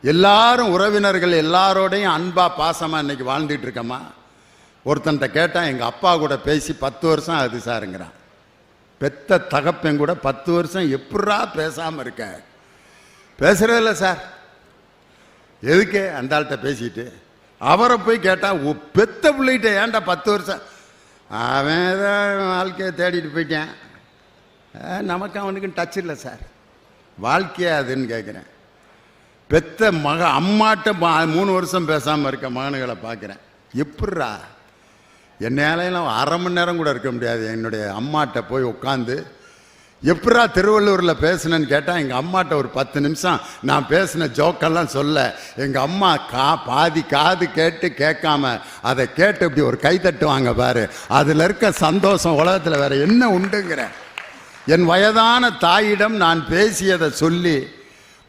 எல்லாரும் உறவினர்கள் எல்லாரோடையும் அன்பா பாசமா இன்னைக்கு வாழ்ந்துட்டு இருக்கமா. ஒருத்தன்ட்ட கேட்டால் எங்கள் அப்பா கூட பேசி 10 வருஷம் ஆகுது சாருங்கிறான். பெத்த தகப்பன் கூட 10 வருஷம் எப்படா பேசாமல் இருக்க? பேசுறதில்ல சார். எதுக்கு அந்த ஆள்கிட்ட பேசிட்டு அவரை போய் கேட்டால் பெத்த பிள்ளைகிட்ட ஏன்டா 10 வருஷம்? அவன் ஏதாவது வாழ்க்கையை தேடிட்டு போயிட்டேன், நமக்கு அவனுக்கு டச் இல்லை சார். வாழ்க்கையா அதுன்னு கேட்குறேன். பெத்த அம்மாட்ட 3 வருஷம் பேசாமல் இருக்க மகனுகளை பார்க்குறேன். எப்பட்றா? என்னாலையும் 1/2 மணி நேரம் கூட இருக்க முடியாது என்னுடைய அம்மாட்ட போய் உட்காந்து. எப்படா திருவள்ளூரில் பேசுனேன்னு கேட்டால் எங்கள் அம்மாட்ட ஒரு 10 நிமிஷம் நான் பேசின ஜோக்கெல்லாம் சொல்ல எங்கள் அம்மா பாதி காது கேட்டு கேட்காம அதை கேட்டு இப்படி ஒரு கை தட்டுவாங்க பாரு. அதில் இருக்க சந்தோஷம் உலகத்தில் வேற என்ன உண்டுங்கிறேன். என் வயதான தாயிடம் நான் பேசியதை சொல்லி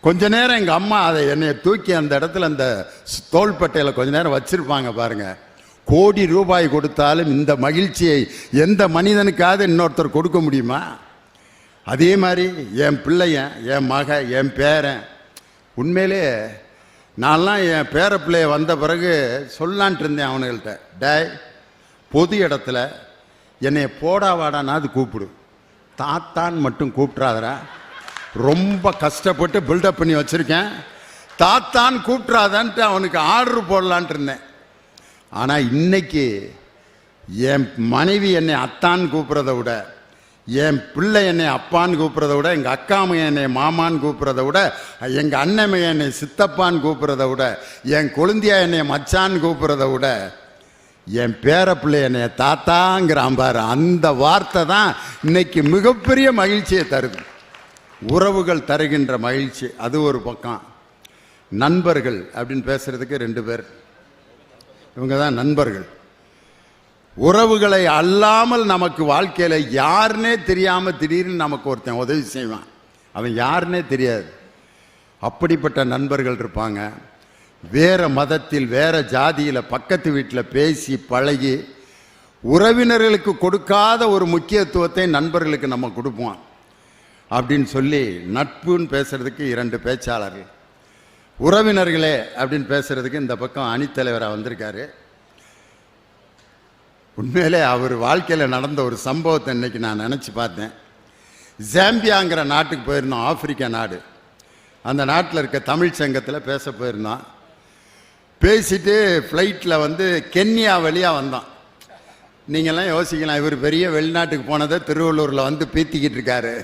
கொஞ்ச நேரம் எங்கள் அம்மா அதை என்னை தூக்கி அந்த இடத்துல அந்த தோள்பட்டையில் கொஞ்ச நேரம் வச்சிருப்பாங்க பாருங்க. கோடி ரூபாய் கொடுத்தாலும் இந்த மகிழ்ச்சியை எந்த மனிதனுக்காவது இன்னொருத்தர் கொடுக்க முடியுமா? அதே மாதிரி என் பிள்ளையன், என் மக, என் பேரன், உண்மையிலே நான்லாம் என் பேர பிள்ளைய வந்த பிறகு சொல்லான்ட்டு இருந்தேன் அவனுங்கள்ட்ட, டேய் பொது இடத்துல என்னை போடா வாடானாது கூப்பிடு, தாத்தான் மட்டும் கூப்பிட்றாதரா. ரொம்ப கஷ்டப்பட்டு பில்டப் பண்ணி வச்சுருக்கேன், தாத்தான் கூப்பிட்றாதான்ட்டு அவனுக்கு ஆர்டர் போடலான்ட்டு இருந்தேன். ஆனால் இன்னைக்கு என் மனைவி என்னை அத்தான்னு கூப்பிட்றத விட, என் பிள்ளை என்னை அப்பான்னு கூப்பிட்றத விட, எங்கள் அக்காம என்னை மாமான்னு கூப்பிட்றத விட, எங்கள் அண்ணன் என்னை சித்தப்பான்னு கூப்பிட்றத விட, என் கொழுந்தியா என்னை மச்சான்னு கூப்பிட்றத விட, என் பேர பிள்ளை என்னை தாத்தாங்கிறான் பாரு. அந்த வார்த்தை தான் இன்னைக்கு மிகப்பெரிய மகிழ்ச்சியை தருது. உறவுகள் தருகின்ற மகிழ்ச்சி அது ஒரு பக்கம். நண்பர்கள் அப்படின்னு பேசுறதுக்கு 2 பேர், இவங்க தான் நண்பர்கள். உறவுகளை அல்லாமல் நமக்கு வாழ்க்கையில் யாருன்னே தெரியாமல் திடீர்னு நமக்கு ஒருத்தன் உதவி செய்வான், அவன் யாருன்னே தெரியாது. அப்படிப்பட்ட நண்பர்கள் இருப்பாங்க. வேற மதத்தில் வேற ஜாதியில் பக்கத்து வீட்டில் பேசி பழகி உறவினர்களுக்கு கொடுக்காத ஒரு முக்கியத்துவத்தை நண்பர்களுக்கு நம்ம கொடுப்போம். அப்படின்னு சொல்லி நட்புன்னு பேசுறதுக்கு 2 பேச்சாளர்கள். உறவினர்களே அப்படின்னு பேசுறதுக்கு இந்த பக்கம் அணித்தலைவராக வந்திருக்காரு. உண்மையிலே அவர் வாழ்க்கையில் நடந்த ஒரு சம்பவத்தை இன்னைக்கு நான் நினச்சி பார்த்தேன். ஜாம்பியாங்கிற நாட்டுக்கு போயிருந்தோம், ஆப்பிரிக்கா நாடு. அந்த நாட்டில் இருக்க தமிழ் சங்கத்தில் பேச போயிருந்தோம். பேசிட்டு ஃப்ளைட்டில் கென்யா வழியாக வந்தோம். நீங்கள்லாம் யோசிக்கலாம், இவர் பெரிய வெளிநாட்டுக்கு போனதை திருவள்ளூரில் பீத்திக்கிட்டு இருக்காரு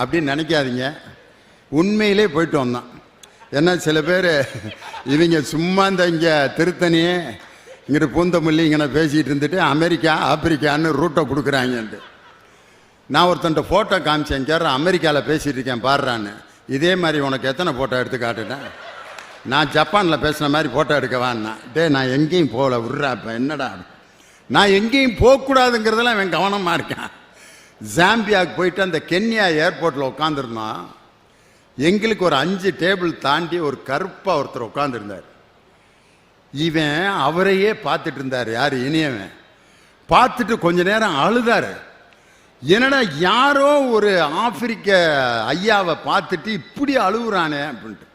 அப்படின்னு நினைக்காதீங்க. உண்மையிலே போயிட்டு வந்தோம். ஏன்னா சில பேர் இவங்க சும்மா இங்கே திருத்தணியே இங்கிட்ட பூந்தமல்லி இங்கே பேசிகிட்டு இருந்துட்டு அமெரிக்கா ஆப்பிரிக்கான்னு ரூட்டை கொடுக்குறாங்கன்ட்டு. நான் ஒருத்தன்ட்ட ஃபோட்டோ காமிச்சேன், கேட்குற அமெரிக்காவில் பேசிகிட்டு இருக்கேன் பாடுறான்னு. இதே மாதிரி உனக்கு எத்தனை ஃபோட்டோ எடுத்து காட்டுட்டேன்? நான் ஜப்பானில் பேசுன மாதிரி ஃபோட்டோ எடுக்கவான்னா. நான் எங்கேயும் போகல, விட்றா இப்போ என்னடா. நான் எங்கேயும் போகக்கூடாதுங்கிறதெல்லாம் அவன் கவனமாக இருக்கான். ஜாம்பியாவுக்கு போயிட்டு அந்த கென்யா ஏர்போர்ட்டில் உட்காந்துருந்தோம். எங்களுக்கு ஒரு 5 டேபிள் தாண்டி ஒரு கருப்பாக ஒருத்தர் உட்காந்துருந்தார். இவன் அவரையே பார்த்துட்டு இருந்தார். யார்? இனியவன். பார்த்துட்டு கொஞ்ச நேரம் அழுதார். என்னடா யாரோ ஒரு ஆப்பிரிக்க ஐயாவை பார்த்துட்டு இப்படி அழுகுறானே அப்படின்ட்டு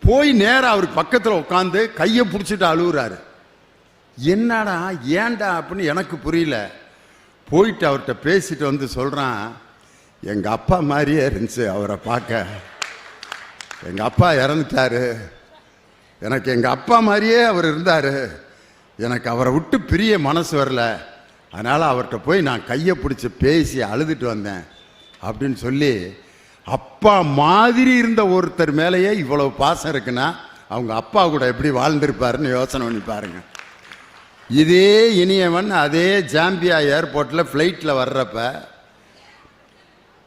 போய் நேராக அவருக்கு பக்கத்தில் உட்காந்து கையை பிடிச்சிட்டு அழுகுறாரு. என்னடா ஏன்டா அப்படின்னு எனக்கு புரியல. போயிட்டு அவர்கிட்ட பேசிட்டு சொல்கிறான், எங்கள் அப்பா மாதிரியே இருந்துச்சு அவரை பார்க்க. எங்கள் அப்பா இறந்துட்டாரு, எனக்கு எங்கள் அப்பா மாதிரியே அவர் இருந்தார், எனக்கு அவரை விட்டு பிரிய மனசு வரல, அதனால் அவர்கிட்ட போய் நான் கையை பிடிச்சி பேசி அழுதுட்டு வந்தேன் அப்படின்னு சொல்லி. அப்பா மாதிரி இருந்த ஒருத்தர் மேலேயே இவ்வளவு பாசம் இருக்குன்னா அவங்க அப்பா கூட எப்படி வாழ்ந்திருப்பாருன்னு யோசனை பண்ணி பாருங்க. இதே இனியவன் அதே ஜாம்பியா ஏர்போர்ட்டில் ஃப்ளைட்டில் வர்றப்ப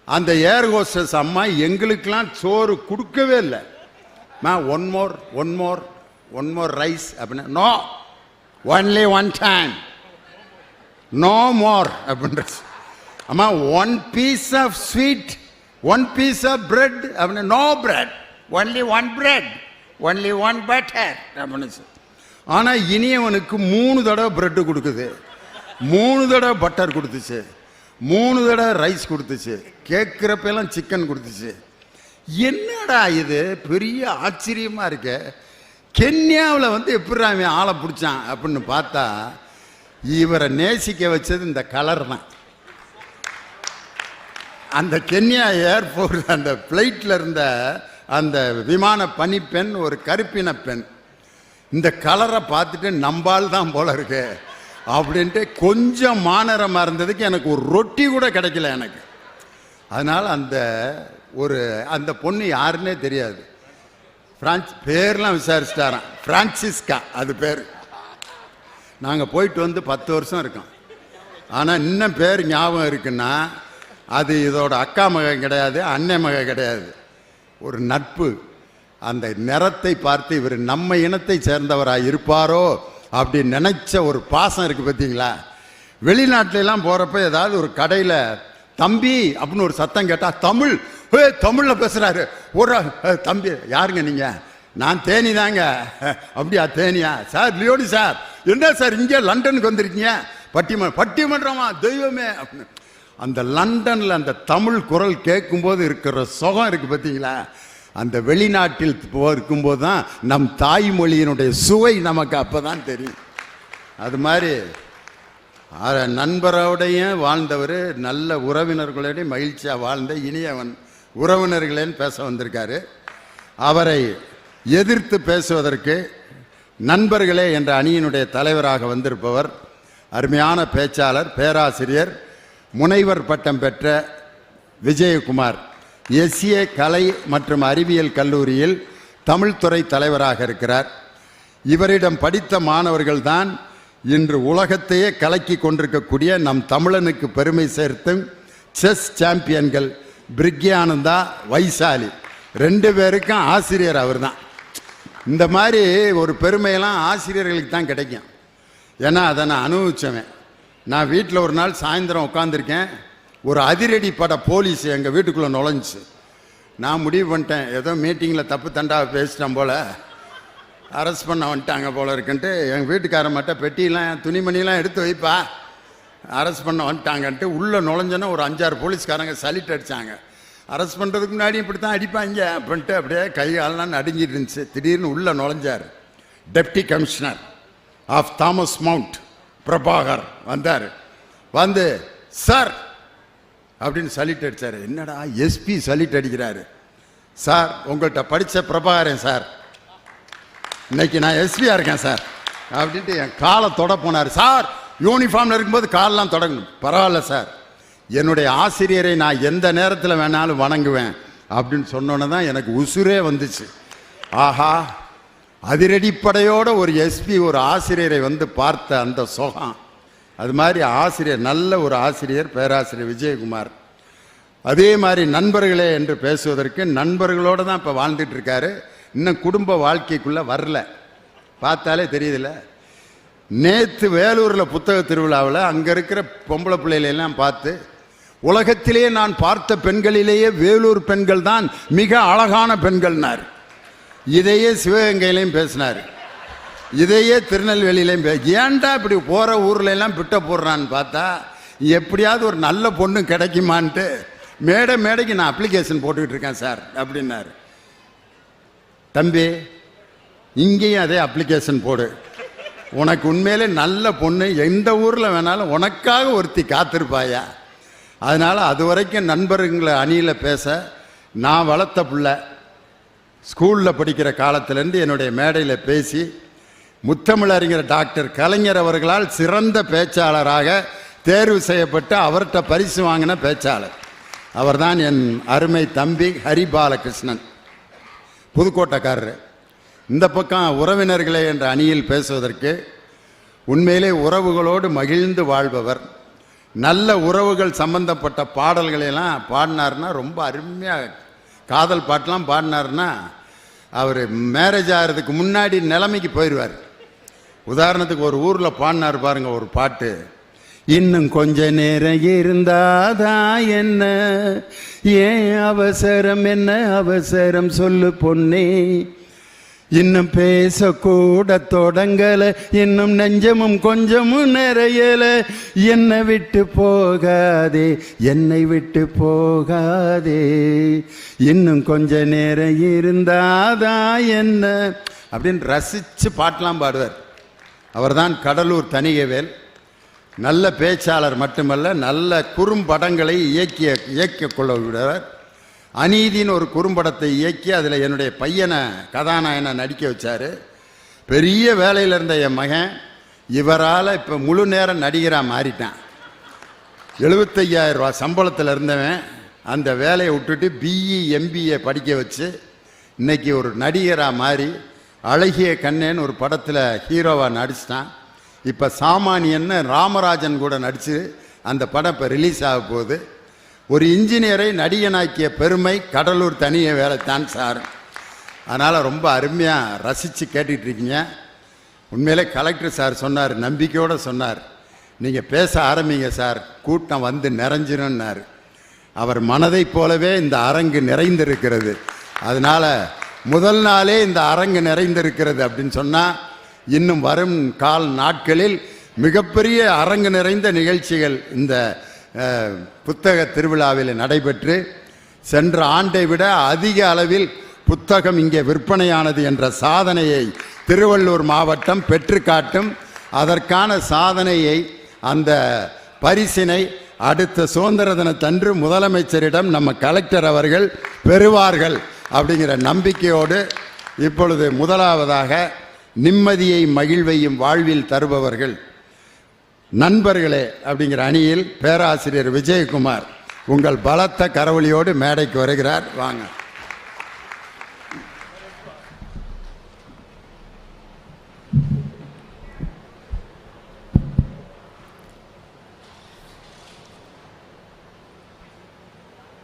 அந்த ஏர் ஹோஸ்டஸ் அம்மா எங்களுக்கெல்லாம் சோறு கொடுக்கவே இல்லை. ஒன் மோர் ரைஸ் அப்படின்னா, no only 1 time, no more அப்படின்ற. அம்மா 1 piece of sweet, 1 piece of bread அப்படின்னா, no bread, only 1 bread, only 1 butter அப்படின்னு. ஆனால் இனியவனுக்கு 3 தடவை பிரெட்டு கொடுக்குது, 3 தடவை பட்டர் கொடுத்துச்சு, 3 தடவை ரைஸ் கொடுத்துச்சு, கேட்குறப்பெல்லாம் சிக்கன் கொடுத்துச்சு. என்னடா இது பெரிய ஆச்சரியமா இருக்கு, கென்யாவில் வந்து எப்படி அவன் ஆளை பிடிச்சான் அப்படின்னு பார்த்தா இவரை நேசிக்க வச்சது இந்த கலர் தான். அந்த கென்யா ஏர்போர்ட் அந்த ஃப்ளைட்டில் இருந்த அந்த விமான பணிப்பெண் ஒரு கருப்பின பெண். இந்த கலரை பார்த்துட்டு நம்பால் தான் போல இருக்கு அப்படின்ட்டு கொஞ்சம் மாநரமாக இருந்ததுக்கு எனக்கு ஒரு ரொட்டி கூட கிடைக்கல எனக்கு. அதனால் அந்த பொண்ணு யாருன்னே தெரியாது. பேர்லாம் விசாரிச்சிட்டாரான், பிரான்சிஸ்கா அது பேர். நாங்கள் போயிட்டு வந்து 10 வருஷம் இருக்கோம். ஆனால் இன்னும் பேர் ஞாபகம் இருக்குன்னா அது இதோட அக்கா மகன் கிடையாது, அண்ணன் மகன் கிடையாது, ஒரு நட்பு. அந்த நிறத்தை பார்த்து இவர் நம்ம இனத்தை சேர்ந்தவராக இருப்பாரோ அப்படின்னு நினைச்ச ஒரு பாசம் இருக்குது பார்த்தீங்களா. வெளிநாட்டிலலாம் போகிறப்ப ஏதாவது ஒரு கடையில் தம்பி அப்படின்னு ஒரு சத்தம் கேட்டால் தமிழ் தமிழில் பேசுகிறாரு. ஒரு தம்பி யாருங்க நீங்கள்? நான் தேனி தாங்க. அப்படியா தேனியா சார்? லியோனி சார். என்ன சார் இங்கே லண்டனுக்கு வந்திருக்கீங்க? பட்டிமன்றமா தெய்வமே அப்படின்னு. அந்த லண்டனில் அந்த தமிழ் குரல் கேட்கும்போது இருக்கிற சுகம் இருக்குது பார்த்தீங்களா. அந்த வெளிநாட்டில் இருக்கும்போது தான் நம் தாய்மொழியினுடைய சுவை நமக்கு அப்போ தான் தெரியும். அது மாதிரி நண்பரோடையும் வாழ்ந்தவர், நல்ல உறவினர்களோடையும் மகிழ்ச்சியாக வாழ்ந்த இனியவன் உறவினர்களேன்னு பேச வந்திருக்காரு. அவரை எதிர்த்து பேசுவதற்கு நண்பர்களே என்ற அணியினுடைய தலைவராக வந்திருப்பவர் அருமையான பேச்சாளர், பேராசிரியர், முனைவர் பட்டம் பெற்ற விஜயகுமார். எஸ்ஏ கலை மற்றும் அறிவியல் கல்லூரியில் தமிழ்துறை தலைவராக இருக்கிறார். இவரிடம் படித்த மாணவர்கள் தான் இன்று உலகத்தையே கலக்கி கொண்டிருக்கக்கூடிய நம் தமிழனுக்கு பெருமை சேர்த்தும் செஸ் சாம்பியன்கள் பிரிக்யானந்தா, வைசாலி 2 பேருக்கும் ஆசிரியர் அவர் தான். இந்த மாதிரி ஒரு பெருமையெல்லாம் ஆசிரியர்களுக்கு தான் கிடைக்கும். ஏன்னா அதை நான் அனுபவிச்சவன். நான் வீட்டில் ஒரு நாள் சாயந்தரம் உட்காந்துருக்கேன், ஒரு அதிரடி பட போலீஸ் எங்கள் வீட்டுக்குள்ளே நுழைஞ்சி. நான் முடிவு பண்ணிட்டேன், ஏதோ மீட்டிங்கில் தப்பு தண்டாக பேசிட்டேன் போல், அரெஸ்ட் பண்ண வந்துட்டாங்க போல இருக்குன்ட்டு எங்கள் வீட்டுக்காரன் மட்டும் பெட்டியெலாம் துணிமணிலாம் எடுத்து வைப்பா, அரெஸ்ட் பண்ண வந்துட்டாங்கன்ட்டு உள்ளே நுழைஞ்சோன்னா ஒரு 5-6 போலீஸ்காரங்க சலிட் அடித்தாங்க. அரெஸ்ட் பண்ணுறதுக்கு முன்னாடி இப்படி தான் அடிப்பாங்க அப்படின்ட்டு அப்படியே கை காலெலாம் நடுங்கிட்டு இருந்துச்சு. திடீர்னு உள்ளே நுழைஞ்சார் deputy commissioner of Thomas Mount Prabhakar வந்தார். வந்து சார் அப்படின்னு சலிட் அடித்தார். என்னடா எஸ்பி சலிட் அடிக்கிறாரு? சார் உங்கள்கிட்ட படித்த பிரபாகரன் சார், இன்னைக்கு நான் எஸ்பியாக இருக்கேன் சார் அப்படின்ட்டு என் காலை தொட போனார். சார் யூனிஃபார்மில் இருக்கும்போது காலெலாம் தொடங்கணும். பரவாயில்ல சார், என்னுடைய ஆசிரியரை நான் எந்த நேரத்தில் வேணாலும் வணங்குவேன் அப்படின்னு சொன்னோன்னே தான் எனக்கு உசுரே வந்துச்சு. ஆஹா, அதிரடிப்படையோட ஒரு எஸ்பி ஒரு ஆசிரியரை வந்து பார்த்த அந்த சுகம். அது மாதிரி ஆசிரியர், நல்ல ஒரு ஆசிரியர் பேராசிரியர் விஜயகுமார். அதே மாதிரி நண்பர்களே என்று பேசுவதற்கு நண்பர்களோடு தான் இப்போ வாழ்ந்துட்டு இருக்காரு. இன்னும் குடும்ப வாழ்க்கைக்குள்ளே வரல, பார்த்தாலே தெரியுதுல்ல. நேற்று வேலூரில் புத்தக திருவிழாவில் அங்கே இருக்கிற பொம்பளை பிள்ளைகளெல்லாம் பார்த்து, உலகத்திலே நான் பார்த்த பெண்களிலேயே வேலூர் பெண்கள் தான் மிக அழகான பெண்கள்னார். இதையே சிவகங்கையிலையும் பேசினார், இதையே திருநெல்வேலியிலையும் ஏன்டா இப்படி போகிற ஊர்ல எல்லாம் பிட்ட போடுறான்னு பார்த்தா எப்படியாவது ஒரு நல்ல பொண்ணு கிடைக்குமான்ட்டு மேடைக்கு நான் அப்ளிகேஷன் போட்டுக்கிட்டு இருக்கேன் சார் அப்படின்னாரு. தம்பி இங்கேயும் அதே அப்ளிகேஷன் போடு, உனக்கு உண்மையிலே நல்ல பொண்ணு எந்த ஊரில் வேணாலும் உனக்காக ஒருத்தி காத்திருப்பாயா. அதனால் அது வரைக்கும் நண்பர்களை அணியில் பேச நான் வளர்த்த பிள்ளை. ஸ்கூலில் படிக்கிற காலத்திலேருந்து என்னுடைய மேடையில் பேசி முத்தமிழறிஞர் டாக்டர் கலைஞர் அவர்களால் சிறந்த பேச்சாளராக தேர்வு செய்யப்பட்டு அவர்கிட்ட பரிசு வாங்கின பேச்சாளர் அவர்தான் என் அருமை தம்பி ஹரிபாலகிருஷ்ணன், புதுக்கோட்டைக்காரர். இந்த பக்கம் உறவினர்களே என்ற அணியில் பேசுவதற்கு உண்மையிலே உறவுகளோடு மகிழ்ந்து வாழ்பவர். நல்ல உறவுகள் சம்பந்தப்பட்ட பாடல்களையெல்லாம் பாடினார்னா ரொம்ப அருமையாக, காதல் பாட்டெலாம் பாடினார்னா அவர் மேரேஜ் ஆகிறதுக்கு முன்னாடி நிலைமைக்கு போயிடுவார். உதாரணத்துக்கு ஒரு ஊரில் பாடினார் பாருங்க ஒரு பாட்டு, இன்னும் கொஞ்ச நேரம் இருந்தாதான் என்ன, ஏன் அவசரம் என்ன அவசரம் சொல்லு பொன்னே, இன்னும் பேசக்கூட தொடங்கல, இன்னும் நெஞ்சமும் கொஞ்சமும் நிறையல. என்னை விட்டு போகாதே, என்னை விட்டு போகாதே, இன்னும் கொஞ்ச நேரம் இருந்தாதான் என்ன அப்படின்னு ரசிச்சு பாட்டெலாம் பாடுவார். அவர்தான் கடலூர் தணிகைவேல். நல்ல பேச்சாளர் மட்டுமல்ல, நல்ல குறும்படங்களை இயக்கிய கொள்ள விடுவார். அநீதின்னு ஒரு குறும்படத்தை இயக்கி அதில் என்னுடைய பையனை கதாநாயகனை நடிக்க வச்சார். பெரிய வேலையில் இருந்த என் மகன் இவரால் இப்போ முழு நேரம் நடிகராக மாறிட்டான். 75,000 ரூபா சம்பளத்தில் இருந்தவன் அந்த வேலையை விட்டுட்டு பிஇ MBA படிக்க வச்சு இன்னைக்கு ஒரு நடிகராக மாறி அழகிய கண்ணேன்னு ஒரு படத்தில் ஹீரோவாக நடிச்சிட்டான். இப்போ சாமானியன்னு ராமராஜன் கூட நடித்து அந்த படம் இப்போ ரிலீஸ் ஆக போகுது. ஒரு இன்ஜினியரை நடிகனாக்கிய பெருமை கடலூர் தணிகைவேலைத்தான் சார். அதனால் ரொம்ப அருமையாக ரசித்து கேட்டுட்ருக்கீங்க. உண்மையிலே கலெக்டர் சார் சொன்னார், நம்பிக்கையோடு சொன்னார், நீங்கள் பேச ஆரம்பிங்க சார், கூட்டம் வந்து நிறைஞ்சிரும்னார். அவர் மனதை போலவே இந்த அரங்கு நிறைந்திருக்கிறது. அதனால் முதல் நாளே இந்த அரங்கு நிறைந்திருக்கிறது அப்படின்னு சொன்னால் இன்னும் வரும் நாட்களில் மிகப்பெரிய அரங்கு நிறைந்த நிகழ்ச்சிகள் இந்த புத்தக திருவிழாவில் நடைபெற்று சென்ற ஆண்டை விட அதிக அளவில் புத்தகம் இங்கே விற்பனையானது என்ற சாதனையை திருவள்ளூர் மாவட்டம் பெற்று காட்டும். அதற்கான சாதனையை, அந்த பரிசினை அடுத்த சுதந்திர தினத்தன்று முதலமைச்சரிடம் நம்ம கலெக்டர் அவர்கள் பெறுவார்கள் அப்படிங்கிற நம்பிக்கையோடு இப்பொழுது முதலாவதாக நிம்மதியை மகிழ்வையும் வாழ்வில் தருபவர்கள் நண்பர்களே அப்படிங்கிற அணியில் பேராசிரியர் விஜயகுமார் உங்கள் பலத்த கரவொலியோடு மேடைக்கு வருகிறார். வாங்க.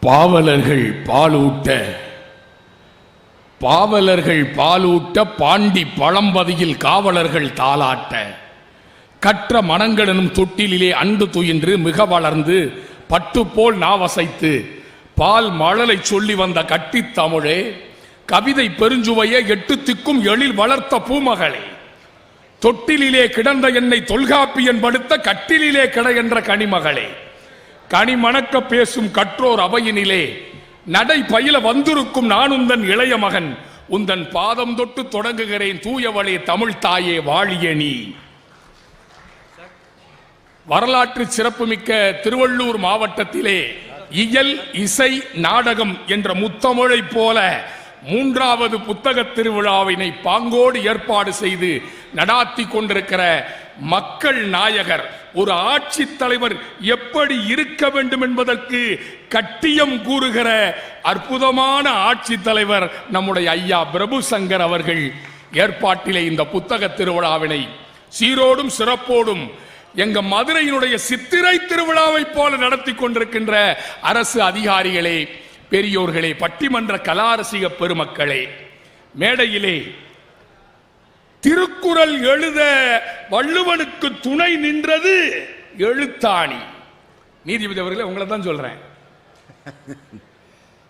பாவலர்கள் பாலூட்ட பாண்டி பழம்பதியில் காவலர்கள் தாளாட்ட கற்ற மனங்களெனும் தொட்டிலே அண்டு துயின்று மிக வளர்ந்து பட்டு போல் நாவசைத்து பால் மழலை சொல்லி வந்த கட்டி தமிழே, கவிதை பெருஞ்சுவையே 8 திக்கும் எழில் வளர்த்த பூமகளே, தொட்டிலே கிடந்த என்னை தொல்காப்பியன் படுத்த கட்டிலே கிட என்ற கனிமகளே, கனிமணக்க பேசும் கற்றோர் அவையினிலே நடை பயில வந்திருக்கும் நான் உந்தன் இளைய மகன், உந்தன் பாதம் தொட்டு தொடங்குகிறேன் தூயவளே தமிழ் தாயே வாழிய நீ. வரலாற்று சிறப்புமிக்க திருவள்ளூர் மாவட்டத்திலே இயல் இசை நாடகம் என்ற முத்தமிழை போல 3வது புத்தக திருவிழாவினை பாங்கோடு ஏற்பாடு செய்து நடாத்தி கொண்டிருக்கிற மக்கள் நாயகர், ஒரு ஆட்சி தலைவர் எப்படி இருக்க வேண்டும் என்பதற்கு கட்டியம் கூறுகிற அற்புதமான ஆட்சி தலைவர் நம்முடைய ஐயா பிரபு சங்கர் அவர்கள் ஏற்பாட்டிலே இந்த புத்தக திருவிழாவினை சீரோடும் சிறப்போடும் எங்க மதுரையினுடைய சித்திரை திருவிழாவை போல நடத்தி கொண்டிருக்கின்ற அரசு அதிகாரிகளே, பெரியோர்களே, பட்டிமன்ற கலாரசிக பெருமக்களே, மேடையிலே திருக்குறள் எழுத வள்ளுவனுக்கு துணை நின்றது எழுத்தாணி. நீதிபதி அவர்களே, உங்களை தான் சொல்றேன்.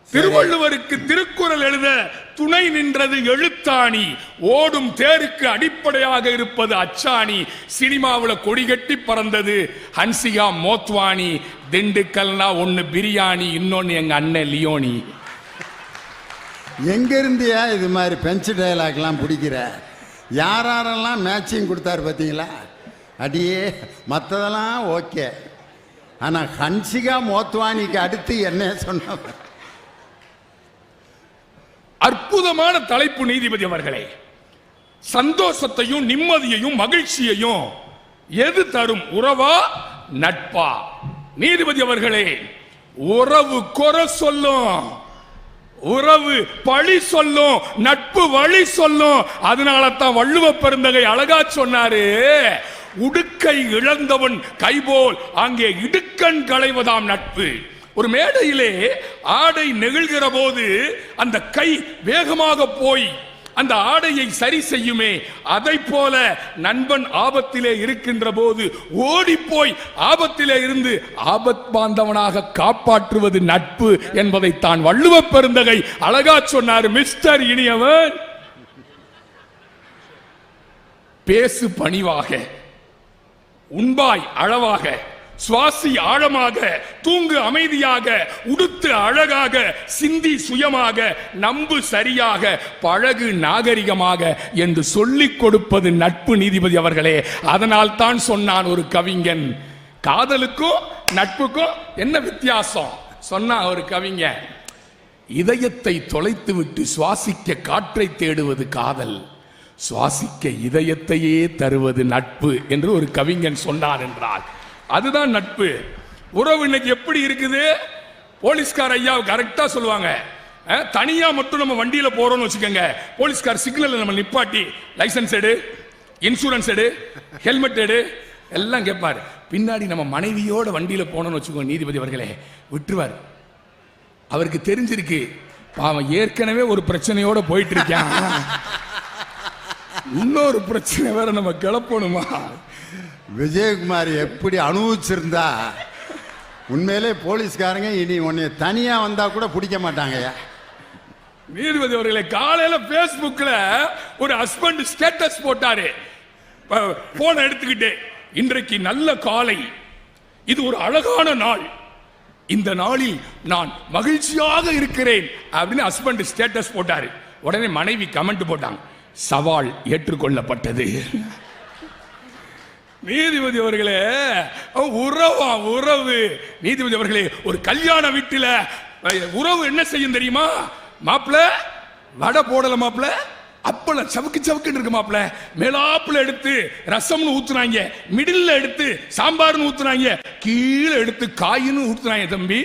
திருவள்ளுவருக்கு திருக்குறள் எழுத துணை நின்றது எழுத்தாணி. ஓடும் தேருக்கு அடிப்படையாக இருப்பது அச்சாணி. சினிமாவில் கொடிகட்டி பறந்தது ஹன்சிகா மோத்வானி. திண்டுக்கல்னா ஒன்னு பிரியாணி, இன்னொன்னு எங்க அண்ணன் லியோனி. எங்க இருந்தியா இது மாதிரி பெஞ்ச் டயலாக்லாம் பிடிக்கிற? யாரெல்லாம் மேட்சிங் கொடுத்தாரு பார்த்தீங்களா? அடியே மற்றதெல்லாம் ஓகே, ஆனால் ஹன்சிகா மோத்வானிக்கு அடுத்து என்ன சொன்ன? அற்புதமான தலைப்பு நீதிபதி அவர்களே. சந்தோஷத்தையும் நிம்மதியையும் மகிழ்ச்சியையும் எது தரும்? உறவா நட்பா? நீதிபதி அவர்களே, உறவு குறை சொல்லும், உறவு பழி சொல்லும், நட்பு வழி சொல்லும். அதனால தான் வள்ளுவ பெருந்தகை அழகா சொன்னாரு, உடுக்கை இழந்தவன் கைபோல் அங்கே இடுக்கண் களைவதாம் நட்பு. ஒரு மேடையிலே ஆடை நெகிழ்கிற போது அந்த கை வேகமாக போய் அந்த ஆடையை சரி செய்யுமே, அதை போல நண்பன் ஆபத்திலே இருக்கின்ற போது ஓடி போய் ஆபத்திலே இருந்து ஆபத் பாந்தவனாக காப்பாற்றுவது நட்பு என்பதை தான் வள்ளுவ பெருந்தகை அழகா சொன்னார். மிஸ்டர் இனியவன், பேசு பணிவாக, உண்பாய் அளவாக, சுவாசி ஆழமாக, தூங்கு அமைதியாக, உடுத்து அழகாக, சிந்தி சுயமாக, நம்பு சரியாக, பழகு நாகரிகமாக என்று சொல்லிக் கொடுப்பது நட்பு. நீதிபதி அவர்களே, அதனால் தான் சொன்னான் ஒரு கவிஞன், காதலுக்கும் நட்புக்கும் என்ன வித்தியாசம் சொன்னா ஒரு கவிஞன், இதயத்தை தொலைத்து விட்டு சுவாசிக்க காற்றை தேடுவது காதல், சுவாசிக்க இதயத்தையே தருவது நட்பு என்று ஒரு கவிஞன் சொன்னார் என்றால் அதுதான் நட்பு. உறவு இன்னைக்கு எப்படி இருக்குது? போலீஸ்கார் ஐயா கரெக்டா சொல்லுவாங்க, தனியா மட்டும் நம்ம வண்டியில போறோம்னு வச்சுக்கோங்க, போலீஸ்கார் சிக்னல் நம்ம நிப்பாட்டி லைசன்ஸ் எடு, இன்சூரன்ஸ் எடு, ஹெல்மெட் எடு எல்லாம் கேட்பாரு. பின்னாடி நம்ம மனைவியோட வண்டியில போனோம்னு வச்சுக்கோங்க, நீதிபதி அவர்களே விட்டுருவார். அவருக்கு தெரிஞ்சிருக்கு, பாவம் ஏற்கனவே ஒரு பிரச்சனையோட போயிட்டு இருக்கான், இன்னொரு பிரச்சனை வேற நம்ம கிளப்பணுமா. விஜயகுமார் எப்படி அனுபவிச்சிருந்தா உண்மையிலே போலீஸ்காரங்க இனி உன்னை தனியா வந்தா கூட பிடிக்க மாட்டாங்கய்யா. நீதிபதி அவர்களே, காலையில பேஸ்புக்ல ஒரு ஹஸ்பண்ட் ஸ்டேட்டஸ் போட்டாரு, போன எடுத்துக்கிட்டு, இன்றைக்கு நல்ல காலை, இது ஒரு அழகான நாள், இந்த நாளில் நான் மகிழ்ச்சியாக இருக்கிறேன் அப்படின்னு ஹஸ்பண்ட் ஸ்டேட்டஸ் போட்டாரு. உடனே மனைவி கமெண்ட் போட்டாங்க, சவால் ஏற்றுக்கொள்ளப்பட்டது. நீதிபதி அவர்களே, உறவா உறவு. நீதிபதி அவர்களே, ஒரு கல்யாண வீட்டில உறவு என்ன செய்யும் தெரியுமா? மாப்பிள வடை போடல, மாப்பிள அப்பளம் சவுக்கு சவுக்குன்னு இருக்கு, மாப்பிள மேலாப்புல எடுத்து ரசம்னு ஊத்துனாங்க, மிடில் எடுத்து சாம்பார்னு ஊத்துனாங்க, கீழே எடுத்து காயின்னு ஊத்துனாங்க. தம்பி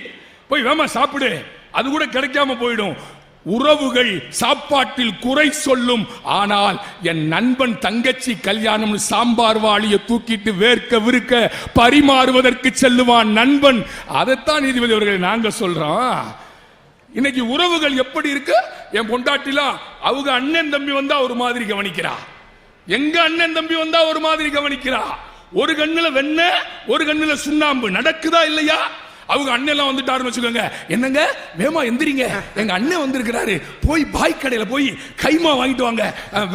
போய் வேமா சாப்பிடு, அது கூட கிடைக்காம போயிடும். உறவுகள் சாப்பாட்டில் குறை சொல்லும், ஆனால் என் நண்பன் தங்கச்சி கல்யாணம் சாம்பார் வாளியை தூக்கிட்டு வேர்க்க விருக்க பரிமாறுவதற்கு செல்லுவான் நண்பன். அதைத்தான் நீதிபதி அவர்கள் நாங்க சொல்றோம். இன்னைக்கு உறவுகள் எப்படி இருக்கு? என் பொண்டாட்டிலாம் அவங்க அண்ணன் தம்பி வந்தா ஒரு மாதிரி கவனிக்கிறா, எங்க அண்ணன் தம்பி வந்தா ஒரு மாதிரி கவனிக்கிறா. ஒரு கண்ணுல வெண்ண, ஒரு கண்ணுல சுண்ணாம்பு. நடக்குதா இல்லையா? அவங்க அண்ணெல்லாம் வந்துட்டாருன்னு வச்சுக்கோங்க, என்னங்க வேமா எந்திரிங்க, எங்க அண்ணன் வந்திருக்கிறாரு, போய் பாய் கடையில போய் கைமா வாங்கிட்டு வாங்க,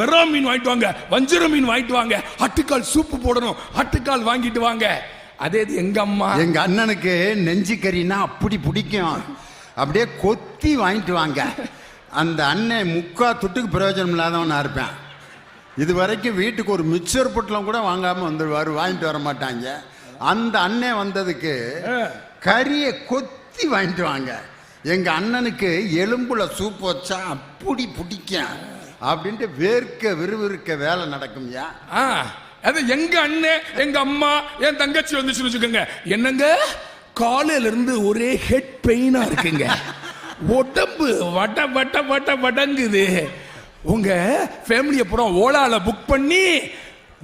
வெறா மீன் வாங்கிட்டு வாங்க, வஞ்சிர மீன் வாங்கிட்டு வாங்க, ஆட்டுக்கால் சூப்பு போடணும், ஆட்டுக்கால் வாங்கிட்டு வாங்க. அதே எங்க அம்மா, எங்க அண்ணனுக்கு நெஞ்சு கறினா அப்படி பிடிக்கும், அப்படியே கொத்தி வாங்கிட்டு வாங்க. அந்த அண்ணன் முக்கா துட்டுக்கு பிரயோஜனம் இல்லாதவனா இருப்பேன். இது வரைக்கும் வீட்டுக்கு ஒரு மிக்சர் பொட்டலம் கூட வாங்காம வந்துடுவாரு, வாங்கிட்டு வர மாட்டாங்க. அந்த அண்ணன் வந்ததுக்கு கறியை கொத்தி வாங்கிட்டு வாங்க. எங்க அண்ணனுக்கு எலும்புல சூப் வச்சா அப்படி பிடிக்கும் அப்படின்ட்டு வேர்க்க விறுவிறுக்க வேலை நடக்கும்யா. அது எங்க அண்ணன், எங்க அம்மா, என் தங்கச்சி வந்துச்சு வச்சுக்கோங்க, என்னங்க காலையில இருந்து ஒரே ஹெட் பெயினா இருக்குங்க, உடம்பு வட வட வட வடங்குது. உங்க ஃபேமிலியை பூரா ஓலால புக் பண்ணி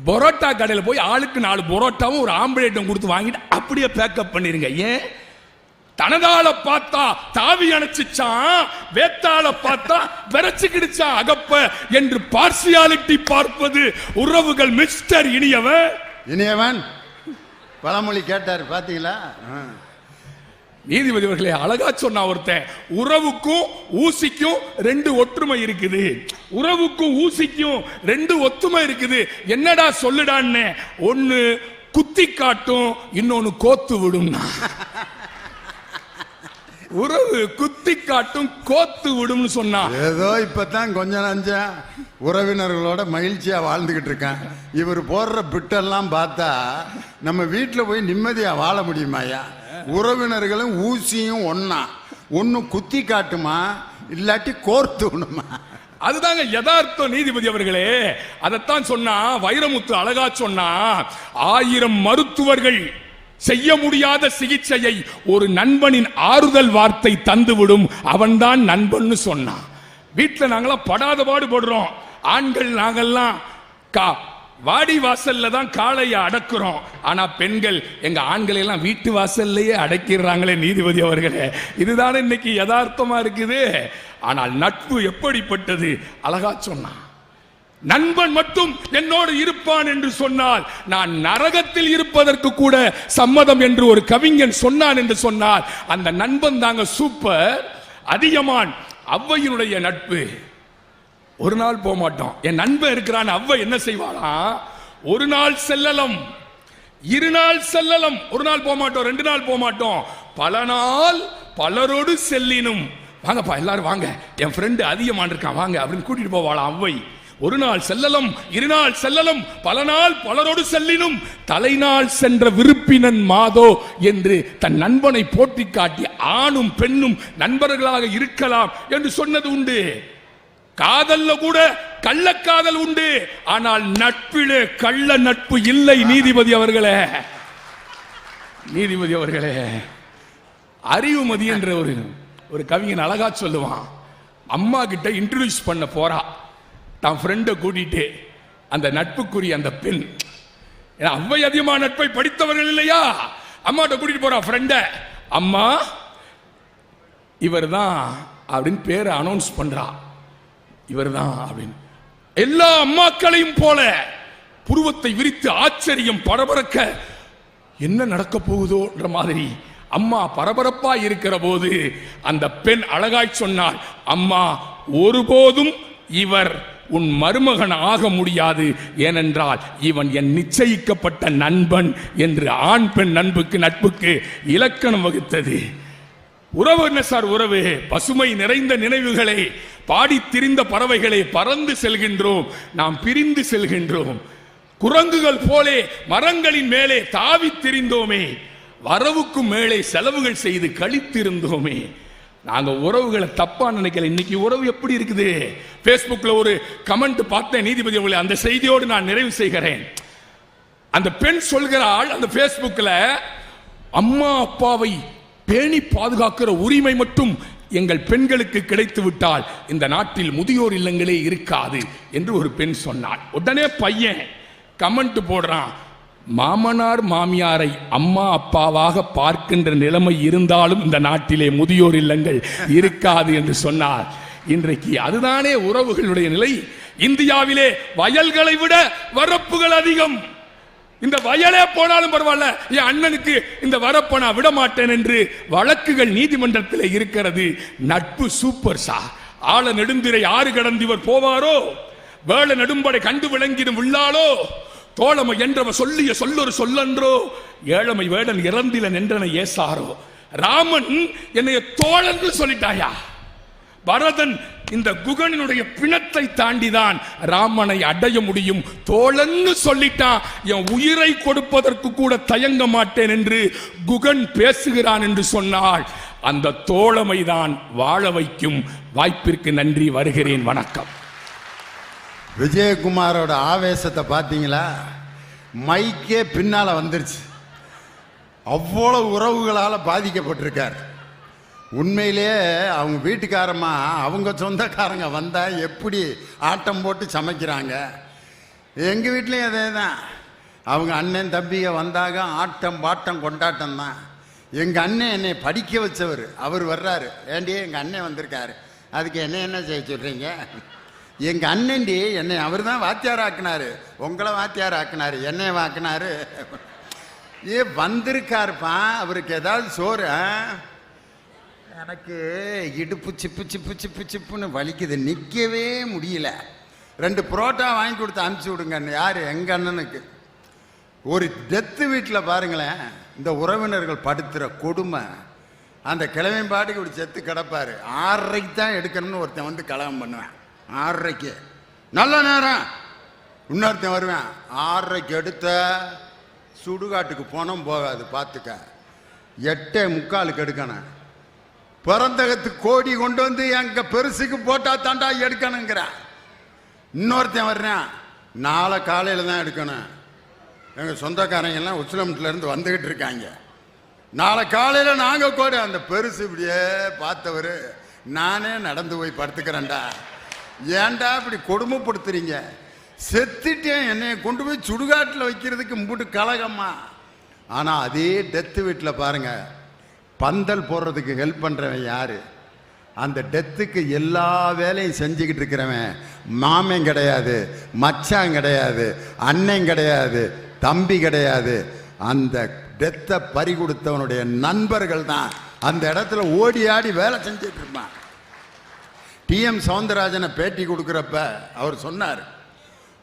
பரோட்டா கடையில் போய் ஆளுக்கு 4 பரோட்டாவும் ஒரு ஆம்லேட்டும் கொடுத்து வாங்கிட்டு அப்படியே பேக்கப் பண்ணிருங்க. ஏன்? தனதால பார்த்தா தாவி அணைச்சிச்சான், வேத்தால பார்த்தா விரைச்சுக்கிடுச்சா அகப்ப என்று பார்சியாலிட்டி பார்ப்பது உறவுகள். மிஸ்டர் இனியவன், இனியவன் பழமொழி கேட்டார் பாத்தீங்களா? நீதிபதி அவர்களே, அழகா சொன்னா ஒருத்தன், உறவுக்கும் ஊசிக்கும் 2 ஒற்றுமை இருக்குது, உறவுக்கும் ஊசிக்கும் 2 ஒத்துமை இருக்குது. என்னடா சொல்லுடான்னு, ஒன்னு குத்தி காட்டும், இன்னொன்னு கோத்து விடும். உறவு குத்தி காட்டும் கோத்து விடும் சொன்னா, ஏதோ இப்பதான் கொஞ்சம் நஞ்சம் உறவினர்களோட மகிழ்ச்சியா வாழ்ந்துகிட்டு இருக்கேன். இவர் போடுற பிட்டெல்லாம் பார்த்தா நம்ம வீட்டில் போய் நிம்மதியா வாழ முடியுமாயா? உறவினர்களும் ஊசியும் ஒன்னா, ஒன்னு குத்தி காட்டுமா இல்லாட்டி கோர்த்து விடுமா? அதுதாங்க யதார்த்தம். நீதிபதி அவர்களே, அதைத்தான் சொன்னா வைரமுத்து அழகா சொன்னா, 1000 மருத்துவர்கள் செய்ய முடியாத சிகிச்சையை ஒரு நண்பனின் ஆறுதல் வார்த்தை தந்துவிடும், அவன்தான் நண்பன் சொன்னான். வீட்டில் நாங்களாம் படாத பாடுபடுறோம், ஆண்கள் நாங்கெல்லாம் வாடி வாசல்ல தான் காளையை அடக்குறோம், ஆனா பெண்கள் எங்க ஆண்களை எல்லாம் வீட்டு வாசல்லையே அடக்கிறாங்களே. நீதிபதி அவர்களே, இதுதானே இன்னைக்கு யதார்த்தமா இருக்குது. ஆனால் நட்பு எப்படிப்பட்டது? அழகா சொன்னான், நண்பன் மட்டும் என்னோடு இருப்பான் என்று சொன்னால் நான் நரகத்தில் இருப்பதற்கு கூட சம்மதம் என்று ஒரு கவிஞன் சொன்னான் என்று சொன்னால் அந்த நண்பன் தாங்க சூப்பர். அதியமான் ஔவையினுடைய நட்பு. ஒரு நாள் போக மாட்டோம், என் நண்பன் இருக்கிறான். அவ்வை என்ன செய்வாளா, ஒரு நாள் செல்லலம், இரு நாள் செல்லலம், ஒரு நாள் போக மாட்டோம், 2 நாள் போக மாட்டோம், பல நாள் பலரோடு செல்லினும். வாங்கப்பா எல்லாரும் வாங்க, என் ஃப்ரெண்டு அதிகமான இருக்கான் வாங்க அப்படின்னு கூட்டிட்டு போவாளாம் அவ்வை. ஒரு நாள் செல்லலம், இரு நாள் செல்லலம், பல நாள் பலரோடு செல்லினும் தலைநாள் சென்ற விருப்பினன் மாதோ என்று தன் நண்பனை போட்டி காட்டி ஆணும் பெண்ணும் நண்பர்களாக இருக்கலாம் என்று சொன்னது உண்டு. காதல்ல கூட கள்ளக்காதல் உண்டு, ஆனால் நட்பிலே கள்ள நட்பு இல்லை. நீதிபதி அவர்களே, நீதிபதி அவர்களே, அறிவுமதி என்ற ஒரு கவிஞன் அழகா சொல்லுவான். அம்மா கிட்ட இன்ட்ரோடியூஸ் பண்ண போறா தான் ஃப்ரெண்டை கூட்டிட்டு. அந்த நட்புக்குரிய அந்த பெண், அவ்வை அதிகமான நட்பை படித்தவர்கள் இல்லையா, அம்மாட்ட கூட்டிட்டு போறா ஃப்ரெண்ட. அம்மா இவர் தான் அப்படின்னு பேரை அனௌன்ஸ் பண்றா. இவர் தான் அப்படின்னு எல்லா அம்மாக்களையும் போல புருவத்தை விரித்து ஆச்சரியம் பரபரக்க என்ன நடக்க போகுதோன்ற மாதிரி அம்மா பரபரப்பா இருக்கிற போது அந்த பெண் அழகாய் சொன்னாள், அம்மா ஒருபோதும் இவர் உன் மருமகன் ஆக முடியாது, ஏனென்றால் இவன் என் நிச்சயிக்கப்பட்ட நண்பன் என்று ஆண் பெண் நட்புக்கு இலக்கணம் வகுத்தது. உறவு என்ன சார் உறவு? பசுமை நிறைந்த நினைவுகளை பாடி திரிந்த பறவைகளை பறந்து செல்கின்றோம், நாம் பிரிந்து செல்கின்றோம். குரங்குகள் போலே மரங்களின் மேலே தாவி திரிந்தோமே, வரவுக்கு மேலே செலவுகள் செய்து கழித்திருந்தோமே. நாங்க உறவுகளை தப்பா நினைக்கல. இன்னைக்கு உறவு எப்படி இருக்குது? பேஸ்புக்ல ஒரு கமெண்ட் பார்த்தேன் நீதிபதி அவர்களே, அந்த செய்தியோடு நான் நிறைவு செய்கிறேன். அந்த பெண் சொல்கிறாள் அந்த பேஸ்புக்ல, அம்மா அப்பாவை பேணி பாதுகாக்கிற உரிமை மட்டும் எங்கள் பெண்களுக்கு கிடைத்து விட்டால் இந்த நாட்டில் முதியோர் இல்லங்களே இருக்காது என்று ஒரு பெண் சொன்னாள். உடனே பையன் கமெண்ட் போடுறான், மாமனார் மாமியாரை அம்மா அப்பாவாக பார்க்கின்ற நிலைமை இருந்தாலும் இந்த நாட்டிலே முதியோர் இல்லங்கள் இருக்காது என்று சொன்னார். இன்றைக்கு அதுதானே உறவுகளுடைய நிலை. இந்தியாவிலே வயல்களை விட வரப்புகள் அதிகம். இந்த வயலே போனாலும் பரவாயில்ல, என் அண்ணனுக்கு இந்த வரப்ப நான் விட மாட்டேன் என்று வழக்குகள் நீதிமன்றத்தில் இருக்கிறது. நட்பு சூப்பர் சார். ஆழ நெடுந்திரை ஆறு கடந்து இவர் போவாரோ, வேள நெடும்படை கண்டு விளங்கிடும் உள்ளாலோ, தோழமை என்றவ சொல்லிய சொல்லொரு சொல்லன்றோ, ஏழமை வேடன் இறந்தில நின்றன ஏசாரோ. ராமன் என்னைய தோழன்று சொல்லிட்டாயா, பரதன் இந்த குகனுடைய பிணத்தை தாண்டிதான் ராமனை அடைய முடியும், தோழன்னு சொல்லிட்டான், என் உயிரை கொடுப்பதற்கு கூட தயங்க மாட்டேன் என்று குகன் பேசுகிறான் என்று சொன்னால் அந்த தோழமைதான் வாழ வைக்கும். வாய்ப்பிற்கு நன்றி, வருகிறேன், வணக்கம். விஜயகுமாரோட ஆவேசத்தை பார்த்தீங்களா? மைக்கே பின்னால வந்துருச்சு. அவ்வளவு உறவுகளால் பாதிக்கப்பட்டிருக்கார். உண்மையிலேயே அவங்க வீட்டுக்காரமா அவங்க சொந்தக்காரங்க வந்தால் எப்படி ஆட்டம் போட்டு சமைக்கிறாங்க. எங்கள் வீட்லேயும் அதே தான். அவங்க அண்ணன் தம்பிங்க வந்தாங்க, ஆட்டம் பாட்டம் கொண்டாட்டம் தான். எங்கள் அண்ணன் என்னை படிக்க வச்சவர், அவர் வர்றாரு, ஏண்டி எங்கள் அண்ணன் வந்திருக்காரு, அதுக்கு என்ன செய்ய சொல்கிறீங்க? எங்கள் அண்ணன்டி என்னை அவர் தான் வாத்தியார் ஆக்குனாரு, உங்களை வாத்தியார் ஆக்குனாரு, என்னை வாக்குனாரு. வந்திருக்காருப்பா, அவருக்கு ஏதாவது சோறு, எனக்கு இடுப்பு சிப்பு சிப்பு சிப்பு சிப்புன்னு வலிக்குது, நிற்கவே முடியல, 2 புரோட்டா வாங்கி கொடுத்து அனுப்பிச்சி விடுங்க. யார்? எங்கள் அண்ணனுக்கு. ஒரு டெத்து வீட்டில் பாருங்களேன், இந்த உறவினர்கள் படுத்துகிற கொடுமை. அந்த கிழமை பாட்டுக்கு இப்படி செத்து கிடப்பார். 6:30க்கு தான் எடுக்கணும்னு ஒருத்தன் வந்து கலகம் பண்ணுவேன். 6:30க்கு நல்ல நேரம். இன்னொருத்தன் வருவேன், 6:30க்கு எடுத்த சுடுகாட்டுக்கு போனோம் போகாது பார்த்துக்க, 8:45க்கு எடுக்கணும். பிறந்தகத்துக்கு கோடி கொண்டு வந்து எங்க பெருசுக்கு போட்டா தாண்டா எடுக்கணுங்கிறான். இன்னொருத்தன் வர்றேன், நாளை காலையில் தான் எடுக்கணும். எங்கள் சொந்தக்காரங்க எல்லாம் உச்சிலம்பட்டிலேருந்து வந்துக்கிட்டு இருக்காங்க. நாளை காலையில் நாங்கள் கூட அந்த பெருசு இப்படியே பார்த்தவர், நானே நடந்து போய் படுத்துக்கிறேன்டா, ஏன்டா இப்படி கொடுமைப்படுத்துறீங்க, செத்துட்டேன், என்னைய கொண்டு போய் சுடுகாட்டில் வைக்கிறதுக்கு மும்பிட்டு கலகம்மா. ஆனால் அதே டெத்து வீட்டில் பாருங்க, பந்தல் போடுறதுக்கு ஹெல்ப் பண்ணுறவன் யாரு? அந்த டெத்துக்கு எல்லா வேலையும் செஞ்சுக்கிட்டு இருக்கிறவன் மாமன் கிடையாது, மச்சான் கிடையாது, அண்ணன் கிடையாது, தம்பி கிடையாது, அந்த டெத்தை பறி கொடுத்தவனுடைய நண்பர்கள் தான் அந்த இடத்துல ஓடி ஆடி வேலை செஞ்சுட்டு இருப்பான். டிஎம் சௌந்தரராஜனை பேட்டி கொடுக்குறப்ப அவர் சொன்னார்,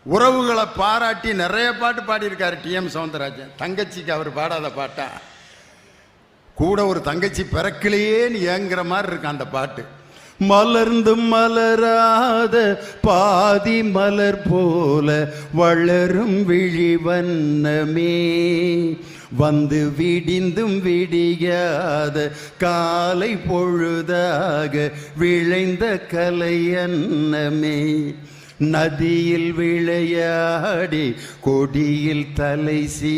உறவுகளை பாராட்டி நிறைய பாட்டு பாடியிருக்காரு டிஎம் சௌந்தரராஜன். தங்கச்சிக்கு அவர் பாடாத பாட்டா? கூட ஒரு தங்கச்சி பிறக்கலையேன்னு ஏங்குற மாதிரி இருக்கு அந்த பாட்டு. மலர்ந்தும் மலராத பாதி மலர் போல வளரும் விழி வண்ணமே, வந்து விடிந்தும் விடியாத காலை பொழுதாக விளைந்த கலையன்னமே, நதியில் விளையாடி கொடியில் தலை சீ.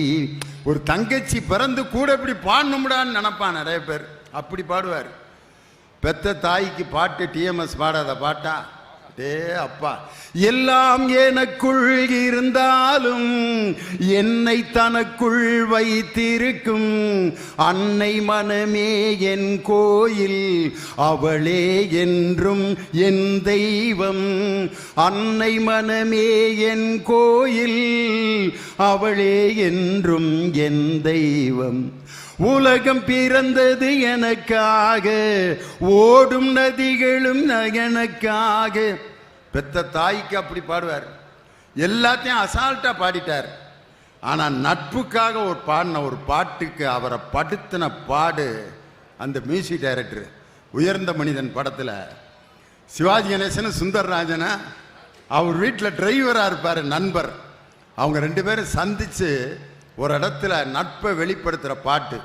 ஒரு தங்கச்சி பிறந்து கூட இப்படி பாடணும்டான்னு நினைப்பான் நிறைய பேர். அப்படி பாடுவார். பெத்த தாய்க்கு பாட்டு டிஎம்எஸ் பாடாத பாட்டா? டே அப்பா, எல்லாம் எனக்குள் இருந்தாலும் என்னை தனக்குள் வைத்திருக்கும் அன்னை மனமே என் கோயில், அவளே என்றும் என் தெய்வம். அன்னை மனமே என் கோயில், அவளே என்றும் என் தெய்வம். உலகம் பிறந்தது எனக்காக, ஓடும் நதிகளும் எனக்காக. பெத்த தாய்க்கு அப்படி பாடுவார். எல்லாத்தையும் அசால்ட்டா பாடிட்டார். ஆனா நட்புக்காக ஒரு பாடின ஒரு பாட்டுக்கு அவரை படுத்தின பாடு அந்த மியூசிக் டைரக்டர் உயர்ந்த மனிதன் படத்துல சிவாஜி கணேசன் சுந்தரராஜன அவர் வீட்டில் டிரைவரா இருப்பாரு நண்பர். அவங்க 2 பேரும் சந்திச்சு ஒரு இடத்துல நட்பை வெளிப்படுத்துற பாட்டு.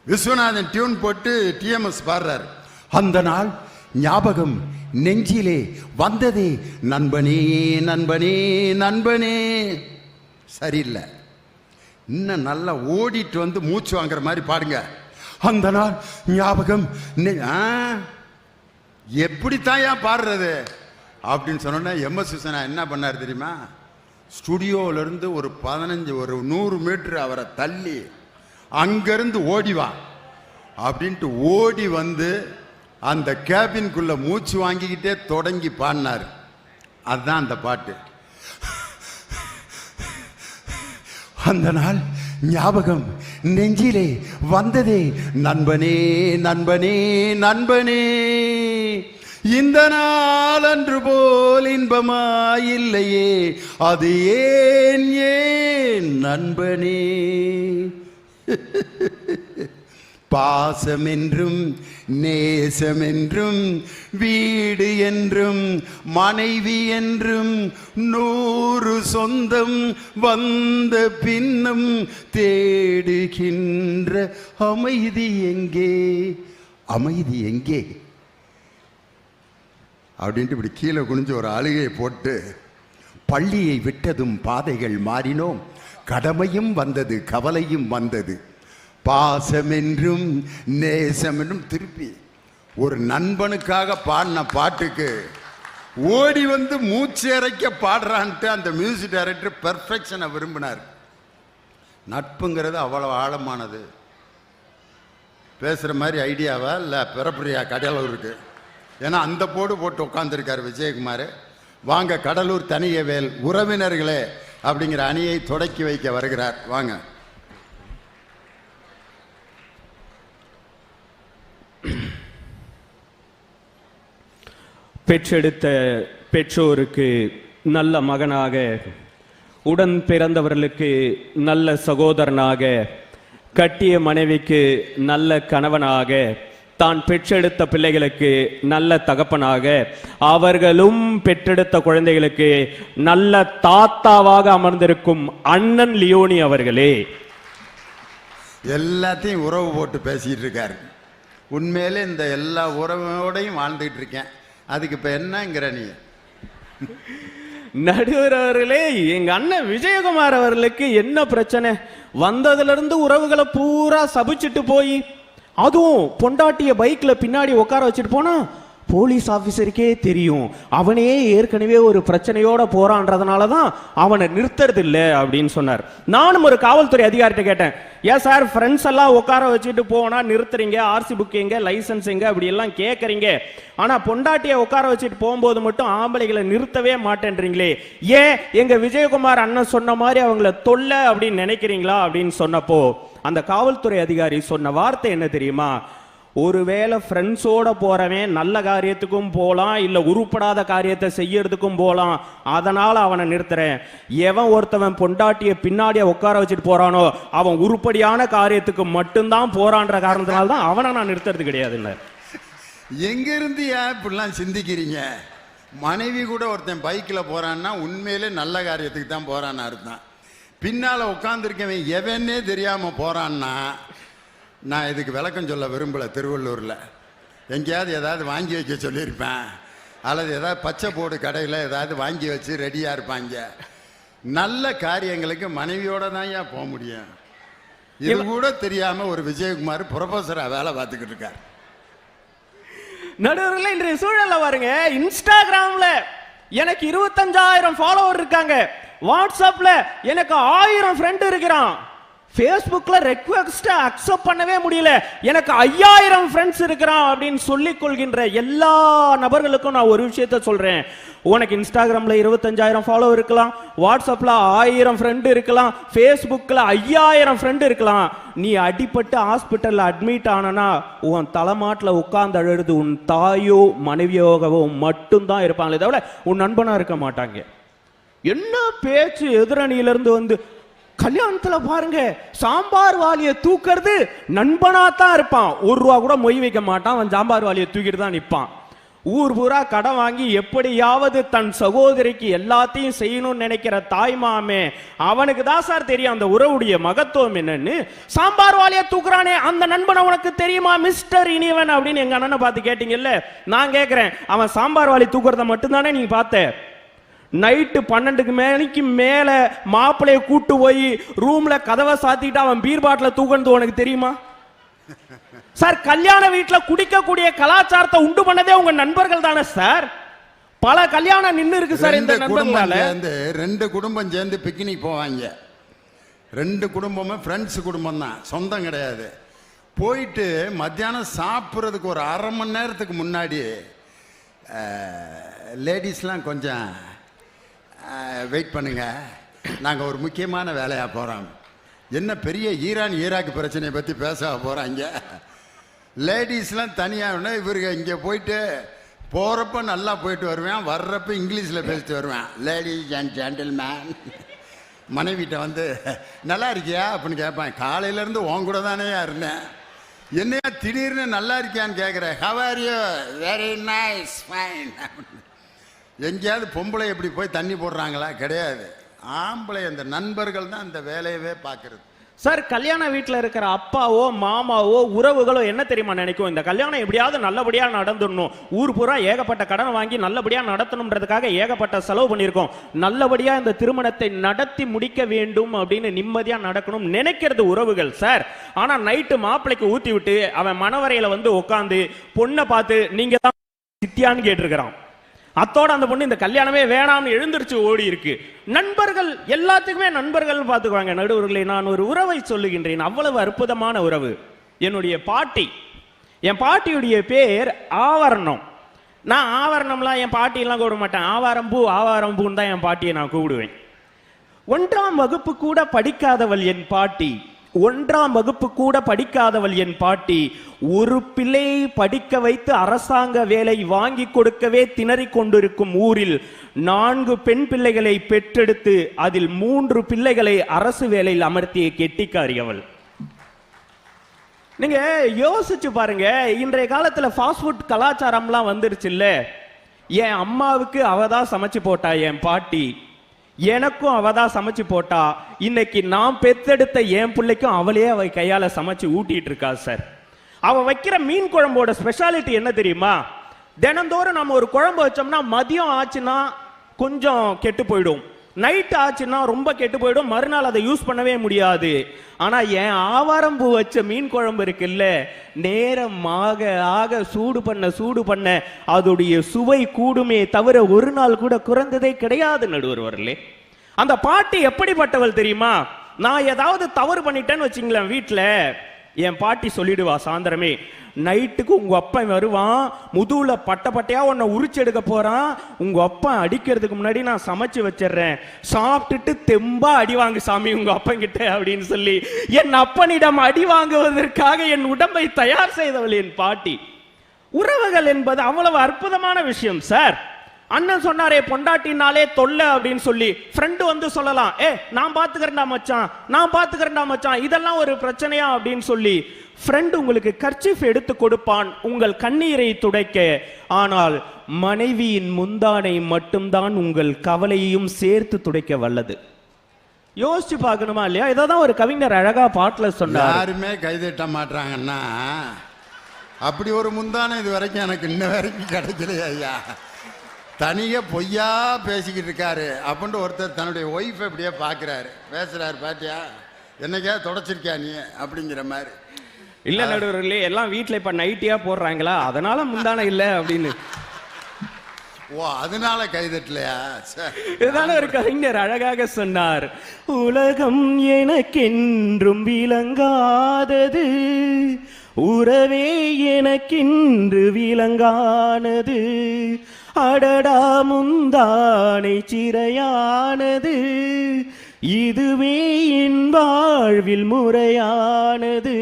விஸ்வநாதன் டியூன் போட்டு டிஎம்எஸ் பாடுறார். அந்த நாள் ஞாபகம் நெஞ்சிலே வந்ததே நண்பனே நண்பனே நண்பனே. சரியில்லை, இன்னும் நல்லா ஓடிட்டு வந்து மூச்சு வாங்குற மாதிரி பாடுங்க. அந்த நாள் ஞாபகம் எப்படித்தாயா பாடுறது அப்படின்னு சொன்னோன்னா எம்எஸ் விஸ்வனா என்ன பண்ணார் தெரியுமா? ஸ்டுடியோவிலிருந்து ஒரு 100 மீட்டர் அவரை தள்ளி அங்கிருந்து ஓடிவா அப்படின்ட்டு ஓடி வந்து அந்த கேபின்குள்ள மூச்சு வாங்கிக்கிட்டே தொடங்கி பாடினார். அதுதான் அந்த பாட்டு. அந்த நாள் ஞாபகம் நெஞ்சிலே வந்ததே நண்பனே நண்பனே நண்பனே, இந்த நாள் அன்று போல் இன்பமாயில்லையே, அது ஏன் ஏன் நண்பனே. பாசமென்றும் நேசமென்றும் வீடு என்றும் மனைவி என்றும் 100 சொந்தம் வந்த பின்னும் தேடுகின்ற அமைதி எங்கே, அமைதி எங்கே அப்படின்ட்டு இப்படி கீழே குனிஞ்சு ஒரு அழுகையை போட்டு, பள்ளியை விட்டதும் பாதைகள் மாறினோம், கடமையும் வந்தது கவலையும் வந்தது, பாசமென்றும் நேசமென்றும். திருப்பி ஒரு நண்பனுக்காக பாடின பாட்டுக்கு ஓடி வந்து மூச்சு இறைக்க பாடுறான்ட்டு அந்த மியூசிக் டைரக்டர் பெர்ஃபெக்ஷனை விரும்பினார். நட்புங்கிறது அவ்வளவு ஆழமானது. பேசுகிற மாதிரி ஐடியாவா இல்லை பிறப்புரியா கடலூருக்கு? ஏன்னா அந்த போடு போட்டு உட்காந்துருக்கார் விஜயகுமார். வாங்க கடலூர் தனியவேல் உறவினர்களே அப்படிங்கிற அணியை தொடக்கி வைக்க வருகிறார். வாங்க. பெற்றெடுத்த பெற்றோருக்கு நல்ல மகனாக, உடன் பிறந்தவர்களுக்கு நல்ல சகோதரனாக, கட்டிய மனைவிக்கு நல்ல கணவனாக, தான் பெற்றெடுத்த பிள்ளைகளுக்கு நல்ல தகப்பனாக, அவர்களும் பெற்றெடுத்த குழந்தைகளுக்கு நல்ல தாத்தாவாக அமர்ந்திருக்கும் அண்ணன் லியோனி அவர்களே. எல்லாத்தையும் உறவு போட்டு பேசிட்டு இருக்காரு. உண்மையிலே இந்த எல்லா உறவோடையும் வாழ்ந்துட்டு இருக்கேன். அதுக்கு இப்ப என்னங்கிற நீ? நடுவர் அவர்களே, எங்க அண்ணன் விஜயகுமார் அவர்களுக்கு என்ன பிரச்சனை? வந்ததுல இருந்து உறவுகளை பூரா சபிச்சுட்டு போய், அதுவும் பொண்டாட்டிய பைக்ல பின்னாடி உட்கார வச்சுட்டு போனா போலீஸ் ஆபீசருக்கே தெரியும் அவனே ஏற்கனவே ஒரு பிரச்சனையோட போறான்றதுனாலதான் அவனை நிறுத்துறது இல்லை அப்படின்னு சொன்னார். நானும் ஒரு காவல்துறை அதிகாரிட்ட கேட்டேன், ஏன் சார் ஃப்ரெண்ட்ஸ் எல்லாம் உட்கார வச்சுட்டு போனா நிறுத்துறீங்க, ஆர்சி புக் எங்க, லைசன்ஸ் எங்க, அப்படி எல்லாம் கேட்கறீங்க, ஆனா பொண்டாட்டிய உட்கார வச்சுட்டு போகும்போது மட்டும் ஆம்பளைகளை நிறுத்தவே மாட்டேன்றீங்களே, ஏன் எங்க விஜயகுமார் அண்ணன் சொன்ன மாதிரி அவங்கள தொல்லை அப்படின்னு நினைக்கிறீங்களா அப்படின்னு சொன்னப்போ அந்த காவல்துறை அதிகாரி சொன்ன வார்த்தை என்ன தெரியுமா? ஒருவேளை ஃப்ரெண்ட்ஸோட போறவன் நல்ல காரியத்துக்கும் போகலாம், இல்லை உருப்படாத காரியத்தை செய்யறதுக்கும் போகலாம். அதனால அவனை நிறுத்துறேன். எவன் ஒருத்தவன் பொண்டாட்டிய பின்னாடியே உட்கார வச்சுட்டு போறானோ அவன் உருப்படியான காரியத்துக்கு மட்டும்தான் போறான்ற காரணத்தினால தான் அவனை நான் நிறுத்துறது கிடையாதுன்னு. எங்க இருந்து ஏன் இப்படிலாம் சிந்திக்கிறீங்க? மனைவி கூட ஒருத்தன் பைக்கில் போறான்னா உண்மையிலே நல்ல காரியத்துக்கு தான் போறான்னு அர்த்தம். பின்னால உட்காந்துருக்கவன் எவனே தெரியாம போறான்னா, நான் இதுக்கு விளக்கம் சொல்ல விரும்பல. திருவள்ளூர்ல எங்கேயாவது ஏதாவது வாங்கி வைக்க சொல்லியிருப்பேன், அல்லது ஏதாவது பச்சை போடு கடையில் ஏதாவது வாங்கி வச்சு ரெடியா இருப்பாங்க. நல்ல காரியங்களுக்கு மனைவியோட தான் ஏன் போக முடியும்? இது கூட தெரியாம ஒரு விஜயகுமார் ப்ரொஃபஸரா வேலை பார்த்துக்கிட்டு இருக்கார். நடுவர்களே, இன்றைய சூழல்ல பாருங்க, இன்ஸ்டாகிராம்ல எனக்கு 25,000 ஃபாலோவர் இருக்காங்க, வாட்ஸ்அப்ல எனக்கு 1000 ஃப்ரெண்ட் இருக்கிறான், ஃபேஸ்புக்ல ரெக்வெஸ்ட் அக்செப்ட் பண்ணவே முடியல, எனக்கு 5000 ஃப்ரெண்ட்ஸ் இருக்கிறான் அப்படின்னு சொல்லிக் கொள்கின்ற எல்லா நபர்களுக்கும் நான் ஒரு விஷயத்த சொல்றேன். உனக்கு இன்ஸ்டாகிராம்ல 25,000 ஃபாலோவர் இருக்கலாம், வாட்ஸ்அப்ல 1000 ஃப்ரெண்ட் இருக்கலாம், ஃபேஸ்புக்ல 5000 ஃப்ரெண்ட் இருக்கலாம். நீ அடிபட்டு ஹாஸ்பிட்டல்ல அட்மிட் ஆனனா உன் தலைமாட்டில் உட்கார்ந்து அழுது உன் தாயோ மனைவியோகவோ மட்டும்தான் இருப்பாங்களே தவிர உன் நண்பனா இருக்க மாட்டாங்க. என்ன பேச்சு எதிரணியிலிருந்து வந்து, கல்யாணத்துல பாருங்க சாம்பார் வாலியை தூக்கிறது நண்பனா தான் இருப்பான், ₹1 கூட மொய் வைக்க மாட்டான், அவன் சாம்பார் வாலியை தூக்கிட்டு தான் நிற்பான். ஊர் பூரா கடன் வாங்கி எப்படியாவது தன் சகோதரிக்கு எல்லாத்தையும் செய்யணும்னு நினைக்கிற தாய்மாமே, அவனுக்கு தான் சார் தெரியும் அந்த உறவுடைய மகத்துவம் என்னன்னு. சாம்பார் வாலியை தூக்குறானே அந்த நண்பனை உனக்கு தெரியுமா மிஸ்டர் இனிவன் அப்படின்னு எங்க அண்ணனை பார்த்து கேட்டீங்கல்ல. நான் கேட்கிறேன், அவன் சாம்பார் வாலி தூக்குறத மட்டும்தானே நீங்க பார்த்த? நைட்டு 12 மணிக்கு மேல மாப்பிள்ளைய கூட்டு போய் ரூம்ல கதவை சாத்திட்டு அவன் பீர் பாட்டில தூக்குறது உனக்கு தெரியுமா சார்? கல்யாண வீட்டுல குடிக்கக்கூடிய கலாச்சாரத்தை உண்டு பண்ணதே உங்க நண்பர்கள் தானே சார். பல கல்யாணம் நின்று இருக்கு சார் இந்த நண்பர்களால. 2 குடும்பம் சேர்ந்து பிக்னிக் போவாங்க. 2 குடும்பமும் ஃப்ரெண்ட்ஸ் குடும்பம் தான், சொந்தம் கிடையாது. போயிட்டு மத்தியானம் சாப்பிட்றதுக்கு ஒரு அரை மணி நேரத்துக்கு முன்னாடி லேடிஸ்லாம் கொஞ்சம் வெயிட் பண்ணுங்க, நாங்கள் ஒரு முக்கியமான வேலையாக போகிறோம். என்ன பெரிய ஈராக் பிரச்சனையை பற்றி பேச போகிறாங்க. லேடிஸ்லாம் தனியாக இவருக்கு இங்கே போயிட்டு போகிறப்ப நல்லா போயிட்டு வருவேன், வர்றப்ப இங்கிலீஷில் பேசிட்டு வருவேன். Ladies and gentlemen. மனைவிட்ட வந்து நல்லா இருக்கியா அப்படின்னு கேட்பேன். காலையிலேருந்து உன் கூட தானே இருந்தேன், என்னையா திடீர்னு நல்லா இருக்கியான்னு கேட்குறேன். How are you? Very nice, fine. எங்கேயாவது பொம்பளை எப்படி போய் தண்ணி போடுறாங்களா? கிடையாது. ஆம்பளை அந்த நண்பர்கள் தான் இந்த வேலையவே பார்க்கறது. சார், கல்யாண வீட்டில் இருக்கிற அப்பாவோ மாமாவோ உறவுகளோ என்ன தெரியுமா நினைக்கும்? இந்த கல்யாணம் எப்படியாவது நல்லபடியாக நடந்துடணும், ஊர் பூரா ஏகப்பட்ட கடன் வாங்கி நல்லபடியாக நடத்தணுன்றதுக்காக ஏகப்பட்ட செலவு பண்ணியிருக்கோம், நல்லபடியாக இந்த திருமணத்தை நடத்தி முடிக்க வேண்டும் அப்படின்னு நிம்மதியாக நடக்கணும் நினைக்கிறது உறவுகள் சார். ஆனால் நைட்டு மாப்பிள்ளைக்கு ஊற்றி விட்டு அவன் மணவரையில் வந்து உட்காந்து பொண்ணை பார்த்து நீங்கள் தான் சித்தியான்னு கேட்டிருக்கிறான். அத்தோட அந்த பொண்ணு இந்த கல்யாணமே வேணாம்னு எழுந்திருச்சு ஓடி இருக்கு. நண்பர்கள் எல்லாத்துக்குமே நண்பர்கள் பார்த்துக்குவாங்க. நடுவர்களே, நான் ஒரு உறவை சொல்லுகின்றேன், அவ்வளவு அற்புதமான உறவு. என்னுடைய பாட்டி, என் பாட்டியுடைய பேர் ஆவரணம். நான் ஆவரணம்லாம் என் பாட்டியெல்லாம் கூப்பிட மாட்டேன், ஆவாரம்பூன்னு தான் என் பாட்டியை நான் கூப்பிடுவேன். 1ஆம் வகுப்பு கூட படிக்காதவள் என் பாட்டி. 1ஆம் வகுப்பு கூட படிக்காதவள் என் பாட்டி. ஒரு பிள்ளையை படிக்க வைத்து அரசாங்க வேலை வாங்கி கொடுக்கவே திணறிக் கொண்டிருக்கும் ஊரில் 4 பெண் பிள்ளைகளை பெற்றெடுத்து அதில் 3 பிள்ளைகளை அரசு வேலையில் அமர்த்திய கெட்டிக்காரி அவள். நீங்க யோசிச்சு பாருங்க, இன்றைய காலத்துல ஃபாஸ்ட் ஃபுட் கலாச்சாரம்லாம் வந்துருச்சு இல்ல. என் அம்மாவுக்கு அவதான் சமைச்சு போட்டா என் பாட்டி, எனக்கும் அவதான் சமைச்சு போட்டா. இன்னைக்கு நான் பெத்தெடுத்த என் பிள்ளைக்கும் அவளே அவ கையால சமைச்சு ஊட்டிட்டு இருக்கா சார். அவ வைக்கிற மீன் குழம்போட ஸ்பெஷாலிட்டி என்ன தெரியுமா? தினந்தோறும் நம்ம ஒரு குழம்பு வச்சோம்னா மதியம் ஆச்சுன்னா கொஞ்சம் கெட்டு போயிடும், நைட் ஆச்சுன்னா ரொம்ப கெட்டு போயிடும், மறுநாள் அதை யூஸ் பண்ணவே முடியாது. ஆனா என் ஆவாரம்பூ வச்ச மீன் குழம்பு இருக்குல்ல, நேரம் ஆக ஆக சூடு பண்ண அதோடைய சுவை கூடுமே தவிர ஒரு நாள் கூட குறைந்ததே கிடையாது. நடுவர்களே, அந்த பாட்டி எப்படிப்பட்டவள் தெரியுமா? நான் ஏதாவது தவறு பண்ணிட்டேன்னு வச்சுங்களேன் வீட்டில், என் பாட்டி சொல்லிடுவா சாயந்தரமே, நைட்டுக்கு உங்க அப்பன் வருவான், முதுகுல பட்ட பட்டையா உன்னை உரிச்சு எடுக்க போறான், உங்க அப்பன் அடிக்கிறதுக்கு முன்னாடி நான் சமைச்சு வச்சிடுறேன், சாப்பிட்டுட்டு தெம்பா அடி வாங்கு சாமி உங்க அப்பன் கிட்ட அப்படின்னு சொல்லி என் அப்பனிடம் அடி வாங்குவதற்காக என் உடம்பை தயார் செய்தவள் என் பாட்டி. உறவுகள் என்பது அவ்வளவு அற்புதமான விஷயம் சார். அண்ணன் சொன்னாரே பொண்டாட்டினாலே தொல்லை அப்படின்னு சொல்லி, ஃப்ரெண்டு வந்து சொல்லலாம், நான் பாத்துக்கிறேன்டா மச்சான், நான் பாத்துக்கிறேன்டா மச்சான், இதெல்லாம் ஒரு பிரச்சனையா அப்படின்னு சொல்லி ஃப்ரெண்டு உங்களுக்கு கர்ச்சீஃப் எடுத்து கொடுப்பான் உங்கள் கண்ணீரை துடைக்க. ஆனால் மனைவியின் முந்தானை மட்டும்தான் உங்கள் கவலையையும் சேர்த்து துடைக்க வல்லது. யோசிச்சு பார்க்கணுமா இல்லையா? இதான் ஒரு கவிஞர் அழகா பாட்டுல சொன்னார். யாருமே கைதட்ட மாட்டாங்கன்னா அப்படி ஒரு முந்தானை இது வரைக்கும் எனக்கு இன்ன வரைக்கும் கிடைக்கலையா ஐயா. தனியாக பொய்யா பேசிக்கிட்டு இருக்காரு அப்படின்ட்டு ஒருத்தர் தன்னுடைய ஒய்ஃபை அப்படியே பார்க்குறாரு, பேசுகிறாரு, பாத்தியா என்னைக்கா தொடச்சிருக்கியா நீ அப்படிங்கிற மாதிரி. இல்லை நடுவர்களே, எல்லாம் வீட்டில் இப்போ நைட்டியாக போடுறாங்களா, அதனால முந்தான இல்லை அப்படின்னு. ஓ, அதனால கைதட்டலையா? இதுதானே ஒரு கவிஞர் அழகாக சொன்னார். உலகம் எனக்கென்றும் விளங்காதது, உறவே எனக்கென்று விளங்கானது, அடடா முந்தானை சிறையானது, இதுவே என் வாழ்வில் முறையானது,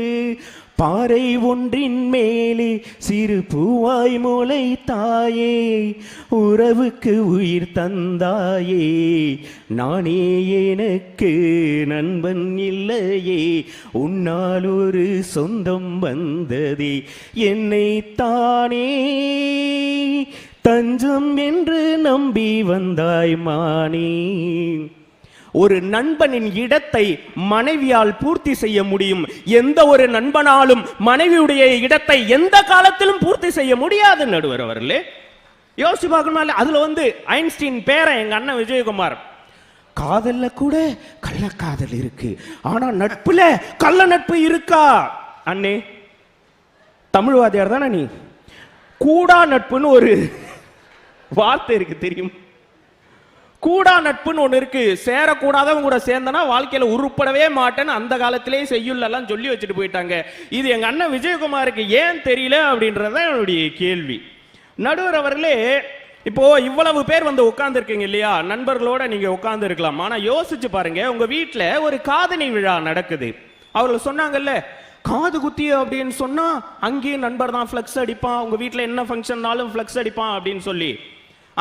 பாறை ஒன்றின் மேலே சிறு பூவாய் முளைத்தாயே, உறவுக்கு உயிர் தந்தாயே, நானே எனக்கு நண்பன் இல்லையே, உன்னால் ஒரு சொந்தம் வந்ததே, என்னை தானே தஞ்சம் என்று நம்பி வந்தாய் மானே. ஒரு நண்பனின் இடத்தை மனைவியால் பூர்த்தி செய்ய முடியும், எந்த ஒரு நண்பனாலும் மனைவியுடைய இடத்தை எந்த காலத்திலும் பூர்த்தி செய்ய முடியாது. நடுவர் அவர்களே யோசிச்சு பார்க்கணும். அதுல வந்து ஐன்ஸ்டீன் பேரன் எங்க அண்ணன் விஜயகுமார், காதல்ல கூட கள்ளக்காதல் இருக்கு, ஆனா நட்புல கள்ள நட்பு இருக்கா? அண்ணே தமிழ்வாதியார் தானே நீ? கூடா நட்புன்னு ஒரு வார்த்தை இருக்கு தெரியும்? கூடா நட்புன்னு ஒண்ணு இருக்கு. சேரக்கூடாதவங்க கூட சேர்ந்தனா வாழ்க்கையில உருப்படவே மாட்டேன்னு அந்த காலத்திலேயே செய்யுள்ளெல்லாம் சொல்லி வச்சுட்டு போயிட்டாங்க. இது எங்க அண்ணன் விஜயகுமாருக்கு ஏன் தெரியல அப்படின்றதான் என்னுடைய கேள்வி. நடுவர் அவர்களே, இப்போ இவ்வளவு பேர் வந்து உட்கார்ந்து இருக்கீங்க இல்லையா, நண்பர்களோட நீங்க உட்கார்ந்து இருக்கலாம். ஆனா யோசிச்சு பாருங்க, உங்க வீட்டுல ஒரு காதணி விழா நடக்குது. அவர்கள் சொன்னாங்கல்ல, காது குத்தி அப்படின்னு சொன்னா அங்கேயும் நண்பர் தான் ஃபிளக்ஸ் அடிப்பான், உங்க வீட்டுல என்ன ஃபங்க்ஷன்னாலும் ஃபிளக்ஸ் அடிப்பான் அப்படின்னு சொல்லி.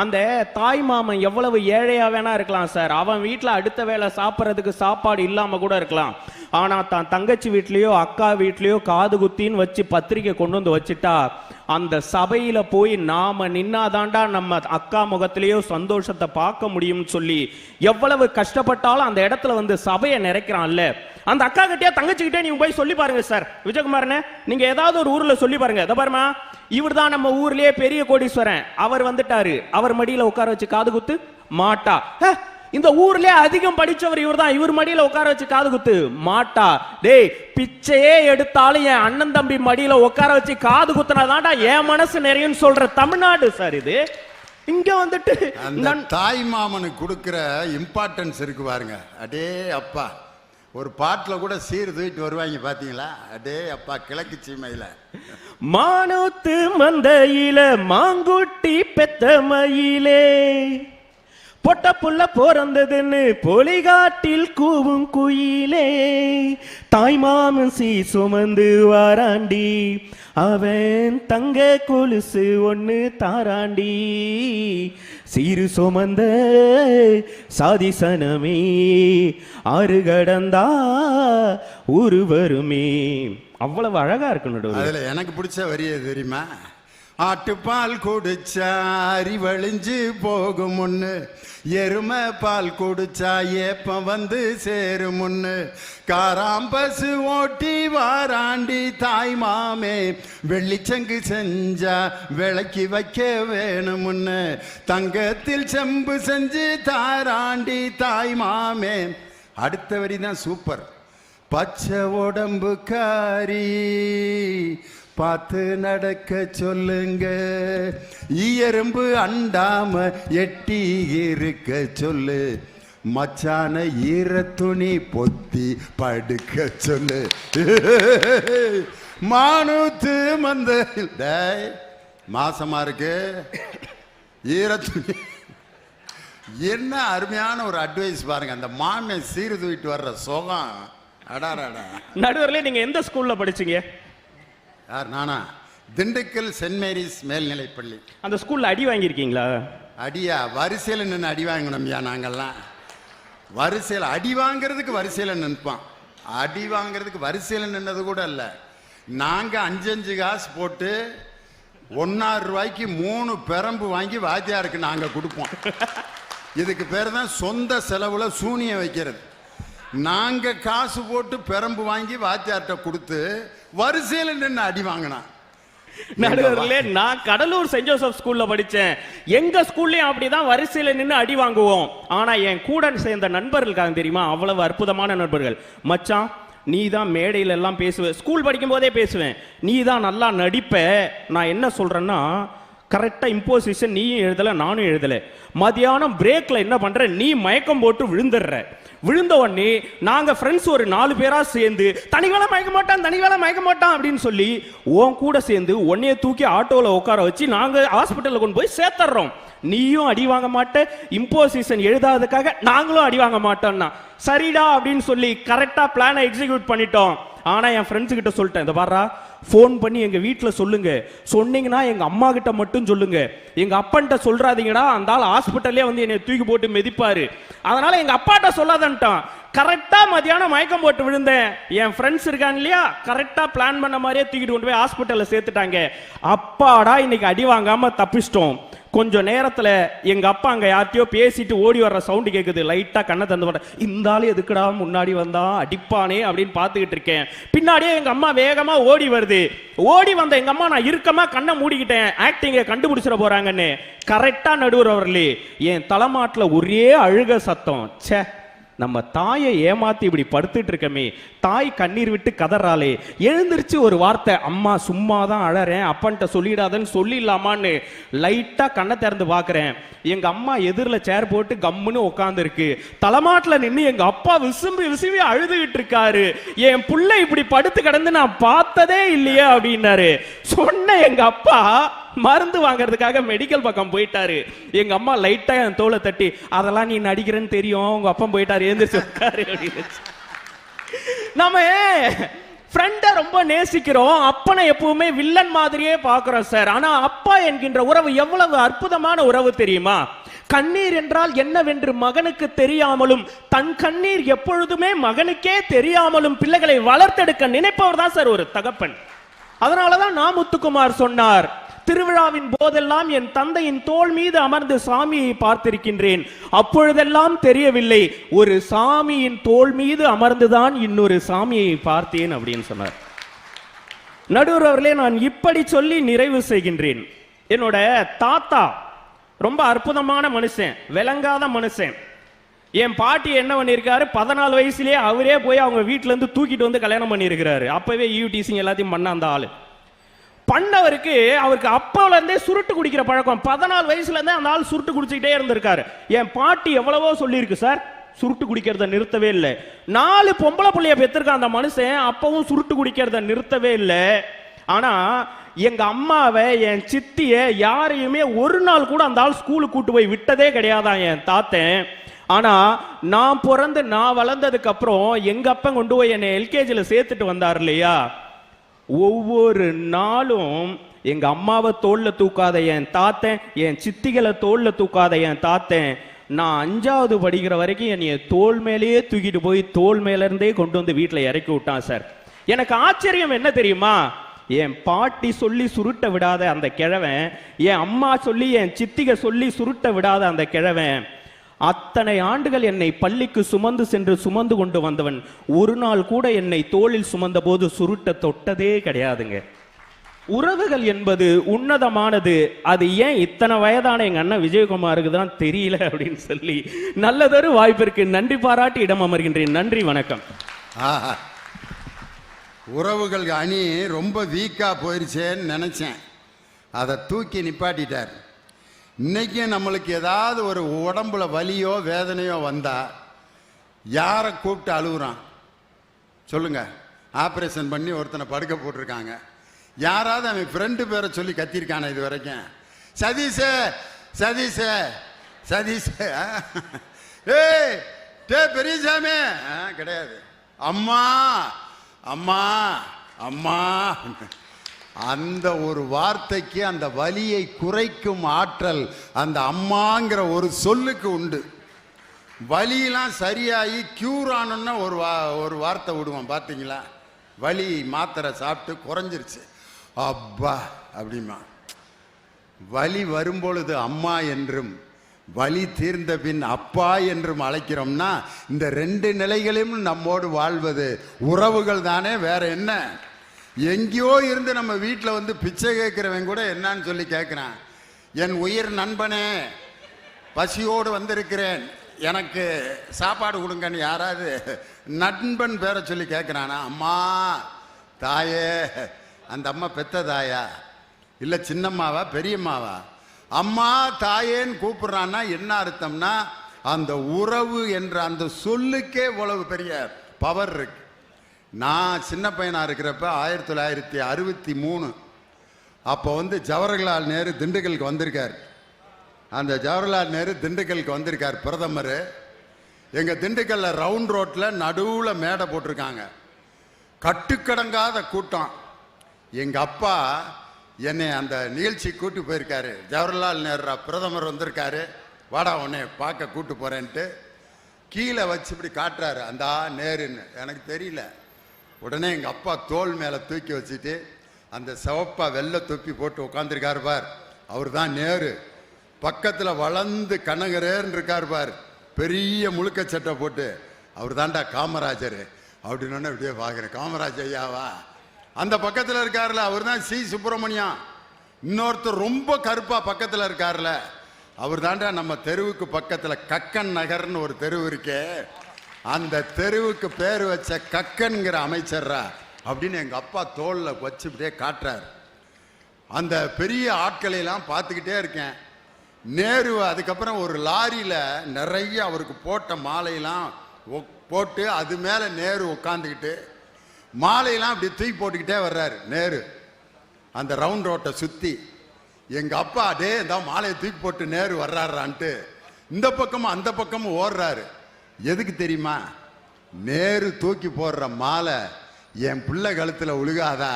அந்த தாய் மாமன் எவ்வளவு ஏழையா வேணா இருக்கலாம் சார், அவன் வீட்டுல அடுத்த வேளை சாப்பிட்றதுக்கு சாப்பாடு இல்லாம கூட இருக்கலாம். ஆனா தான் தங்கச்சி வீட்லயோ அக்கா வீட்லயோ காது குத்தின்னு வச்சு பத்திரிக்கை கொண்டு வந்து வச்சுட்டா, அந்த சபையில போய் நாம நின்னாதாண்டா நம்ம அக்கா முகத்திலேயோ சந்தோஷத்தை பார்க்க முடியும்னு சொல்லி எவ்வளவு கஷ்டப்பட்டாலும் அந்த இடத்துல வந்து சபையை நிறைக்கிறான்ல. அந்த அக்கா கிட்டே தங்கச்சி கிட்டே நீங்க போய் சொல்லி பாருங்க சார். விஜயகுமாரனே, நீங்க ஏதாவது ஒரு ஊர்ல சொல்லி பாருங்க, இத பாருமா இவர் தான் நம்ம ஊர்லயே பெரிய கோடீஸ்வரன், அவர் வந்துட்டாரு, அவர் மடியில உட்கார வச்சு காது குத்து மாட்டா. இந்த ஊர்லயே அதிகம் படிச்சவர் இவர் தான், இவர் மடியில உட்கார வச்சு காது குத்து மாட்டா. டேய், பிச்சையே எடுத்தாலும் என் அண்ணன் தம்பி மடியில உட்கார வச்சு காது குத்துனாதான்டா என் மனசு நிறையும் சொல்ற தமிழ்நாடு சார் இது. இங்க வந்துட்டு தாய் மாமனுக்கு கொடுக்கிற இம்பார்ட்டன்ஸ் இருக்கு பாருங்க. அடே அப்பா, ஒரு பாட்டில் கூட சீர் தூக்கிட்டு வருவாங்க பாத்தீங்களா? அடே அப்பா, கிழக்கு சீமையில மானூத்து மந்தையில மாங்குட்டி பெத்த மயிலே, பொட்ட புள்ள பிறந்ததுன்னு பொலிகாட்டில் கூவும் குயிலே, தாய் மாமன் சீ சுமந்து வாராண்டி, அவன் தங்க கொலுசு ஒண்ணு தாராண்டி, சீரு சுமந்த சாதிசனமே ஆறு கடந்தா ஊரு வருமே. அவ்வளவு அழகா இருக்கணும். அதுல எனக்கு பிடிச்ச வரி தெரியுமா? ஆட்டுப்பால் குடிச்சா அறிவழிஞ்சு போகும் முன்னு, எருமை பால் குடிச்சா ஏப்பம் வந்து சேரும் முன்னு, காராம்பசு ஓட்டி வாராண்டி தாய் மாமே, வெள்ளிச்சங்கு செஞ்சா விளக்கி வைக்க வேணும் முன்னு, தங்கத்தில் செம்பு செஞ்சு தாராண்டி தாய் மாமே. அடுத்த வரி தான் சூப்பர். பச்சை உடம்பு காரி பார்த்து நடக்க சொல்லுங்க, ஈயரும்பு அண்டாம எட்டி இருக்க சொல்லு, மச்சான ஈரத்துணி பொத்தி படுக்க சொல்லு மானூத்து மந்த டேய் மாசமா இருக்கு ஈரத்துணி. என்ன அருமையான ஒரு அட்வைஸ் பாருங்க. அந்த மானை சீர் தூக்கிட்டு வர்ற சுகம். அடாராடா. நடுவர்களே, நீங்க எந்த ஸ்கூல்ல படிச்சீங்க? யார்? நானா? திண்டுக்கல் சென்ட் மேரிஸ் மேல்நிலைப்பள்ளி. அந்த ஸ்கூல்ல அடி வாங்கியிருக்கீங்களா? அடியா? வரிசையில் நின்று அடி வாங்கணும்யா. நாங்கள்லாம் வரிசையில் அடி வாங்கிறதுக்கு வரிசையில் நிற்போம். அடி வாங்கிறதுக்கு வரிசையில் நின்னது கூட இல்லை. நாங்கள் 5 காசு போட்டு 1 ரூபாய்க்கு 3 பெரம்பு வாங்கி வாத்தியாருக்கு நாங்கள் கொடுப்போம். இதுக்கு பேர் தான் சொந்த செலவுல சூனியம் வைக்கிறது. நாங்கள் காசு போட்டு பெரம்பு வாங்கி வாத்தியார்கிட்ட கொடுத்து வரிசையில் நின்று அடி வாங்கினா. நடுவர்களே, நான் கடலூர் சென்ட் ஜோசப் ஸ்கூல்ல படிச்சேன். எங்க ஸ்கூல்லயும் அப்படிதான் வரிசையில நின்று அடி வாங்குவோம். ஆனா என் கூட சேர்ந்த நண்பர்களுக்காக தெரியுமா, அவ்வளவு அற்புதமான நண்பர்கள். மச்சான், நீ தான் மேடையில எல்லாம் பேசுவ, ஸ்கூல் படிக்கும் போதே பேசுவேன், நீ தான் நல்லா நடிப்ப. நான் என்ன சொல்றேன்னா, கரெக்டா இம்போசிஷன் நீயும் எழுதல நானும் எழுதல. மதியானம் பிரேக்ல என்ன பண்ற, நீ மயக்கம் போட்டு விழுந்துடுற. விழுந்த உடனே நாங்க ஃப்ரெண்ட்ஸ் ஒரு 4 பேரா சேர்ந்து தனிவேளை மயக்க மாட்டான் அப்படின்னு சொல்லி உன் கூட சேர்ந்து உன்னைய தூக்கி ஆட்டோல உட்கார வச்சு நாங்க ஹாஸ்பிட்டல்ல கொண்டு போய் சேர்த்துறோம். நீயும் அடி வாங்க மாட்ட, இம்போசிஷன் எழுதாததுக்காக நாங்களும் அடி வாங்க மாட்டோம்னா சரிடா அப்படின்னு சொல்லி கரெக்டா பிளானை எக்ஸிக்யூட் பண்ணிட்டோம். ஆனா என் ஃப்ரெண்ட்ஸ் கிட்ட சொல்லிட்டேன், இந்த பாரா, ஃபோன் பண்ணி எங்க வீட்டுல சொல்லுங்க, சொன்னீங்கன்னா எங்க அம்மா கிட்ட மட்டும் சொல்லுங்க, எங்க அப்பன்ட்ட சொல்றாதீங்கடா, அந்த ஆள் ஹாஸ்பிட்டல்லே வந்து என்னை தூக்கி போட்டு மிதிப்பாரு, அதனால எங்க அப்பாட்ட சொல்லாதன்ட்டான். கரெக்டா மதியானம் மயக்கம் போட்டு விழுந்தேன். என் ஃப்ரெண்ட்ஸ் இருக்காங்க இல்லையா, கரெக்டா பிளான் பண்ண மாதிரியே தூக்கிட்டு கொண்டு போய் ஹாஸ்பிட்டல்ல சேர்த்துட்டாங்க. அப்பாடா, இன்னைக்கு அடி வாங்காம தப்பிச்சிட்டோம். கொஞ்சம் நேரத்துல எங்க அப்பா அங்க யார்ட்டையோ பேசிட்டு ஓடி வர்ற சவுண்ட் கேக்குது. லைட்டா கண்ணை தந்து வர, இந்த ஆளு எதுக்குடா முன்னாடி வந்தா அடிப்பானே அப்படின்னு பாத்துக்கிட்டு இருக்கேன். பின்னாடியே எங்க அம்மா வேகமா ஓடி வருது. ஓடி வந்த எங்க அம்மா நான் இருக்கமா கண்ணை மூடிக்கிட்டேன், ஆக்டிங்க கண்டுபிடிச்சிட போறாங்கன்னு. கரெக்டா நடுவர் அவர்களே, என் தலைமாட்டுல ஒரே அழுக சத்தம். ச்சே, நம்ம தாயை ஏமாத்தி இப்படி படுத்துட்டு இருக்கமே, தாய் கண்ணீர் விட்டு கதறாளே. எழுந்திருச்சு ஒரு வார்த்தை, அம்மா சும்மா தான் அழறேன், அப்பன்ட்ட சொல்லிடாதன்னு சொல்லிடலாமான்னு லைட்டா கண்ணை திறந்து பாக்குறேன். எங்க அம்மா எதிரில் சேர் போட்டு கம்முன்னு உட்கார்ந்து இருக்கு. தலைமாட்டில் நின்று எங்க அப்பா விசும்பி அழுதுகிட்டு இருக்காரு. என் புள்ள இப்படி படுத்து கிடந்து நான் பார்த்ததே இல்லையே அப்படின்னாரு. சொன்ன எங்க அப்பா மருந்து வாங்கறதுக்காக மெடிக்கல் பக்கம் போயிட்டாரு. எங்க அம்மா லைட்டா என் தோலை தட்டி, அதெல்லாம் நீ நடிக்கிறேன்னு தெரியும், உங்க அப்பா போயிட்டாரு, எழுந்திரிச்சு உட்காரு அப்படின்னு. நம்ம ஃப்ரெண்ட ரொம்ப நேசிக்கிறோம், அப்பனை எப்பவுமே வில்லன் மாதிரியே பாக்குறோம் சார். ஆனா அப்பா என்கின்ற உறவு எவ்வளவு அற்புதமான உறவு தெரியுமா? கண்ணீர் என்றால் என்னவென்று மகனுக்கு தெரியாமலும், தன் கண்ணீர் எப்பொழுதுமே மகனுக்கே தெரியாமலும் பிள்ளைகளை வளர்த்தெடுக்க நினைப்பவர் தான் சார் ஒரு தகப்பன். அதனாலதான் முத்துக்குமார் சொன்னார், திருவிழாவின் போதெல்லாம் என் தந்தையின் தோள் மீது அமர்ந்து சாமியை பார்த்திருக்கின்றேன், அப்பொழுதெல்லாம் தெரியவில்லை, ஒரு சாமியின் தோள் மீது அமர்ந்துதான் இன்னொரு சாமியை பார்த்தேன் அப்படின்னு சொன்னார். நடுவர் அவர்களே, நான் இப்படி சொல்லி நிறைவு செய்கின்றேன். என்னோட தாத்தா ரொம்ப அற்புதமான மனுஷன், விளங்காத மனுஷன். என் பாட்டி என்ன பண்ணிருக்காரு, 14 வயசுலயே அவரே போய் அவங்க வீட்டுல இருந்து தூக்கிட்டு வந்து கல்யாணம் பண்ணிருக்கிறாரு. அப்பவே ஈவ்டீசிங் எல்லாத்தையும் பண்ண அந்த ஆளு பண்ணவருக்கு, அவருக்கு அப்போல இருந்தே சுருட்டு குடிக்கிற பழக்கம். 14 வயசுல இருந்தே அந்த ஆள் சுருட்டு குடிச்சுக்கிட்டே இருந்திருக்காரு. என் பாட்டி எவ்வளவோ சொல்லியிருக்கு சார், சுருட்டு குடிக்கிறத நிறுத்தவே இல்லை. 4 பொம்பளை பிள்ளைய பெற்றிருக்க அந்த மனுஷன் அப்பவும் சுருட்டு குடிக்கிறத நிறுத்தவே இல்லை. ஆனா எங்க அம்மாவை, என் சித்திய, யாரையுமே ஒரு நாள் கூட அந்த ஆள் ஸ்கூலுக்கு கூட்டு போய் விட்டதே கிடையாதான் என் தாத்தன். ஆனா நான் பிறந்து நான் வளர்ந்ததுக்கு அப்புறம் எங்க அப்பன் கொண்டு போய் என்னை எல்கேஜில சேர்த்துட்டு வந்தார் இல்லையா, ஒவ்வொரு நாளும் எங்க அம்மாவை தோல்ல தூக்காத என் தாத்தன், என் சித்திகளை தோல்ல தூக்காத என் தாத்தன், நான் 5வது படிக்கிற வரைக்கும் என்னைய தோல் மேலேயே தூக்கிட்டு போய் தோல் மேல இருந்தே கொண்டு வந்து வீட்டுல இறக்கி விட்டான் சார். எனக்கு ஆச்சரியம் என்ன தெரியுமா, என் பாட்டி சொல்லி சுருட்ட விடாத அந்த கிழவன், என் அம்மா சொல்லி என் சித்திக சொல்லி சுருட்ட விடாத அந்த கிழவன், அத்தனை ஆண்டுகள் என்னை பள்ளிக்கு சுமந்து சென்று சுமந்து கொண்டு வந்தவன் ஒரு நாள் கூட என்னை தோளில் சுமந்த போது சுருட்ட தொட்டதே கிடையாதுங்க. உறவுகள் என்பது உன்னதமானது. அது ஏன் இத்தனை வயதான எங்க அண்ணன் விஜயகுமாருக்கு தான் தெரியல அப்படின்னு சொல்லி நல்லதொரு வாய்ப்பிற்கு நன்றி பாராட்டி இடம் அமர்கின்றேன். நன்றி, வணக்கம். உறவுகள் அணி ரொம்ப வீக்கா போயிருச்சேன்னு நினைச்சேன், அதை தூக்கி நிப்பாட்டிட்டார். இன்னைக்கும் நம்மளுக்கு ஏதாவது ஒரு உடம்புல வலியோ வேதனையோ வந்தா யாரை கூப்பிட்டு அழுகுறான் சொல்லுங்க? ஆப்ரேஷன் பண்ணி ஒருத்தனை படுக்க போட்டிருக்காங்க, யாராவது அவன் ஃப்ரெண்டு பேரை சொல்லி கத்திருக்கான இது வரைக்கும்? சதீஷே சதீஷே சதீஷே, ஏய் டே பெரியசாமி, கிடையாது. அம்மா அம்மா அம்மா, அந்த ஒரு வார்த்தைக்கு அந்த வலியை குறைக்கும் ஆற்றல் அந்த அம்மாங்கிற ஒரு சொல்லுக்கு உண்டு. வலியெல்லாம் சரியாகி க்யூர் ஆனோன்னா ஒரு வார்த்தை விடுவான் பார்த்தீங்களா? வலி மாத்திரை சாப்பிட்டு குறைஞ்சிருச்சு அப்பா அப்படிமா. வலி வரும்பொழுது அம்மா என்றும் வலி தீர்ந்த பின் அப்பா என்றும் அழைக்கிறோம்னா இந்த ரெண்டு நிலைகளையும் நம்மோடு வாழ்வது உறவுகள் தானே, வேற என்ன? எங்கேயோ இருந்து நம்ம வீட்டில் வந்து பிச்சை கேட்குறவன் கூட என்னன்னு சொல்லி கேட்குறான், என் உயிர் நண்பனே பசியோடு வந்திருக்கிறேன் எனக்கு சாப்பாடு கொடுங்கன்னு யாராவது நண்பன் பேரை சொல்லி கேட்குறானா? அம்மா தாயே, அந்த அம்மா பெத்த தாயா இல்லை சின்னம்மாவா பெரியம்மாவா? அம்மா தாயேன்னு கூப்பிடுறான்னா என்ன அர்த்தம்னா அந்த உறவு என்ற அந்த சொல்லுக்கே இவ்வளவு பெரிய பவர் இருக்கு. நான் சின்ன பையனாக இருக்கிறப்ப 1963 அப்போ வந்து ஜவஹர்லால் நேரு திண்டுக்கலுக்கு வந்திருக்கார். அந்த ஜவஹர்லால் நேரு திண்டுக்கலுக்கு வந்திருக்கார் பிரதமர். எங்கள் திண்டுக்கல்ல ரவுண்ட் ரோட்டில் நடுவில் மேடை போட்டிருக்காங்க, கட்டுக்கடங்காத கூட்டம். எங்கள் அப்பா என்னை அந்த நிகழ்ச்சி கூட்டு போயிருக்காரு. ஜவஹர்லால் நேரு பிரதமர் வந்திருக்காரு, வாடா உன்னை பார்க்க கூட்டு போகிறேன்ட்டு கீழே வச்சு இப்படி காட்டுறாரு, அந்த நேருன்னு எனக்கு தெரியல. உடனே எங்கள் அப்பா தோல் மேலே தூக்கி வச்சுட்டு அந்த சிவப்பா வெள்ளை தொப்பி போட்டு உட்காந்துருக்காரு பார், அவர் தான் நேரு. பக்கத்தில் வளர்ந்து கனகரேன்னு இருக்கார் பார், பெரிய முழுக்க சட்டை போட்டு, அவர் தான்டா காமராஜர் அப்படின்னு இப்படியே பார்க்குறேன். காமராஜ் ஐயாவா? அந்த பக்கத்தில் இருக்கார்ல அவர் தான் சி சுப்பிரமணியம். இன்னொருத்தர் ரொம்ப கருப்பா பக்கத்தில் இருக்கார்ல அவர் தாண்டா நம்ம தெருவுக்கு பக்கத்தில் கக்கன் நகர்னு ஒரு தெருவு இருக்கே, அந்த தெருவுக்கு பேர் வச்ச கக்கன்கிற அமைச்சர்ரா அப்படின்னு எங்கள் அப்பா தோளில் வச்சு இப்படியே காட்டுறார். அந்த பெரிய ஆட்களையெல்லாம் பார்த்துக்கிட்டே இருக்கேன். நேரு அதுக்கப்புறம் ஒரு லாரியில் நிறைய அவருக்கு போட்ட மாலையெல்லாம் போட்டு அது மேலே நேரு உட்காந்துக்கிட்டு மாலையெல்லாம் அப்படி தூக்கி போட்டுக்கிட்டே வர்றாரு நேரு அந்த ரவுண்ட் ரோட்டை சுற்றி. எங்கள் அப்பா டே இந்த மாலையை தூக்கி போட்டு நேரு வர்றாரான்ட்டு இந்த பக்கமும் அந்த பக்கமும் ஓடுறாரு. எதுக்கு தெரியுமா? நேரு தூக்கி போடுற மாலை என் பிள்ளை கழுத்தில் உழுகாதா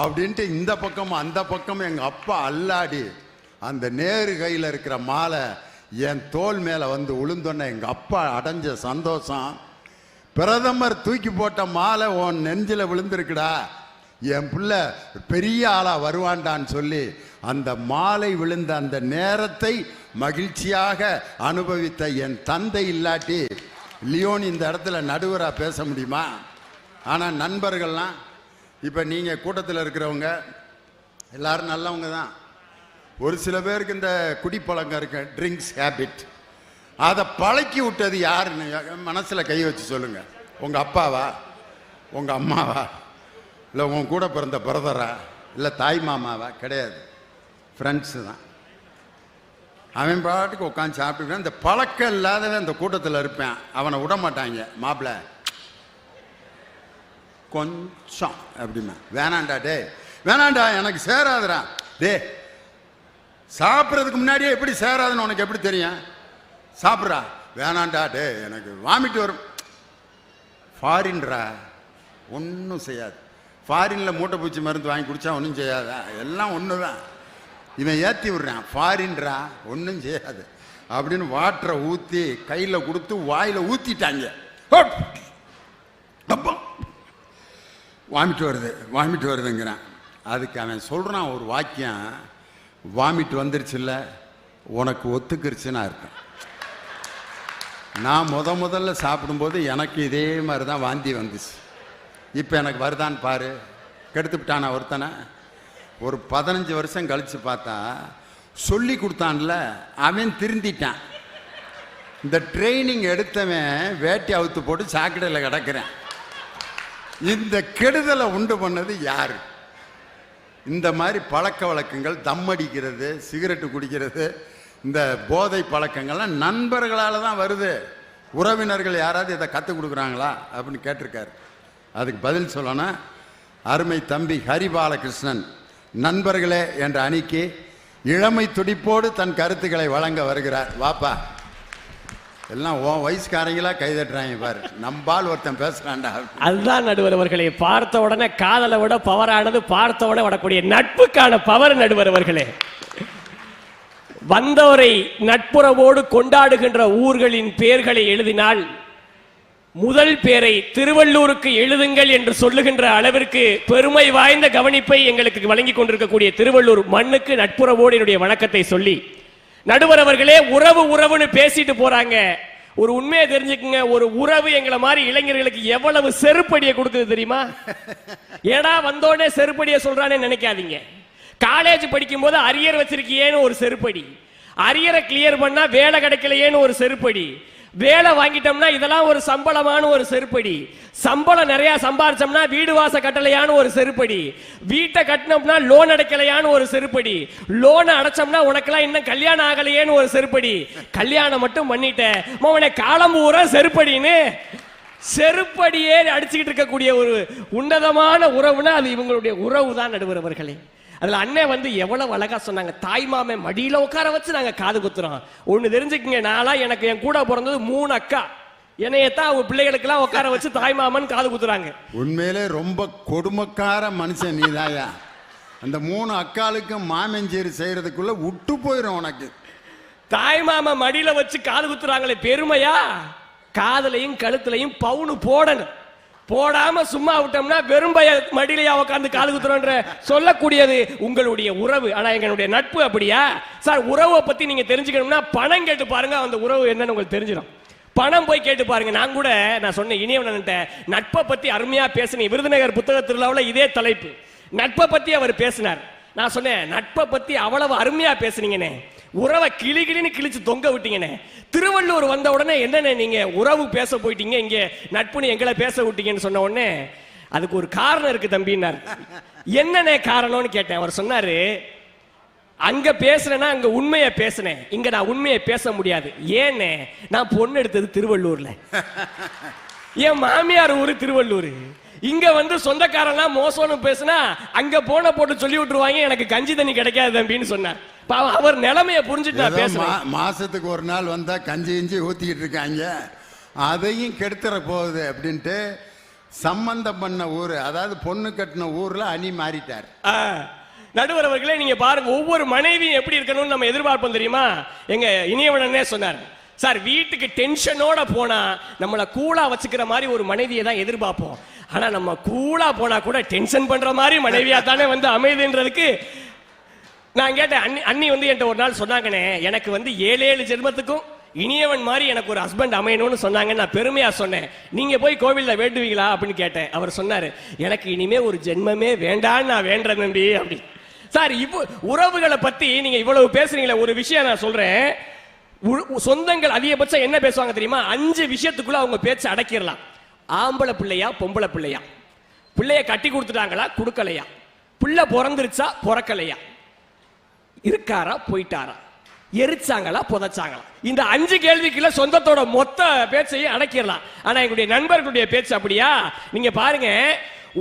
அப்படின்ட்டு இந்த பக்கமும் அந்த பக்கமும் எங்கள் அப்பா அல்லாடி அந்த நேரு கையில் இருக்கிற மாலை என் தோல் மேலே வந்து உளுந்தோன்ன எங்கள் அப்பா அடைஞ்ச சந்தோஷம். பிரதமர் தூக்கி போட்ட மாலை உன் நெஞ்சில் விழுந்திருக்குடா, என் பிள்ளை பெரிய ஆளா வருவான்டான்னு சொல்லி அந்த மாலை விழுந்த அந்த நேரத்தை மகிழ்ச்சியாக அனுபவித்த என் தந்தை இல்லாட்டி லியோன் இந்த இடத்துல நடுவராக பேச முடியுமா? ஆனால் நண்பர்கள்லாம் இப்போ நீங்கள் கூட்டத்தில் இருக்கிறவங்க எல்லாரும் நல்லவங்க தான். ஒரு சில பேருக்கு இந்த குடிப்பழக்கம் இருக்கு, ட்ரிங்க்ஸ் ஹேபிட். அதை பழக்கி விட்டது யாருன்னு மனசில் கை வச்சு சொல்லுங்கள். உங்கள் அப்பாவா, உங்கள் அம்மாவா, இல்லை உங்கள் கூட பிறந்த பிரதரா, இல்லை தாய் மாமாவா? கிடையாது, ஃப்ரெண்ட்ஸு தான். அவன் பாட்டுக்கு உட்காந்து சாப்பிட்டுக்கிட்டான். இந்த பழக்கம் இல்லாதவன் அந்த கூட்டத்தில் இருப்பேன், அவனை விட மாட்டாங்க. மாப்பிள்ள கொஞ்சம் அப்படிமா, வேணாண்டா டே வேணாண்டா எனக்கு சேராதுடா. டே சாப்பிட்றதுக்கு முன்னாடியே எப்படி சேராதுன்னு உனக்கு எப்படி தெரியும்? சாப்பிட்றா, வேணாண்டா டே எனக்கு வாமிட்டு வரும். ஃபாரின்ரா ஒன்றும் செய்யாது. ஃபாரினில் மூட்டை பூச்சி மருந்து வாங்கி குடித்தா ஒன்றும் செய்யாதா? எல்லாம் ஒன்று தான். இவன் ஏற்றி விடுறான், ஃபாரின்ரா ஒன்றும் செய்யாது அப்படின்னு வாட்டரை ஊற்றி கையில் கொடுத்து வாயில் ஊற்றிட்டாங்க. அப்போ வாமிட்டு வருதுங்கிறான். அதுக்கு அவன் சொல்கிறான் ஒரு வாக்கியம், வாமிட்டு வந்துருச்சுல்ல உனக்கு ஒத்துக்கிருச்சுன்னா இருக்கும். நான் முதல்ல சாப்பிடும்போது எனக்கு இதே மாதிரி தான் வாந்தி வந்துச்சு. இப்போ எனக்கு வருதான்னு பாரு. கெடுத்துவிட்டானா ஒருத்தனை? ஒரு 15 வருஷம் கழித்து பார்த்தா சொல்லி கொடுத்தான்ல அவன் திருந்திட்டான். இந்த ட்ரைனிங் எடுத்தவன் வேட்டி அவுத்து போட்டு சாக்கடையில் கிடக்கிறேன். இந்த கெடுதலை உண்டு பண்ணது யாரு? இந்த மாதிரி பழக்க வழக்கங்கள், தம் அடிக்கிறது, சிகரெட்டு குடிக்கிறது, இந்த போதை பழக்கங்கள்லாம் நண்பர்களால் தான் வருது. உறவினர்கள் யாராவது இதை கற்றுக் கொடுக்குறாங்களா அப்படின்னு கேட்டிருக்காரு. அதுக்கு பதில் சொல்லணும், அருமை தம்பி ஹரிபாலகிருஷ்ணன் நண்பர்களே என்ற அணிக்கு இளமை துடிப்போடு தன் கருத்துக்களை வழங்க வருகிறார். வாப்பா, எல்லாம் உன் வயசுக்காரங்களா கைதட்டுறாங்க பாரு, நம்பால் ஒருத்தன் பேசுறான்டா. அதுதான் நடுவர் அவர்களே, பார்த்த உடனே காதலை விட பவரானது பார்த்த உடனே வரக்கூடிய நட்புக்கான பவர். நடுவர் அவர்களே, வந்தவரை நட்புறவோடு கொண்டாடுகின்ற ஊர்களின் பெயர்களை எழுதினால் முதல் பேரை திருவள்ளூருக்கு எழுதுங்கள் என்று சொல்லுகின்ற அளவிற்கு பெருமை வாய்ந்த கவனிப்பை எங்களுக்கு வழங்கி கொண்டிருக்கக்கூடிய திருவள்ளூர் மண்ணுக்கு நட்புறவோடு என்னுடைய வணக்கத்தை சொல்லி, நடுவர் அவர்களே, உறவு உறவுன்னு பேசிட்டு போறாங்க. ஒரு உண்மையை தெரிஞ்சுக்குங்க, ஒரு உறவு எங்களை மாதிரி இளைஞர்களுக்கு எவ்வளவு செருப்படியை கொடுக்குது தெரியுமா? ஏடா வந்தோடனே செருப்படியை சொல்றானே நினைக்காதீங்க. காலேஜ் படிக்கும் போது அரியர் வச்சிருக்கியேன்னு ஒரு செருப்படி, அரியரை கிளியர் பண்ணா வேலை கிடைக்கலையேன்னு ஒரு செருப்படி, வேலை வாங்கிட்டோம்னா இதெல்லாம் ஒரு சம்பளமான ஒரு செருப்படி, சம்பளம் நிறைய சம்பாரிச்சோம்னா வீடு வாச கட்டலையான்னு ஒரு செருப்படி, வீட்டை கட்டினோம்னா லோன் அடைக்கலையான்னு ஒரு செருப்படி, லோன் அடைச்சோம்னா உனக்கெல்லாம் இன்னும் கல்யாணம் ஆகலையேன்னு ஒரு செருப்படி, கல்யாணம் மட்டும் பண்ணிட்ட மோவனே காலம் பூரா செருப்படின்னு செருப்படியே அடிச்சுக்கிட்டு இருக்கக்கூடிய ஒரு உன்னதமான உறவுனா அது இவங்களுடைய உறவு தான். நடுவர் அவர்களே, அதுல அண்ணன் வந்து எவ்வளவு அழகா சொன்னாங்க, தாய்மாமே மடியில உட்கார வச்சு நாங்க காது குத்துறோம். ஒண்ணு தெரிஞ்சுக்கங்க, நாளா எனக்கு என் கூட பிறந்தது 3 அக்கா, என்னையத்தான் அவங்க பிள்ளைகளுக்கு எல்லாம் உட்கார வச்சு தாய்மாமன் காது குத்துறாங்க. உண்மையிலே ரொம்ப கொடுமைக்கார மனுஷன் நீதாயா. அந்த 3 அக்காளுக்கு மாமஞ்சேரி செய்யறதுக்குள்ள விட்டு போயிடும் உனக்கு. தாய்மாம மடியில வச்சு காது குத்துறாங்களே பெருமையா? காதலையும் கழுத்துலையும் பவுனு போடணும், போடாம சும்மா விட்டோம்னா வெறும்பய மடியிலையா உட்கார்ந்து காது குத்துறோன்ற சொல்லக்கூடியது உங்களுடைய உறவு. ஆனா எங்களுடைய நட்பு அப்படியா சார்? உறவை பத்தி நீங்க தெரிஞ்சுக்கணும்னா பணம் கேட்டு பாருங்க, அந்த உறவு என்னன்னு உங்களுக்கு தெரிஞ்சிடும். பணம் போய் கேட்டு பாருங்க. நான் சொன்னேன் இனியவன்ட்ட நட்பை பத்தி அருமையா பேசினேன். விருதுநகர் புத்தக திருவிழாவில் இதே தலைப்பு, நட்பை பத்தி அவர் பேசினார். நான் சொன்னேன் நட்பை பத்தி அவ்வளவு அருமையா பேசுனீங்கன்னே, உறவை கிளிகிளின்னு கிழிச்சு தொங்க விட்டீங்கன்னே. திருவள்ளூர் வந்த உடனே என்னன்னு நீங்க உறவு பேச போயிட்டீங்க, இங்க நட்புன்னு எங்களை பேச விட்டீங்கன்னு சொன்ன உடனே அதுக்கு ஒரு காரணம் இருக்கு தம்பின்னார். என்னென்ன காரணம்னு கேட்டேன். அவர் சொன்னாரு, அங்க பேசுறேன்னா அங்க உண்மையை பேசுனேன், இங்க நான் உண்மையை பேச முடியாது. ஏன்னு, நான் பொண்ணு எடுத்தது திருவள்ளூர்ல, என் மாமியார் ஊரு திருவள்ளூர். இங்க வந்து சொந்தக்காரன்லாம் மோசம்னு பேசினா அங்க போன போட்டு சொல்லி விட்டுருவாங்க, எனக்கு கஞ்சி தண்ணி கிடைக்காது தம்பின்னு சொன்னார். அவர் நிலைமையை புரிஞ்சுட்டு நான் பேசுறேன். மாசத்துக்கு ஒரு நாள் வந்தா கஞ்சி கிஞ்சி ஊத்திக்கிட்டு இருக்காங்க, அதையும் கெடுத்துற போகுது அப்படின்ட்டு சம்பந்தம் பண்ண ஊரு, அதாவது பொண்ணு கட்டின ஊர்ல அணி மாறிட்டார். நடுவர் அவர்களே, நீங்க பாருங்க, ஒவ்வொரு மனைவியும் எப்படி இருக்கணும்னு நம்ம எதிர்பார்ப்போம் தெரியுமா? எங்க இனியவனே சொன்னார், சார் வீட்டுக்கு டென்ஷனோட போனா நம்மளை கூலா வச்சுக்கிற மாதிரி ஒரு மனைவியை தான் எதிர்பார்ப்போம். ஆனா நம்ம கூலா போனா கூட டென்ஷன் பண்ற மாதிரி மனைவியா தானே வந்து அமைதுன்றதுக்கு நான் கேட்டேன். அண்ணி வந்து என்கிட்ட ஒரு நாள் சொன்னாங்கன்னே, எனக்கு வந்து 7 ஜென்மத்துக்கும் இனியவன் மாதிரி எனக்கு ஒரு ஹஸ்பண்ட் அமையணும்னு சொன்னாங்க. நான் பெருமையா சொன்னேன், நீங்க போய் கோவில்ல வேண்டுவீங்களா அப்படின்னு கேட்டேன். அவர் சொன்னாரு, எனக்கு இனிமே ஒரு ஜென்மமே வேண்டான்னு நான் வேண்டேன் தம்பி அப்படி. சார் உறவுகளை பத்தி நீங்க இவ்வளவு பேசுறீங்களே, ஒரு விஷயம் நான் சொல்றேன். சொந்தங்கள் அதிகபட்சம் என்ன பேசுவாங்க தெரியுமா? 5 விஷயத்துக்குள்ள அவங்க பேச்சு அடக்கிடலாம். ஆம்பளை பிள்ளையா பொம்பளை பிள்ளையா, பிள்ளைய கட்டி கொடுத்துட்டாங்களா கொடுக்கலையா, பிள்ளை பிறந்துருச்சா பிறக்கலையா, இருக்காரா போயிட்டாரா, எரிச்சாங்களா புதைச்சாங்களா, இந்த 5 கேள்விக்குள்ள சொந்தத்தோட மொத்த பேச்சையும் அடக்கிடலாம். ஆனா எங்களுடைய நண்பர்களுடைய பேச்சு அப்படியா? நீங்க பாருங்க,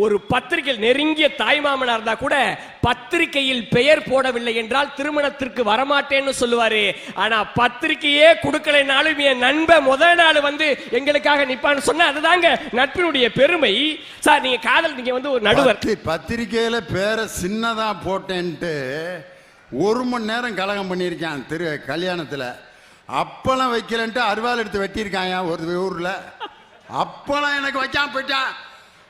ஒரு பத்திரிகையில் நெருங்கிய தாய்மாமனா இருந்தா கூட பத்திரிகையில் பெயர் போடவில்லை என்றால் திருமணத்திற்கு வரமாட்டேன்னு சொல்லுவாரு. ஆனா பத்திரிகையே கொடுக்கலைனாலும் என் நண்பன் முதல் நாள் வந்து எங்களுக்காக நிப்பான்னு சொன்னா அதுதாங்க நட்பினுடைய பெருமை. சார் நீங்க காதல், நீங்க வந்து ஒரு நடுவர், பத்திரிகையில பேரை சின்னதா போட்டேன்ட்டு 1 மணி நேரம் கலகம் பண்ணியிருக்கான் கல்யாணத்துல. அப்பெல்லாம் வைக்கலன்ட்டு அருவாள் எடுத்து வெட்டியிருக்காங்க ஒரு ஊர்ல. அப்பெல்லாம் எனக்கு வைக்காம போயிட்டான்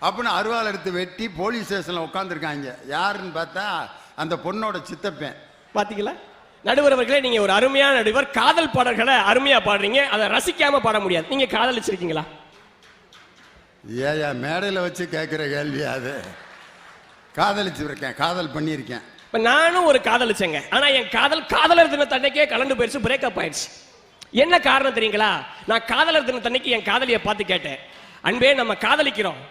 அப்படின்னு அருவாள் எடுத்து வெட்டி போலீஸ் ஸ்டேஷன்ல உட்காந்துருக்காங்க. யாருன்னு பார்த்தா அந்த பொண்ணோட சித்தப்பேன். பாத்தீங்களா நடுவர் அவர்களே, நீங்க ஒரு அருமையான நடுவர். காதல் பாடல்களை அருமையா பாடுறீங்க, அதை ரசிக்காம பாட முடியாது. நீங்க காதலிச்சிருக்கீங்களா? ஏயா மேடையில் வச்சு கேட்குற கேள்வி அது? காதலிச்சிருக்கேன், காதல் பண்ணியிருக்கேன். இப்ப நானும் ஒரு காதலிச்சேங்க. ஆனா என் காதலர் தினத்தன்னைக்கே கலந்து போயிடுச்சு, பிரேக்கப் ஆயிடுச்சு. என்ன காரணம் தெரியுங்களா? நான் காதலர் தினத்தன்னைக்கு என் காதலியை பார்த்து கேட்டேன், அன்பே நம்ம காதலிக்கிறோம்,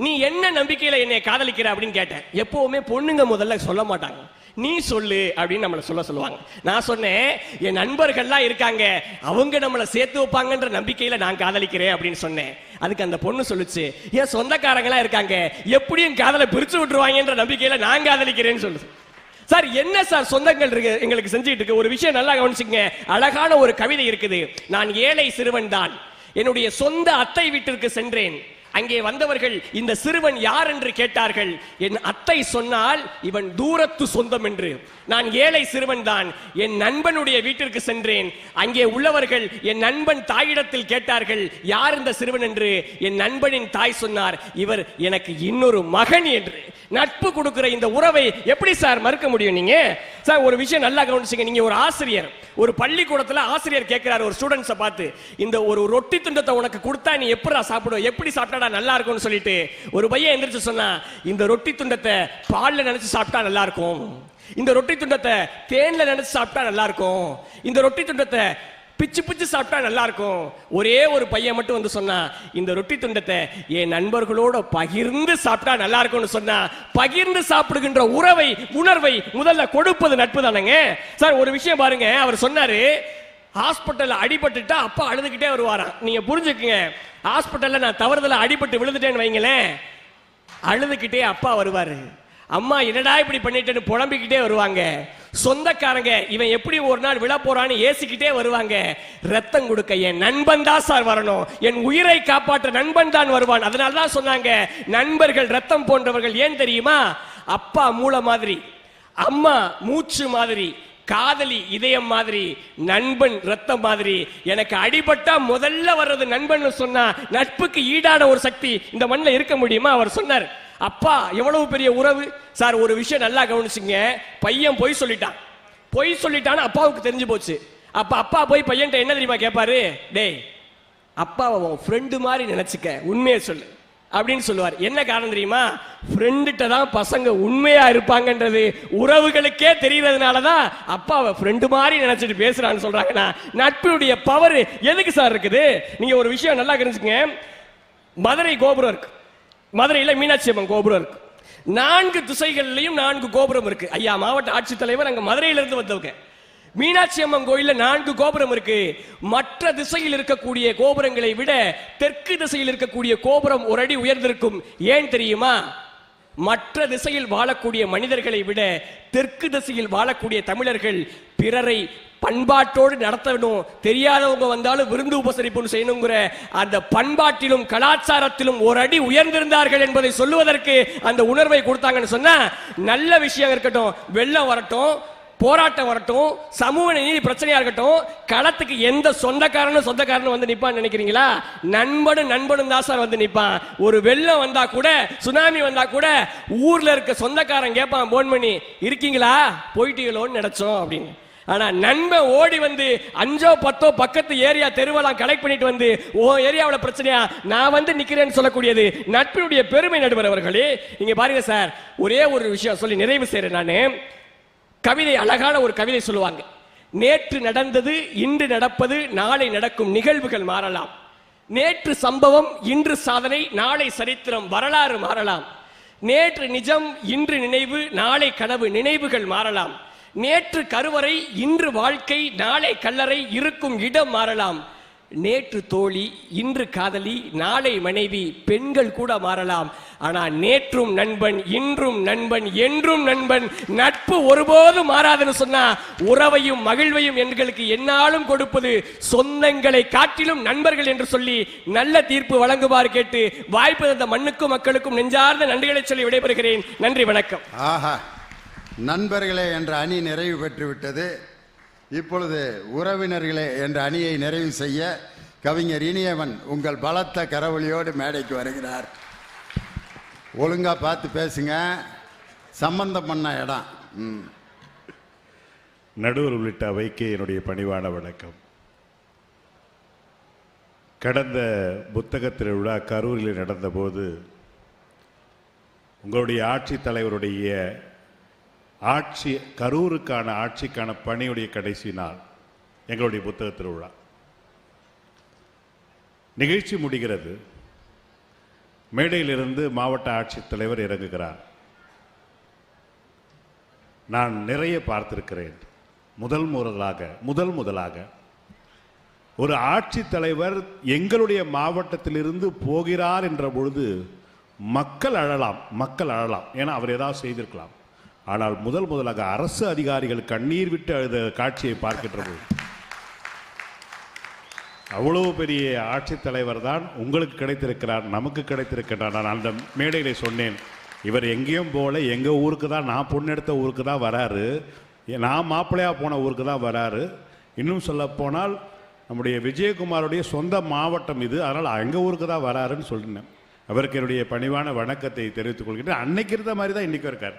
நீ என்ன நம்பிக்கையில என்னை காதலிக்கிற அப்படின்னு கேட்டேன். எப்பவுமே பொண்ணுங்க முதல்ல சொல்ல மாட்டாங்க, நீ சொல்லு அப்படின்னு நம்மளை சொல்லுவாங்க. நான் சொன்னேன், என் நண்பர்கள்லாம் இருக்காங்க, அவங்க நம்மளை சேர்த்து வைப்பாங்கன்ற நம்பிக்கையில நான் காதலிக்கிறேன் அப்படின்னு சொன்னேன். அதுக்கு அந்த பொண்ணு சொல்லுச்சு, என் சொந்தக்காரங்களாம் இருக்காங்க, எப்படியும் காதலை பிரிச்சு விட்டுருவாங்கன்ற நம்பிக்கையில நான் காதலிக்கிறேன்னு சொல்லுது. சார் என்ன சார் சொந்தங்கள் இருக்கு எங்களுக்கு செஞ்சுட்டு இருக்கு? ஒரு விஷயம் நல்லா கவனிச்சுங்க. அழகான ஒரு கவிதை இருக்குது. நான் ஏழை சிறுவன் தான், என்னுடைய சொந்த அத்தை வீட்டிற்கு சென்றேன். அங்கே வந்தவர்கள் இந்த சிறுவன் யார் என்று கேட்டார்கள். என் அத்தை சொன்னால் இவன் தூரத்து சொந்தம் என்று. நான் ஏழை சிறுவன் தான், என் நண்பனுடைய வீட்டிற்கு சென்றேன். அங்கே உள்ளவர்கள் என் நண்பன் தாயிடத்தில் கேட்டார்கள், யார் இந்த சிறுவன் என்று. என் நண்பனின் தாய் சொன்னார், இவர் எனக்கு இன்னொரு மகன் என்று. நட்பு கொடுக்கிற இந்த உறவை எப்படி சார் மறுக்க முடியும்? நீங்க சார் ஒரு விஷயம் நல்லா கவனிச்சுங்க. நீங்க ஒரு ஆசிரியர், ஒரு பள்ளிக்கூடத்துல ஆசிரியர் கேட்கிறார் ஒரு ஸ்டூடெண்ட்ஸை பார்த்து, இந்த ஒரு ரொட்டி துண்டத்தை உனக்கு கொடுத்தா நீ எப்படி சாப்பிடுவ, எப்படி சாப்பிட்டா நல்லா இருக்கும்னு சொல்லிட்டு ஒரு பையன் எந்திரிச்சு சொன்னா, இந்த ரொட்டி துண்டத்தை பால்ல நினைச்சு சாப்பிட்டா நல்லா இருக்கும், இந்த ரொட்டி துண்டத்தை தேன்ல நினைச்சு சாப்பிட்டா நல்லா இருக்கும், இந்த ரொட்டி துண்டத்தை பிச்சு பிச்சு சாப்பிட்டா நல்லா இருக்கும். ஒரே ஒரு பையன் மட்டும் வந்து சொன்னா, இந்த ரொட்டி துண்டத்தை என் நண்பர்களோட பகிர்ந்து சாப்பிட்டா நல்லா இருக்கும்னு சொன்னா. பகிர்ந்து சாப்பிடுகின்ற உறவை, உணர்வை முதல்ல கொடுப்பது நட்பு தானங்க சார். ஒரு விஷயம் பாருங்க, அவர் சொன்னாரு, ஹாஸ்பிட்டல்ல அடிபட்டுட்டா அப்பா அழுதுகிட்டே வருவாராம். நீங்க புரிஞ்சுக்குங்க, ஹாஸ்பிட்டல்ல நான் தவறுதல அடிபட்டு விழுந்துட்டேன்னு வைங்களேன், அழுதுகிட்டே அப்பா வருவாரு. அம்மா என்னடா இப்படி பண்ணிட்டேன்னு புலம்பிக்கிட்டே வருவாங்க. சொந்தக்காரங்க இவன் எப்படி ஒரு நாள் விழ போறான்னு ஏசிக்கிட்டே வருவாங்க. ரத்தம் கொடுக்க என் நண்பன் தான் சார் வரணும், என் உயிரை காப்பாற்ற நண்பன் தான் வருவான். அதனால தான் சொன்னாங்க, நண்பர்கள் ரத்தம் போன்றவர்கள். ஏன் தெரியுமா? அப்பா மூளை மாதிரி, அம்மா மூச்சு மாதிரி, காதலி இதயம் மாதிரி, நண்பன் ரத்தம் மாதிரி. எனக்கு அடிபட்டா முதல்ல வர்றது நண்பன் சொன்னா, நட்புக்கு ஈடான ஒரு சக்தி இந்த மண்ணில் இருக்க முடியுமா? அவர் சொன்னார், அப்பா எவ்வளவு பெரிய உறவு சார். ஒரு விஷயம் நல்லா கவனிச்சுங்க. பையன் பொய் சொல்லிட்டான்னு அப்பாவுக்கு தெரிஞ்சு போச்சு. அப்ப அப்பா போய் பையன்ட்ட என்ன தெரியுமா கேட்பாரு? டேய், அப்பாவை உன் ஃப்ரெண்டு மாதிரி நினைச்சுக்க, உண்மையை சொல்லு அப்படின்னு சொல்லுவார். என்ன காரணம் தெரியுமா? ஃப்ரெண்டுகிட்ட தான் பசங்க உண்மையா இருப்பாங்கன்றது உறவுகளுக்கே தெரியறதுனாலதான் அப்பாவை ஃப்ரெண்டு மாதிரி நினைச்சிட்டு பேசுறான்னு சொல்றாங்கன்னா, நட்பினுடைய பவர் எதுக்கு சார் இருக்குது? நீங்க ஒரு விஷயம் நல்லா கவனிச்சுங்க. மதுரை கோபுரம் இருக்கு, மதுரையில் மீனாட்சி அம்மன் கோபுரம் இருக்கு. 4 திசைகளிலையும் 4 கோபுரம் இருக்கு. ஐயா மாவட்ட ஆட்சித்தலைவர் அங்க மதுரையிலிருந்து வந்தவங்க. மீனாட்சி அம்மன் கோயில்ல 4 கோபுரம் இருக்கு. மற்ற திசையில் இருக்கக்கூடிய கோபுரங்களை விட தெற்கு திசையில் இருக்கக்கூடிய கோபுரம் ஒரு அடி உயர்ந்திருக்கும். ஏன் தெரியுமா? மற்ற திசையில் வாழக்கூடிய மனிதர்களை விட தெற்கு திசையில் வாழக்கூடிய தமிழர்கள் பிறரை பண்பாட்டோடு நடத்தணும், தெரியாதவங்க வந்தாலும் விருந்து உபசரிப்பு செய்யணுங்கிற அந்த பண்பாட்டிலும் கலாச்சாரத்திலும் ஒரு அடி உயர்ந்திருந்தார்கள் என்பதை சொல்லுவதற்கு அந்த உணர்வை கொடுத்தாங்கன்னு சொன்னா, நல்ல விஷயம் இருக்கட்டும், வெள்ளம் வரட்டும், போராட்டம் வரட்டும், சமூக நீதி பிரச்சனையா இருக்கட்டும், களத்துக்கு எந்த சொந்தக்காரனும் வந்து நிப்பான்னு நினைக்கிறீங்களா? நண்பனும் தான் சார் வந்து நிப்பான். ஒரு வெள்ளம் வந்தா கூட, சுனாமி வந்தா கூட ஊர்ல இருக்க சொந்தக்காரன் கேட்பான் போன் பண்ணி, இருக்கீங்களா, போயிட்டீங்களோன்னு நினைச்சோம் அப்படின்னு. ஆனா நண்பன் ஓடி வந்து 5 or 10 பக்கத்து ஏரியா தெருவெல்லாம் கலெக்ட் பண்ணிட்டு வந்து, ஓ ஏரியாவில் பிரச்சனையா நான் வந்து நிக்கிறேன்னு சொல்லக்கூடியது நட்பினுடைய பெருமை. நடுவர் அவர்களே, நீங்க பாருங்க சார், ஒரே ஒரு விஷயம் சொல்லி நிறைவு செய்றேன். நானு கவிதை, அழகான ஒரு கவிதை சொல்லுவாங்க. நேற்று நடந்தது இன்று நடப்பது, நாளை நடக்கும் நிகழ்வுகள் மாறலாம். நேற்று சம்பவம் இன்று சாதனை, நாளை சரித்திரம், வரலாறு மாறலாம். நேற்று நிஜம் இன்று நினைவு, நாளை கனவு, நினைவுகள் மாறலாம். நேற்று கருவறை இன்று வாழ்க்கை, நாளை கல்லறை, இருக்கும் இடம் மாறலாம். நேற்று தோழி இன்று காதலி, நாளை மனைவி, பெண்கள் கூட மாறலாம். ஆனா நேற்றும் நண்பன், இன்றும் நண்பன், என்றும் நண்பன். நட்பு ஒருபோதும் மாறாதுன்னு சொன்னா, உறவையும் மகிழ்வையும் எங்களுக்கு என்னாலும் கொடுப்பது சொந்தங்களை காட்டிலும் நண்பர்கள் என்று சொல்லி நல்ல தீர்ப்பு வழங்குமாறு கேட்டு வாய்ப்பு தந்த மண்ணுக்கும் மக்களுக்கும் நெஞ்சார்ந்த நன்றிகளை சொல்லி விடைபெறுகிறேன். நன்றி, வணக்கம். ஆஹா, நண்பர்களே என்ற அணி நிறைவு பெற்று விட்டது. இப்பொழுது உறவினர்களே என்ற அணியை நிறைவு செய்ய கவிஞர் இனியவன் உங்கள் பலத்த கரவொலியோடு மேடைக்கு வருகிறார். ஒழுங்கா பார்த்து பேசுங்க, சம்பந்தம் பண்ண இடம். நடுவர் உள்ளிட்ட அவைக்கு என்னுடைய பணிவான வணக்கம். கடந்த புத்தக திருவிழா கரூரில் நடந்தபோது உங்களுடைய ஆட்சித் தலைவருடைய கரூருக்கான ஆட்சிக்கான பணியுடைய கடைசி நாள் எங்களுடைய புத்தக திருவிழா. நிகழ்ச்சி முடிகிறது. மேடையிலிருந்து மாவட்ட ஆட்சித்தலைவர் இறங்குகிறார். நான் நிறைய பார்த்திருக்கிறேன். முதல் முதலாக ஒரு ஆட்சித்தலைவர் எங்களுடைய மாவட்டத்திலிருந்து போகிறார் என்ற பொழுது மக்கள் அழலாம். ஏன்னா அவர் ஏதாவது செய்திருக்கலாம். ஆனால் முதலாக அரசு அதிகாரிகள் கண்ணீர் விட்டு அழுத காட்சியை பார்க்கின்ற போது, அவ்வளவு பெரிய ஆட்சித்தலைவர் தான் உங்களுக்கு கிடைத்திருக்கிறார், நமக்கு கிடைத்திருக்கிறார். நான் அந்த மேடையிலே சொன்னேன், இவர் எங்கேயும் போல எங்கள் ஊருக்கு தான், நான் பொண்ணு எடுத்த ஊருக்கு தான் வராரு, நான் மாப்பிள்ளையாக போன ஊருக்கு தான் வராரு. இன்னும் சொல்ல போனால் நம்முடைய விஜயகுமாருடைய சொந்த மாவட்டம் இது, அதனால் எங்கள் ஊருக்கு தான் வராருன்னு சொல்லினேன். அவருக்கு என்னுடைய பணிவான வணக்கத்தை தெரிவித்துக் கொள்கிறேன். அன்னைக்கு இருந்த மாதிரி தான் இன்றைக்கும் இருக்கார்.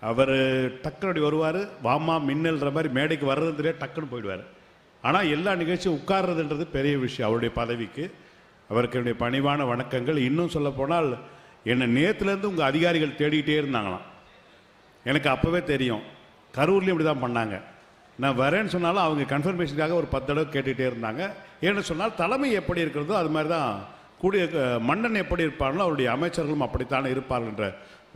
அவர் டக்குனு வருவார், வாமா மின்னல்ன்ற மாதிரி மேடைக்கு வர்றது தெரியாது, டக்குன்னு போயிடுவார். ஆனால் எல்லா நிகழ்ச்சியும் உட்கார்றதுன்றது பெரிய விஷயம் அவருடைய பதவிக்கு. அவருக்கு என்னுடைய பணிவான வணக்கங்கள். இன்னும் சொல்ல போனால் என்னை நேற்றுலேருந்து உங்கள் அதிகாரிகள் தேடிக்கிட்டே இருந்தாங்களாம். எனக்கு அப்போவே தெரியும், கரூர்லேயும் இப்படி தான் பண்ணாங்க. நான் வரேன்னு சொன்னாலும் அவங்க கன்ஃபர்மேஷனுக்காக ஒரு 10 தடவை கேட்டுகிட்டே இருந்தாங்க. ஏன்னு சொன்னால் தலைமை எப்படி இருக்கிறதோ அது மாதிரி தான் கூடிய மன்னன் எப்படி இருப்பார்களோ அவருடைய அமைச்சர்களும் அப்படித்தானே இருப்பார்கள் என்ற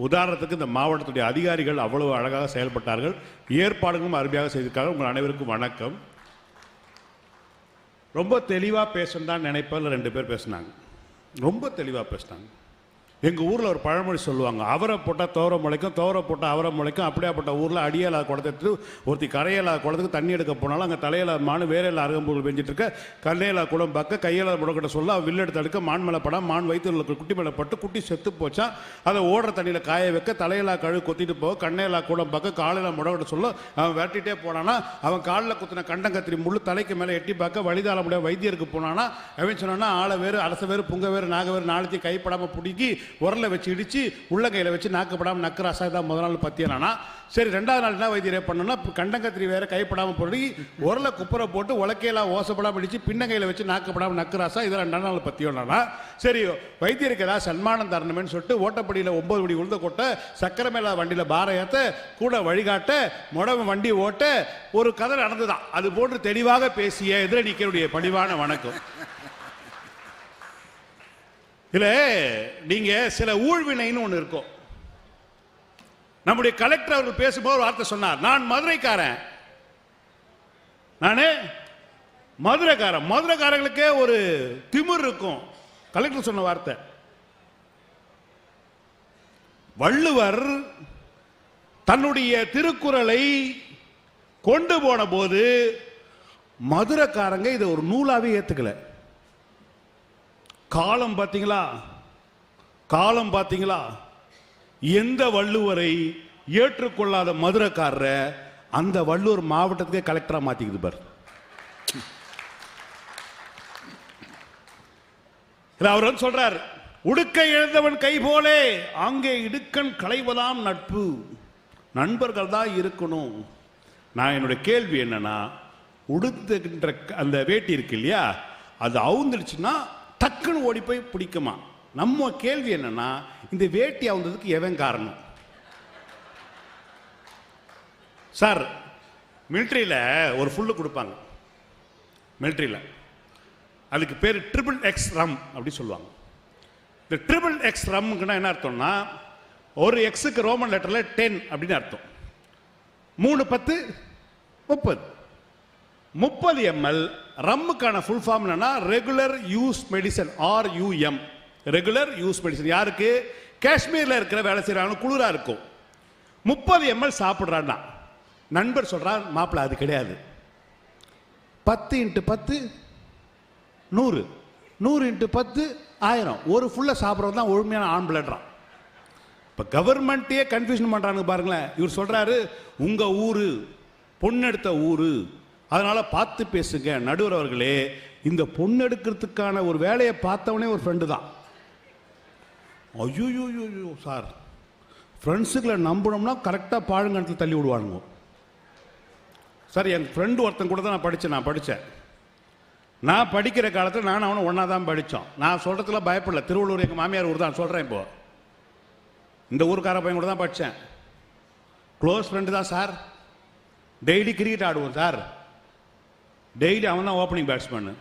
உதாரணத்துக்கு இந்த மாவட்டத்துடைய அதிகாரிகள் அவ்வளவு அழகாக செயல்பட்டார்கள். ஏற்பாடுகளும் அருமையாக செய்திருக்காங்க. உங்கள் அனைவருக்கும் வணக்கம். ரொம்ப தெளிவாக பேசணும் தான் நினைப்பதில் 2 பேர் பேசினாங்க. ரொம்ப தெளிவாக பேசினாங்க. எங்கள் ஊரில் ஒரு பழமொழி சொல்லுவாங்க, அவரை போட்டால் தோரை முளைக்கும், தோரை போட்டால் அவரை முளைக்கும். அப்படியாப்பட்ட ஊரில் அடியலாத குளத்துக்கு ஒருத்தி கரையலாத குளத்துக்கு தண்ணி எடுக்க போனாலும் அங்கே தலையிலாத மானு வேற எல்லா அருகம்பூர்கள் பெஞ்சிட்டு இருக்க, கல்லையிலாத குளம் பார்க்க கையிலாத முடக்கிட்ட சொல்ல அவன் வில்லு எடுத்து அடுக்க மான் மேலே படம், மான் வயிற்றுல குட்டி மேலே பட்டு குட்டி செத்து போச்சா, அதை ஓடுற தண்ணியில் காய வைக்க, தலையிலா கழுவு கொத்திட்டு போக, கண்ணையிலா குளம் பார்க்க காலையில் முடக்கிட்ட சொல்ல அவன் விரட்டிகிட்டே போனானா, அவன் காலில் குத்தின கண்டங்கத்திரி முள்ளு தலைக்கு மேலே எட்டி பார்க்க வழிதாள முடியாத வைத்தியருக்கு போனானா, அவன் சொன்னான்னா ஆளை வேறு அரச வேறு புங்க வேறு நாக வேறு நாளைக்கு கைப்படாமல் பிடிக்கி உரலை வச்சு இடிச்சு உள்ளங்கையில் வச்சு நாக்கப்படாமல் நக்கிற அசாய் தான் முதல் நாள் பத்தியனா. சரி, 2வது நாள் என்ன வைத்தியரே பண்ணோம்னா கண்டங்கத்திரி வேற கைப்படாமல் போடி உரலை குப்புரை போட்டு உலக்கையெல்லாம் ஓசப்படாமல் இடிச்சு பின்னங்கையில் வச்சு நாக்கப்படாமல் நக்கராசா, இதெல்லாம் 2ஆம் நாள் பத்தியோனா. சரி, வைத்தியருக்கு ஏதாவது சன்மானம் தரணுமேனு சொல்லிட்டு ஓட்டப்படியில் 9 படி உளுந்த கொட்ட, சக்கரை மேல வண்டியில் பாரம் ஏற்ற, கூட வழிகாட்ட, முடவ வண்டி ஓட்ட ஒரு கதை நடந்துதான். அது போன்று தெளிவாக பேசிய எதிர நிற்கனுடைய பணிவான வணக்கம். இல்ல, நீங்க சில ஊழ்வினைன்னு ஒன்று இருக்கும். நம்முடைய கலெக்டர் அவர்கள் பேசும்போது ஒரு வார்த்தை சொன்னார், நான் மதுரைக்காரன், நானே மதுரைக்காரங்களுக்கே ஒரு திமிர் இருக்கும். கலெக்டர் சொன்ன வார்த்தை. வள்ளுவர் தன்னுடைய திருக்குறளை கொண்டு போன போது மதுரைக்காரங்க இதை ஒரு நூலாவே ஏத்துக்கல. காலம் பார்த்தீங்களா, எந்த வள்ளுவரை ஏற்றுக்கொள்ளாத மதுரைக்காரரை அந்த வள்ளுவர் மாவட்டத்துக்கே கலெக்டரா மாத்திக்குது பார். அவர் வந்து சொல்றார், உடுக்கை இழந்தவன் கை போலே அங்கே இடுக்கன் களைவதாம் நட்பு. நண்பர்கள் தான் இருக்கணும். நான் என்னுடைய கேள்வி என்னன்னா, உடுத்துகின்ற அந்த வேட்டி இருக்கு இல்லையா, அது அவுந்துடுச்சுன்னா டக்குன்னு ஓடி போய் பிடிக்குமா? நம்ம கேள்வி என்னன்னா, இந்த வேட்டி அவுந்ததுக்கு எவன் காரணம்? சார், மிலிட்ரியில் ஒரு ஃபுல்லு கொடுப்பாங்க. மிலிட்ரியில் அதுக்கு பேர் XXX ரம் அப்படி சொல்லுவாங்க. இந்த XXX ரம்முக்குன்னா என்ன அர்த்தம்னா, ஒரு எக்ஸுக்கு ரோமன் லெட்டரில் 10 அப்படின்னு அர்த்தம். 3 10 30. 30 ml ரம்முக்கான ஃபுல் ஃபார்ம் என்னன்னா regular use medicine, RUM, regular use medicine. யாருக்கு? காஷ்மீரில் இருக்கிற வேலை செய்யறாங்க, குளிரா இருக்கும். 30 ml சாப்பிட்றான்னா நண்பர் சொல்றான், மாப்பிள்ள அது கிடையாது, 10 × 10 100, 100 × 10 1000. ஒரு ஃபுல்ல சாப்பிட்றது தான் ஒழுமையான ஆண் பிளட்றான். இப்போ கவர்மெண்ட்டே கன்ஃபியூஷன் பண்றாங்க பாருங்களேன். இவர் சொல்றாரு, உங்க ஊரு பொண்ணெடுத்த ஊரு, அதனால பார்த்து பேசுங்க. நடுவர் அவர்களே, இந்த பொண்ணு எடுக்கிறதுக்கான ஒரு வேலையை பார்த்தவனே ஒரு ஃப்ரெண்டு தான். ஐயோ சார், ஃப்ரெண்ட்ஸுக்களை நம்பணும்னா கரெக்டாக பாழுங்கணத்தில் தள்ளி விடுவானுங்க சார். என் ஃப்ரெண்டு ஒருத்தன் கூட தான் நான் படித்தேன். நான் படிக்கிற காலத்தில் நான் அவனை ஒன்றா தான் படித்தோம். நான் சொல்கிறதுல பயப்படல. திருவள்ளூர் எங்கள் மாமியார் ஊர் தான் சொல்கிறேன். இப்போ இந்த ஊருக்கார பையன் கூட தான் படித்தேன். க்ளோஸ் ஃப்ரெண்டு தான் சார். டெய்லி கிரிக்கெட் ஆடுவோம் சார். டெய்லி அவன் தான் ஓப்பனிங் பேட்ஸ்மேனு.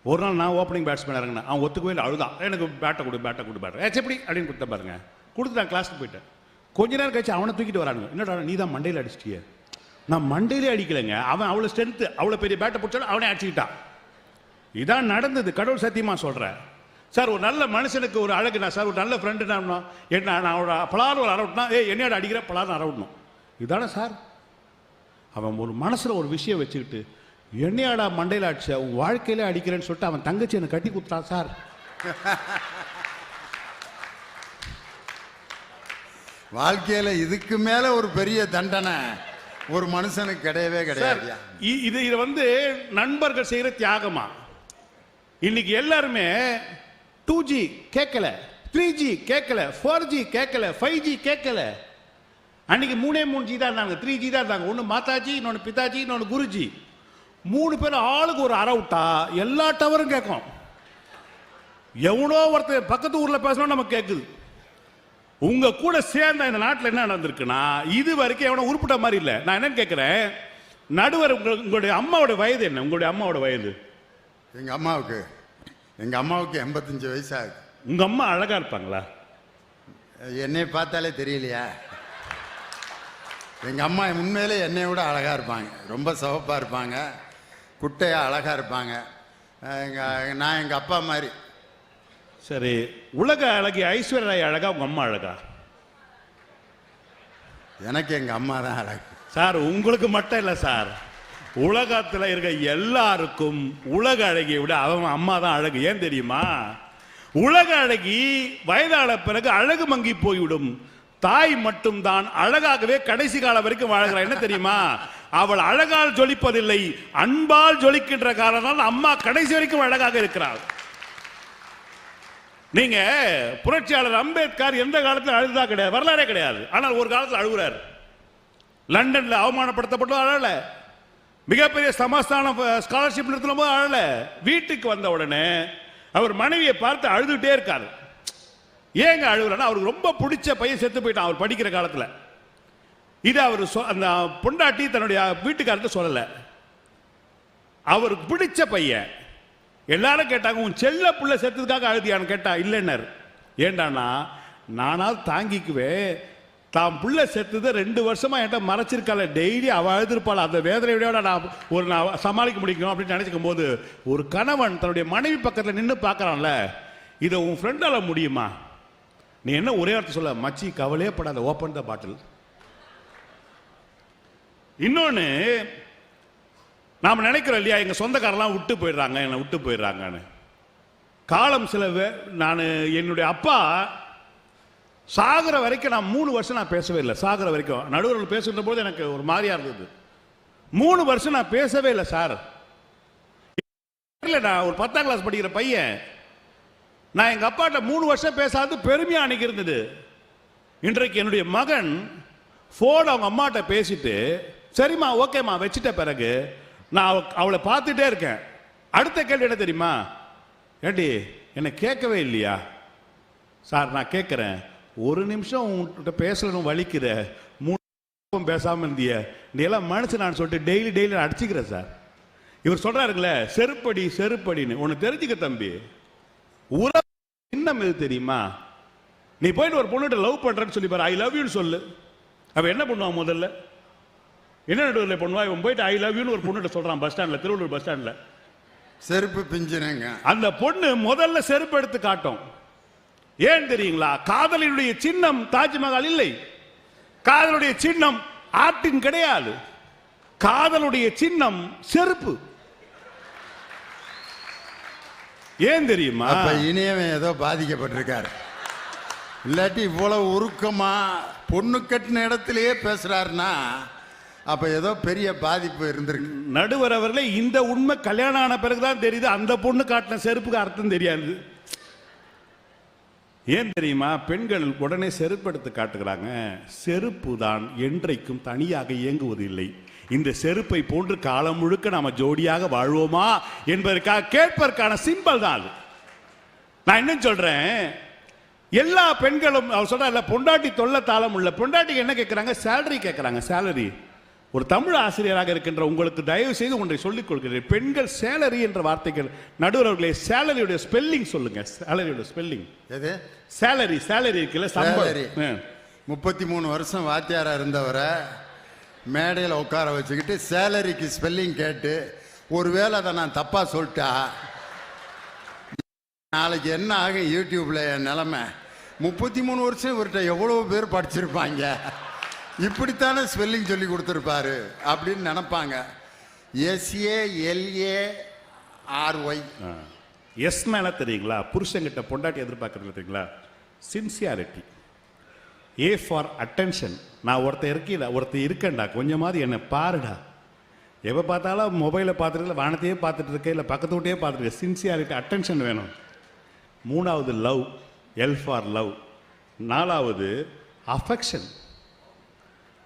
ஒரு நாள் நான் ஓப்பனிங் பேட்ஸ்மேன் இறங்கினேன். அவன் ஒத்துக்கவே இல்லை, அழுதான். எனக்கு பேட்டை கொடு பேட்டை எப்படி அப்படின்னு கொடுத்த பாருங்க. கொடுத்து நான் கிளாஸுக்கு போயிட்டேன். கொஞ்ச நேரம் கழிச்சு அவனை தூக்கிட்டு வரானுங்க. என்னடா நீ தான் மண்டையில் அடிச்சிட்டிய? நான் மண்டையிலே அடிக்கலைங்க, அவன் அவ்வளோ ஸ்ட்ரென்த்து, அவ்வளோ பெரிய பேட்டை பிடிச்சாலும் அவனே அடிச்சுக்கிட்டான். இதான் நடந்தது, கடவுள் சத்தியமா சொல்கிறேன் சார். ஒரு நல்ல மனுஷனுக்கு ஒரு அழகுனா சார், ஒரு நல்ல ஃப்ரெண்டு என்ன நான் அவனோட பலாறு ஒரு அரவிட்டா, என்னையோட அடிக்கிற பலாறு அரவிடணும். இதானே சார்? அவன் ஒரு மனசில் ஒரு விஷயம் வச்சுக்கிட்டு என்னையாடா மண்டையில் அடிச்ச, உன் வாழ்க்கையிலே அடிக்கிறேன்னு சொல்லிட்டு அவன் தங்கச்சி என்னை கட்டி கொடுத்தான் சார். வாழ்க்கையில இதுக்கு மேல ஒரு பெரிய தண்டனை ஒரு மனுஷனுக்கு கிடையவே கிடையாது. இது வந்து நண்பர்கள் செய்யற தியாகமா? இன்னைக்கு எல்லாருமே 2G கேட்கல, 3G கேட்கல, 4G கேட்கல, 5G கேட்கல. அன்னைக்கு 3G தான் இருந்தாங்க, 3G தான் இருந்தாங்க. ஒன்று மாதாஜி, இன்னொன்று பிதாஜி, இன்னொன்று குருஜி. 3 பேர் ஆளுக்கு ஒரு அரை விட்டா எல்லா டவரும் கேட்கும். எவனோ ஒருத்தர் பக்கத்து ஊர்ல பேசணும் நமக்கு கேட்குது. உங்க கூட சேர்ந்த இந்த நாட்டில் என்ன நடந்திருக்குன்னா, இது வரைக்கும் எவனோ உருப்பிட்ட மாதிரி இல்லை. நான் என்னன்னு கேட்கிறேன், நடுவர் உங்களுடைய அம்மாவோட வயது என்ன? உங்களுடைய அம்மாவோட வயது? எங்க அம்மாவுக்கு 85 வயசு ஆகுது. உங்க அம்மா அழகா இருப்பாங்களா? என்னை பார்த்தாலே தெரியலையா? எங்க அம்மா உண்மையிலே என்னை விட அழகா இருப்பாங்க. ரொம்ப சிவப்பா இருப்பாங்க, குட்டையா அழகா இருப்பாங்க. நான் எங்க அப்பா மாதிரி. சரி, உலக அழகி ஐஸ்வர்யா ராய் அழகா, உங்க அம்மா அழகா? எனக்கு எங்க அம்மா தான் அழகு சார். உங்களுக்கு மட்டும் இல்லை சார், உலகத்தில் இருக்க எல்லாருக்கும் உலக அழகியை விட அவன் அம்மா தான் அழகு. ஏன் தெரியுமா? உலக அழகி வயதான பிறகு அழகு மங்கி போய்விடும். தாய் மட்டும் தான் அழகாகவே கடைசி காலம் வரைக்கும் வாழ்கிறார். என்ன தெரியுமா? அவள் அழகால் ஜொலிப்பதில்லை, அன்பால் ஜொலிக்கின்ற காரணம் அம்மா கடைசி வரைக்கும் அழகாக இருக்கிறாள். நீங்க புரட்சியாளர் அம்பேத்கர் எந்த காலத்தில் அழுதா கிடையாது, வரலாறே கிடையாது. ஆனால் ஒரு காலத்தில் அழுகுறார். லண்டன்ல அவமானப்படுத்தப்பட்டு அழல, மிகப்பெரிய சமஸ்தானம் ஸ்காலர்ஷிப் நிறுத்தும் போது அழல. வீட்டுக்கு வந்த உடனே அவர் மனைவியை பார்த்து அழுதுட்டே இருக்காரு. ஏங்க அழுகுறாரு? அவருக்கு ரொம்ப பிடிச்ச பையன் செத்து போயிட்டான் அவர் படிக்கிற காலத்தில். இது அவர் அந்த பொண்டாட்டி தன்னுடைய வீட்டுக்காரர்கிட்ட சொல்லல. அவருக்கு பிடிச்ச பையன். எல்லாரும் கேட்டாங்க, உன் செல்ல புள்ள செத்ததுக்காக அழுதியான்னு கேட்டா இல்லைன்னாரு. ஏண்டானா, நானால் தாங்கிக்குவேன், தான் புள்ள செத்தது 2 வருஷமா என்கிட்ட மறைச்சிருக்கால, டெய்லி அவள் அழுதுருப்பாள், அந்த வேதனையோட நான் சமாளிக்க முடியும் அப்படின்னு நினைச்சுக்கும் போது, ஒரு கணவன் தன்னுடைய மனைவி பக்கத்தில் நின்று பார்க்கறான்ல, இதை உன் ஃப்ரெண்டால முடியுமா? நீ என்ன ஒரே வார்த்தை சொல்ல, மச்சி கவலையே படாத, ஓப்பன் த பாட்டில். இன்னொன்னு நாம நினைக்கிறோம் இல்லையா, எங்க சொந்தக்காரெல்லாம் விட்டு போயிடுறாங்க, என்னை விட்டு போயிடுறாங்கன்னு. காலம் சில நான் என்னுடைய அப்பா சாகிற வரைக்கும் நான் 3 வருஷம் நான் பேசவே இல்லை. சாகிற வரைக்கும் நடுவர்கள் பேசுகிற போது எனக்கு ஒரு மாதிரியா இருந்தது. 3 வருஷம் நான் பேசவே இல்லை சார். நான் ஒரு 10ஆம் கிளாஸ் படிக்கிற பையன், நான் எங்க அப்பாட்ட 3 வருஷம் பேசாது பெருமையா அன்னைக்கு இருந்தது. இன்றைக்கு என்னுடைய மகன் போன் அவங்க அம்மாட்ட பேசிட்டு, சரிம்மா ஓகேம்மா வச்சுட்ட பிறகு நான் அவளை பார்த்துட்டே இருக்கேன். அடுத்த கேள்வி என்ன தெரியுமா? ஏண்டி என்னை கேட்கவே இல்லையா? சார் நான் கேட்கிறேன், ஒரு நிமிஷம் உங்ககிட்ட பேசணும் வலிக்கிற, 3 பேசாம இருந்திய, நீ எல்லாம் மனுஷன் நான் சொல்லிட்டு டெய்லி அடிச்சுக்கிறேன் சார். இவர் சொல்றாருங்களே, செருப்படி செருப்படின்னு. ஒன்று தெரிஞ்சுக்க தம்பி, உறவு இன்னும் எது தெரியுமா? நீ போயிட்டு ஒரு பொண்ணுகிட்ட லவ் பண்றேன்னு சொல்லி பாரு, ஐ லவ் யூன்னு சொல்லு. அவ என்ன பண்ணுவான்? முதல்ல என்ன நடுவில் பண்ணுவா? இவன் போயிட்டு ஐ லவ் யூன்னு ஒரு பொண்ணுகிட்ட சொல்றான் பஸ் ஸ்டாண்ட்ல, திருவள்ளூர் பஸ் ஸ்டாண்ட்ல. செருப்பு பிஞ்சினங்க. அந்த பொண்ணு முதல்ல செருப்பு எடுத்து காட்டும். ஏன் தெரியுங்களா? காதலினுடைய சின்னம் தாஜ்மஹால் இல்லை, காதலுடைய சின்னம் ஆட்டின் கிடையாது, காதலுடைய சின்னம் செருப்பு. ஏன் தெரியுமா? அப்ப இனியவன் ஏதோ பாதிக்கப்பட்டிருக்காரு. இல்லாட்டி இவ்வளவு உருக்கமா பொண்ணு கட்டின இடத்திலேயே பேசுறாருன்னா அப்ப ஏதோ பெரிய பாதிப்பு இருந்திருக்கு. நடுவர் அவர்களே, இந்த உண்மை கல்யாணம் ஆன பிறகுதான் தெரியுது, அந்த பொண்ணு காட்டின செருப்புக்கு அர்த்தம் தெரியாது. ஏன் தெரியுமா? பெண்கள் உடனே செருப்பு எடுத்து காட்டுகிறாங்க. செருப்பு தான் என்றைக்கும் தனியாக இயங்குவதில்லை. இந்த செருப்பை போன்று காலம் முழுக்க நாம ஜோடியாக வாழ்வோமா என்பதற்காக கேட்பதற்கான சிம்பல் தான் அது. நான் என்ன சொல்றேன், எல்லா பெண்களும் அவர் சொல்ற பொண்டாட்டி தொல்லை தாளம் உள்ள பொண்டாட்டிக்கு என்ன கேட்கிறாங்க? சேலரி கேட்கிறாங்க. சேலரி. ஒரு தமிழ் ஆசிரியராக இருக்கின்ற உங்களுக்கு தயவு செய்து ஒன்றை சொல்லிக் கொள்கிறேன். பெண்கள் சேலரி என்ற வார்த்தைகள், நடுவர்களே சேலரியுடைய ஸ்பெல்லிங் சொல்லுங்க. சேலரியோட ஸ்பெல்லிங் எது? சேலரி. சேலரி இருக்குல்ல, சம்பளம். 33 வருஷம் வாத்தியாரா இருந்தவரை மேடையில் உட்கார வச்சுக்கிட்டு சேலரிக்கு ஸ்பெல்லிங் கேட்டு ஒருவேளை அதை நான் தப்பா சொல்லிட்டா நாளைக்கு என்ன ஆகும் யூடியூப்ல என் நிலைமை? 33 வருஷம் இவர்கிட்ட எவ்வளவு பேர் படிச்சிருப்பாங்க, இப்படித்தானே ஸ்பெல்லிங் சொல்லி கொடுத்துருப்பாரு அப்படின்னு நினைப்பாங்க. SALARY. எஸ் மேல தெரியுங்களா? புருஷங்கிட்ட பொண்டாட்டி எதிர்பார்க்கறது தெரியுங்களா? சின்சியாரிட்டி. A for attention. நான் ஒருத்தர் இருக்கேன்டா, கொஞ்சமாவது என்னை பாருடா. எப்போ பார்த்தாலும் மொபைலை பார்த்துட்டு வானத்தையே பார்த்துட்டு இருக்கேன், இல்லை பக்கத்து வீட்டையே பார்த்துட்டு. சின்சியாரிட்டி, அட்டென்ஷன் வேணும். 3வது லவ், எல் ஃபார் லவ். 4வது அஃபெக்ஷன்.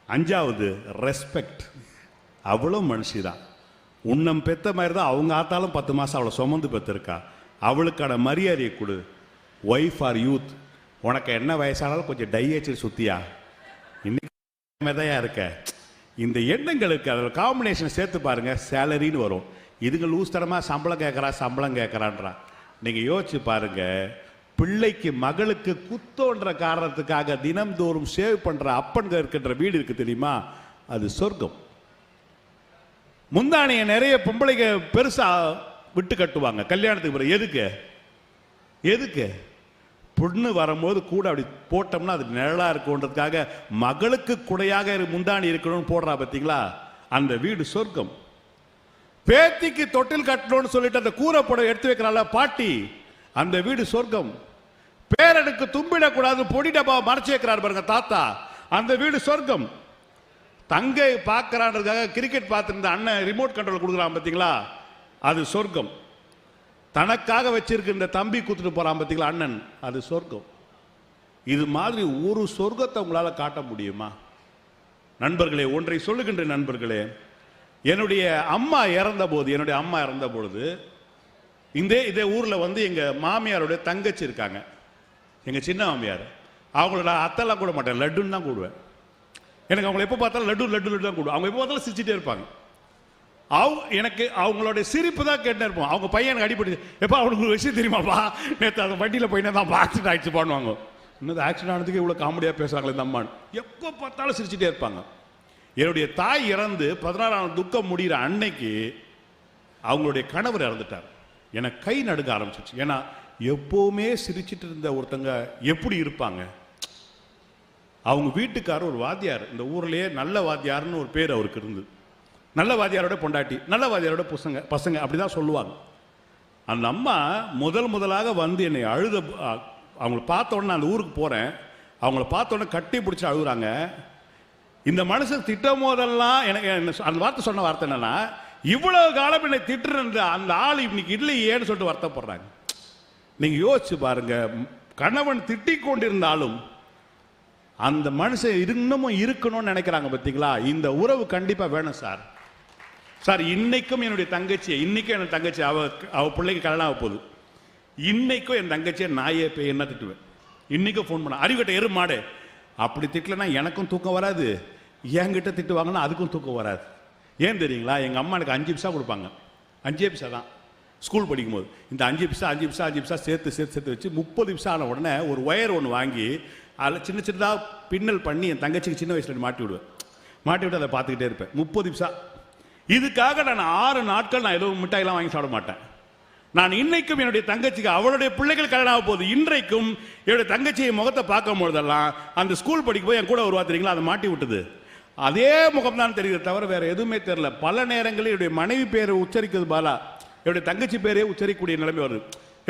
5வது ரெஸ்பெக்ட். அவ்வளோ மனுஷிதான். உன்னம் பெத்த மாதிரி தான் அவங்க ஆத்தாலும் 10 மாதம் அவளை சுமந்து பெற்றிருக்கா. அவளுக்கான மரியாதையை கொடு. Why for youth. உனக்கு என்ன வயசானாலும் கொஞ்சம் டை அடிச்சு சுத்தியா, இன்னைக்கு தான் இருக்க. இந்த எண்ணங்களுக்கு அதில் காம்பினேஷன் சேர்த்து பாருங்க, சேலரின்னு வரும். இதுங்க லூஸ்தனமாக சம்பளம் கேட்குறான்றா. நீங்கள் யோசிச்சு பாருங்க, பிள்ளைக்கு மகளுக்கு குத்தோன்ற காரணத்துக்காக தினம்தோறும் சேவ் பண்ணுற அப்பன்க இருக்கின்ற வீடு இருக்கு தெரியுமா, அது சொர்க்கம். முந்தானிய நிறைய பொம்பளைங்க பெருசா விட்டு கட்டுவாங்க கல்யாணத்துக்கு பிறகு. எதுக்கு? பொண்ணு வரும்போது கூட அப்படி போட்டோம்னா அது நிழலா இருக்குன்றதுக்காக மகளுக்கு குடையாக முந்தாணி இருக்கணும்னு போடுறா பார்த்தீங்களா, அந்த வீடு சொர்க்கம். பேத்திக்கு தொட்டில் கட்டணும்னு சொல்லிட்டு அந்த கூரை புடவை எடுத்து வைக்கிறாள் பாட்டி, அந்த வீடு சொர்க்கம். பேரனுக்கு தும்பிடக்கூடாது பொடி டப்பா மறைச்சு வைக்கிறார் பாருங்க தாத்தா, அந்த வீடு சொர்க்கம். தங்கை பார்க்கறான்றதுக்காக கிரிக்கெட் பார்த்துருந்த அண்ணன் ரிமோட் கண்ட்ரோல் கொடுக்குறான் பார்த்தீங்களா, அது சொர்க்கம். தனக்காக வச்சிருக்கின்ற தம்பி கூத்துட்டு போறான் பார்த்தீங்களா அண்ணன், அது சொர்க்கம். இது மாதிரி ஒரு சொர்க்கத்தை உங்களால காட்ட முடியுமா? நண்பர்களே, ஒன்றை சொல்லுகின்ற நண்பர்களே, என்னுடைய அம்மா இறந்த பொழுது இதே ஊர்ல வந்து எங்க மாமியாருடைய தங்கச்சி இருக்காங்க, எங்க சின்ன மாமியார். அவங்களோட அத்தெல்லாம் கூட மாட்டேன், லட்டுன்னு தான் கூடுவேன். எனக்கு அவங்களை எப்போ பார்த்தாலும் லட்டு தான் கூடுவேன். அவங்க எப்போ பார்த்தாலும் சிரிச்சுட்டே இருப்பாங்க. எனக்கு அவங்களுடைய சிரிப்பு தான் கேட்டே இருப்போம். அவங்க பையன் எனக்கு அடிப்பட்டு, எப்போ அவனுக்கு ஒரு விஷயம் தெரியுமாப்பா, நேற்று அந்த வண்டியில் போயினா தான் ஆக்சிடென்ட் ஆயிடுச்சு பண்ணுவாங்க. இன்னும் ஆக்சிடென்ட் ஆனதுக்கு இவ்வளோ காமெடியாக பேசுவாங்களே இந்த அம்மான், எப்போ பார்த்தாலும் சிரிச்சுட்டே இருப்பாங்க. என்னுடைய தாய் இறந்து 16ஆம் துக்கம் முடிகிற அன்னைக்கு அவங்களுடைய கணவர் இறந்துட்டார். எனக்கு கை நடுங்க ஆரம்பிச்சிச்சு. ஏன்னா எப்போவுமே சிரிச்சிட்டு இருந்த ஒருத்தங்க எப்படி இருப்பாங்க? அவங்க வீட்டுக்காரர் ஒரு வாத்தியார், இந்த ஊர்லேயே நல்ல வாத்தியார்னு ஒரு பேர் அவருக்கு இருந்தது. நல்ல வாத்தியாரோட பொண்டாட்டி, நல்ல வாத்தியாரோட பசங்க அப்படிதான் சொல்லுவாங்க. அந்த அம்மா முதலாக வந்து என்னை அவங்கள பார்த்த உடனே அந்த ஊருக்கு போகிறேன், அவங்கள பார்த்த உடனே கட்டி பிடிச்சி அழுகுறாங்க. இந்த மனுஷன் திட்டம் போதெல்லாம் எனக்கு அந்த வார்த்தை சொன்ன வார்த்தை என்னன்னா, இவ்வளவு காலம் என்னை திட்டுற அந்த ஆள் இன்னைக்கு இல்லையேன்னு சொல்லிட்டு வருத்தப்படுறாங்க. நீங்க யோசிச்சு பாருங்க, கணவன் திட்டிக் கொண்டிருந்தாலும் அந்த மனுஷன் இன்னமும் இருக்கணும்னு நினைக்கிறாங்க பார்த்தீங்களா. இந்த உறவு கண்டிப்பா வேணும் சார். இன்னைக்கும் என்னுடைய தங்கச்சியை, இன்னைக்கும் என் தங்கச்சி அவ பிள்ளைக்கு கல்யாணம் ஆக போகுது. இன்னைக்கும் என் தங்கச்சியை நாயே போய் என்ன திட்டுவேன். இன்னைக்கும் ஃபோன் பண்ண, அறிவுகிட்ட எரு மாடு அப்படி திட்டலன்னா எனக்கும் தூக்கம் வராது, என்கிட்ட திட்டு வாங்கினா அதுக்கும் தூக்கம் வராது. ஏன் தெரியுங்களா? எங்க அம்மா எனக்கு 5 பைசா கொடுப்பாங்க. 5 பைசா தான் ஸ்கூல் படிக்கும்போது. இந்த 5 பைசா சேர்த்து வச்சு 30 பைசா ஆன உடனே ஒரு ஒயர் ஒன்று வாங்கி அதில் சின்னதாக பின்னல் பண்ணி என் தங்கச்சிக்கு சின்ன வயசுல மாட்டி விட்டு அதை பார்த்துக்கிட்டே இருப்பேன். 30 பைசா. இதுக்காக நான் 6 நாட்கள் நான் எதுவும் மிட்டாயெல்லாம் வாங்கி சாப்பிட மாட்டேன். நான் இன்னைக்கும் என்னுடைய தங்கச்சிக்கு, அவளுடைய பிள்ளைகள் கல்யாணம் ஆக போகுது, இன்றைக்கும் என்னுடைய தங்கச்சியை முகத்தை பார்க்கும் பொழுதெல்லாம் அந்த ஸ்கூல் படிக்கும் போது என் கூட வருவா தெரியுங்களா, அதை மாட்டி விட்டது அதே முகம் தான் தெரியுது, தவிர வேற எதுவுமே தெரியல. பல நேரங்களில் என்னுடைய மனைவி பேரை உச்சரிக்கிறது பாலா என்னுடைய தங்கச்சி பேரே உச்சரிக்கக்கூடிய நிலைமை வருது.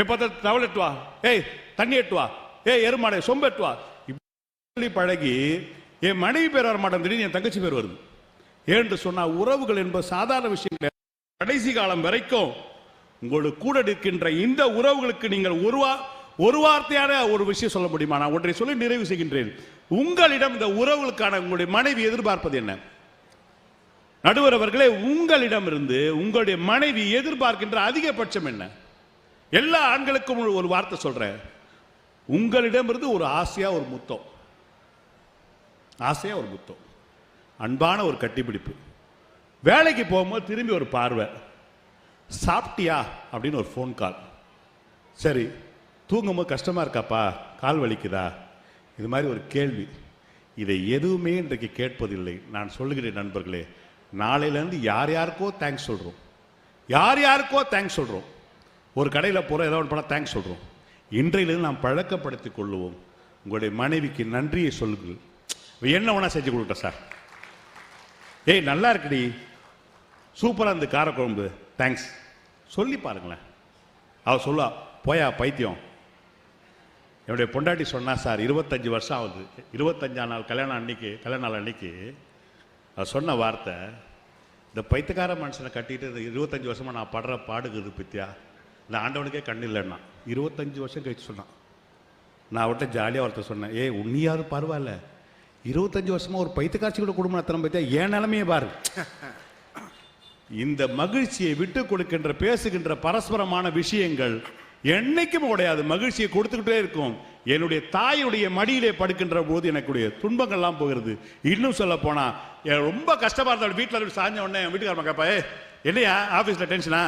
எப்போ டவல் எட்டுவா, ஏய் தண்ணி எட்டுவா, ஏய் எருமாடை சொம்பு எட்டுவா, இப்படி பழகி என் மனைவி பேர் வர மாட்டேன், திடீர்னு என் தங்கச்சி பேர் வருது. ஏன்னு சொன்னா உறவுகள் என்பது சாதாரண விஷயம். கடைசி காலம் வரைக்கும் உங்களுக்கு கூட இருக்கின்ற இந்த உறவுகளுக்கு நீங்கள் ஒரு வார்த்தையான ஒரு விஷயம் சொல்ல முடியுமா? நான் ஒன்றை சொல்லி நிறைவு செய்கின்றேன். உங்களிடம் இந்த உறவுகளுக்கான உங்களுடைய மனைவி எதிர்பார்ப்பது என்ன? நடுவர் அவர்களே, உங்களிடம் இருந்து உங்களுடைய மனைவி எதிர்பார்க்கின்ற அதிகபட்சம் என்ன? எல்லா ஆண்களுக்கும் ஒரு வார்த்தை சொல்றேன், உங்களிடம் இருந்து ஒரு ஆசையா ஒரு முத்தம், அன்பான ஒரு கட்டிப்பிடிப்பு, வேலைக்கு போகும்போது திரும்பி ஒரு பார்வை, சாப்பிட்டியா அப்படின்னு ஒரு ஃபோன் கால், சரி தூங்கும்போது கஷ்டமா இருக்காப்பா, கால் வலிக்குதா, இது மாதிரி ஒரு கேள்வி. இதை எதுவுமே இன்றைக்கு கேட்பதில்லை. நான் சொல்லுகிறேன் நண்பர்களே, நாளையிலேருந்து யார் யாருக்கோ தேங்க்ஸ் சொல்கிறோம், யார் யாருக்கோ தேங்க்ஸ் சொல்கிறோம். ஒரு கடையில் போகிற ஏதோ ஒன்று பண்ணால் தேங்க்ஸ் சொல்கிறோம். இன்றையிலிருந்து நாம் பழக்கப்படுத்தி கொள்ளுவோம். உங்களுடைய மனைவிக்கு நன்றியை சொல்லுங்கள். என்ன வேணா செஞ்சு கொடுக்க சார், ஏய் நல்லா இருக்குடி, சூப்பராக இருந்து காரக்குழம்பு, தேங்க்ஸ் சொல்லி பாருங்களேன். அவள் சொல்லுவா, போயா பைத்தியம். என்னுடைய பொண்டாட்டி சொன்னா சார், 25 வருஷம் ஆகுது, 25ஆம் நாள் கல்யாண நாள் அன்னைக்கு அவள் சொன்ன வார்த்தை, இந்த பைத்தியக்கார மனுஷனை கட்டிட்டு 25 வருஷமா நான் படுற பாடுக்குது பித்தியா, இந்த ஆண்டவனுக்கே கண்ணு இல்லைன்னா. 25 வருஷம் கழிச்சு சொன்னான். நான் அவர்கிட்ட ஜாலியாக ஒருத்தர் சொன்னேன், ஏய் உன்னியாரு பரவாயில்ல, 25 வருஷமா ஒரு பைத்தியக்காட்சி கூட குடும்பம் நடத்தின பத்தியா, ஏன் நிலைமையே பாரு. இந்த மகிழ்ச்சியை விட்டு கொடுக்கின்ற பேசுகின்ற பரஸ்பரமான விஷயங்கள் என்னைக்கும் உடையாது, மகிழ்ச்சியை கொடுத்துக்கிட்டே இருக்கும். என்னுடைய தாயுடைய மடியிலே படுக்கின்ற போது எனக்குடைய துன்பங்கள்லாம் போகிறது. இன்னும் சொல்ல போனா ரொம்ப கஷ்டமா இருந்தாலும் வீட்டில் சாஞ்ச உடனே வீட்டுக்காரமா கேப்பா, என்னையா ஆஃபீஸில் டென்ஷனா,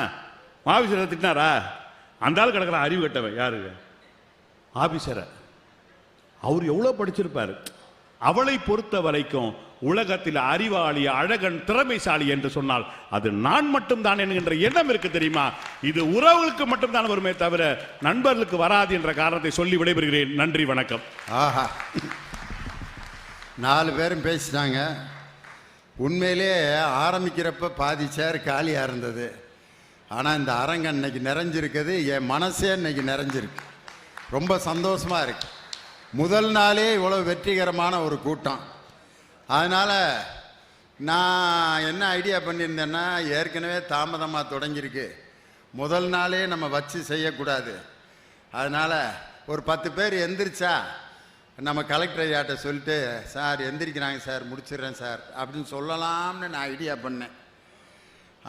ஆஃபீஸில் திட்டினாரா, அந்த ஆள் கிடக்கிற அறிவு கட்டவன் யாரு ஆபீசரை, அவர் எவ்வளோ படிச்சிருப்பாரு. அவளை பொறுத்த வரைக்கும் உலகத்தில் அறிவாளி, அழகன், திறமைசாலி என்று சொன்னால் அது நான் மட்டும்தான் என்கின்ற எண்ணம் இருக்கு தெரியுமா. இது உறவுகளுக்கு மட்டும்தான் வருமே தவிர நண்பர்களுக்கு வராது என்ற காரணத்தை சொல்லி விடைபெறுகிறேன். நன்றி, வணக்கம். ஆஹா, 4 பேரும் பேசிட்டாங்க. உண்மையிலே ஆரம்பிக்கிறப்ப பாதி சேர் காலியாக இருந்தது. ஆனால் இந்த அரங்கம் இன்னைக்கு நிறைஞ்சிருக்குது, என் மனசே இன்னைக்கு நிறைஞ்சிருக்கு. ரொம்ப சந்தோஷமாக இருக்கு. முதல் நாளே இவ்வளோ வெற்றிகரமான ஒரு கூட்டம். அதனால் நான் என்ன ஐடியா பண்ணியிருந்தேன்னா, ஏற்கனவே தாமதமாக தொடங்கியிருக்கு, முதல் நாளே நம்ம வச்சு செய்யக்கூடாது. அதனால் ஒரு 10 பேர் எந்திரிச்சா நம்ம கலெக்டர் ஐயாட்ட சொல்லிட்டு, சார் எந்திரிக்கிறாங்க சார், முடிச்சிடுறேன் சார் அப்படின்னு சொல்லலாம்னு நான் ஐடியா பண்ணேன்.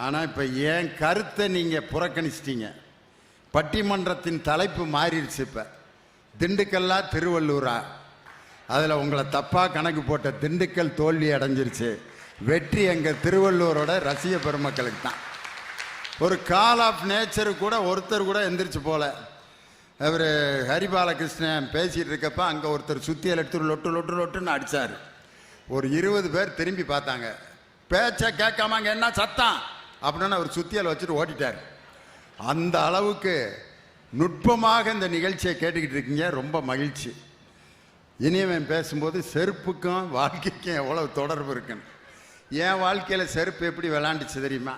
ஆனால் இப்போ என் கருத்தை நீங்கள் புறக்கணிச்சிட்டீங்க. பட்டிமன்றத்தின் தலைப்பு மாறிடுச்சு. இப்போ திண்டுக்கல்லா திருவள்ளூரா, அதில் உங்களை தப்பாக கணக்கு போட்ட திண்டுக்கல் தோல்வி அடைஞ்சிருச்சு. வெற்றி எங்கள் திருவள்ளூரோட ரசிக பெருமக்களுக்கு தான். ஒரு கால் ஆஃப் நேச்சரு கூட ஒருத்தர் கூட எந்திரிச்சு போல. அவர் ஹரிபாலகிருஷ்ணன் பேசிகிட்டு இருக்கப்ப அங்கே ஒருத்தர் சுத்தியல் எடுத்து லொட்டு லொட்டு லொட்டுன்னு அடித்தார். ஒரு 20 பேர் திரும்பி பார்த்தாங்க. பேச்சை கேட்காம அங்கே என்ன சத்தம் அப்படின்னு அவர் சுத்தியல் வச்சுட்டு ஓட்டிட்டார். அந்த அளவுக்கு நுட்பமாக இந்த நிகழ்ச்சியை கேட்டுக்கிட்டு இருக்கீங்க. ரொம்ப மகிழ்ச்சி. இனியவன் பேசும்போது செருப்புக்கும் வாழ்க்கைக்கும் எவ்வளவு தொடர்பு இருக்குன்னு. என் வாழ்க்கையில் செருப்பு எப்படி விளாண்டுச்சு தெரியுமா?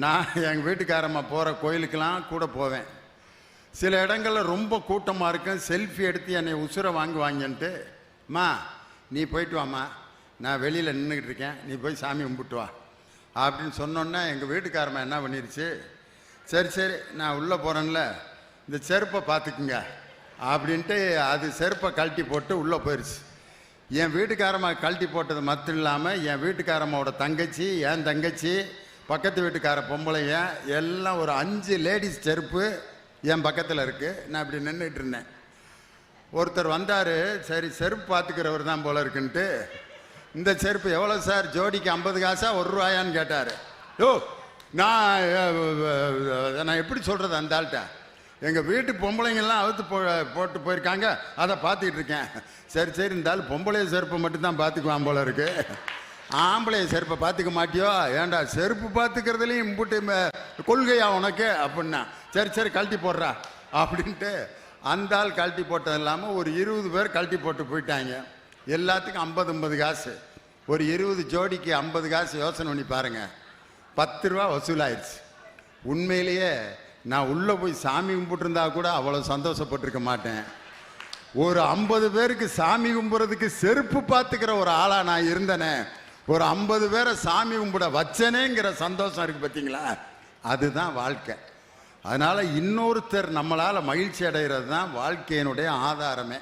நான் எங்கள் வீட்டுக்காரம்மா போகிற கோயிலுக்கெல்லாம் கூட போவேன். சில இடங்களில் ரொம்ப கூட்டமாக இருக்கும், செல்ஃபி எடுத்து என்னை உசுரை வாங்குவாங்கன்ட்டு, மா நீ போயிட்டு வாம்மா, நான் வெளியில் நின்றுக்கிட்டு இருக்கேன், நீ போய் சாமி கும்பிட்டு வா அப்படின்னு சொன்னோன்னே எங்கள் வீட்டுக்காரம்மா என்ன பண்ணிருச்சு, சரி சரி நான் உள்ளே போகிறேன்ல, இந்த செருப்பை பார்த்துக்குங்க அப்படின்ட்டு அது செருப்பை கழட்டி போட்டு உள்ளே போயிடுச்சு. என் வீட்டுக்காரம்மா கழட்டி போட்டது மட்டும் இல்லாமல் என் வீட்டுக்காரம்மாவோட தங்கச்சி, என் தங்கச்சி, பக்கத்து வீட்டுக்கார பொம்பளைங்க எல்லாம் ஒரு 5 லேடிஸ் செருப்பு என் பக்கத்தில் இருக்குது. நான் இப்படி நின்றுட்டு இருந்தேன். ஒருத்தர் வந்தார், சரி செருப்பு பார்த்துக்கிறவர் தான் போல இருக்குன்ட்டு, இந்த செருப்பு எவ்வளோ சார், ஜோடிக்கு 50 காசா 1 ரூபாயான்னு கேட்டார். யோ நான் எப்படி சொல்கிறது அந்த ஆள்கிட்ட, எங்கள் வீட்டு பொம்பளைங்கள்லாம் அவுத்து போட்டு போயிருக்காங்க, அதை பார்த்துக்கிட்டு இருக்கேன். சரி சரி இந்த ஆள் பொம்பளை செருப்பை மட்டும்தான் பார்த்துக்குவான் போல இருக்கு, ஆம்பளை செருப்பை பார்த்துக்க மாட்டியோ, ஏண்டா செருப்பு பார்த்துக்கிறதுலையும் இம்புட்டு கொள்கையா உனக்கு அப்படின்னா, சரி சரி கழட்டி போடுறா அப்படின்ட்டு அந்த ஆள் கழட்டி போட்டது இல்லாமல் ஒரு 20 பேர் கழட்டி போட்டு போயிட்டாங்க. எல்லாத்துக்கும் 50 காசு. ஒரு 20 ஜோடிக்கு 50 காசு. யோசனை பண்ணி பாருங்கள், 10 ரூபா வசூலாயிருச்சு. உண்மையிலேயே நான் உள்ளே போய் சாமி கும்பிட்டுருந்தா கூட அவ்வளோ சந்தோஷப்பட்டிருக்க மாட்டேன். ஒரு 50 பேருக்கு சாமி கும்பிட்றதுக்கு செருப்பு பார்த்துக்கிற ஒரு ஆளாக நான் இருந்தேனே, ஒரு 50 பேரை சாமி கும்பிட வச்சனேங்கிற சந்தோஷம் இருக்குது பார்த்தீங்களா, அதுதான் வாழ்க்கை. அதனால் இன்னொருத்தர் நம்மளால் மகிழ்ச்சி அடைகிறது தான் வாழ்க்கையினுடைய ஆதாரமே.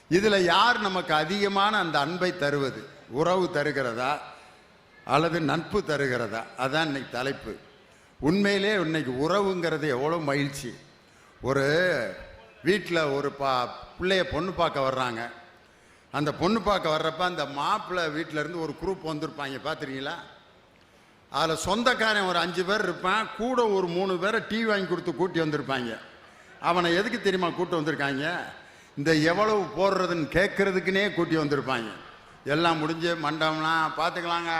இதில் யார் நமக்கு அதிகமான அந்த அன்பை தருவது, உறவு தருகிறதா அல்லது நட்பு தருகிறதா, அதான் இன்னைக்கு தலைப்பு. உண்மையிலே இன்னைக்கு உறவுங்கிறது எவ்வளோ மகிழ்ச்சி. ஒரு வீட்டில் ஒரு பிள்ளைய பொண்ணு பார்க்க வர்றாங்க. அந்த பொண்ணு பார்க்க வர்றப்ப அந்த மாப்பிள்ளை வீட்டிலேருந்து ஒரு குரூப் வந்திருப்பாங்க, பார்த்துருக்கீங்களா? அதில் சொந்தக்காரன் ஒரு 5 பேர் இருப்பான், கூட ஒரு 3 பேரை டீ வாங்கி கொடுத்து கூட்டி வந்திருப்பாங்க. அவனை எதுக்கு தெரியுமா கூட்டு வந்திருக்காங்க? இந்த எவ்வளவு போடுறதுன்னு கேட்கறதுக்குன்னே கூட்டி வந்திருப்பாங்க. எல்லாம் முடிஞ்சு மண்டபம்லாம் பார்த்துக்கலாங்க,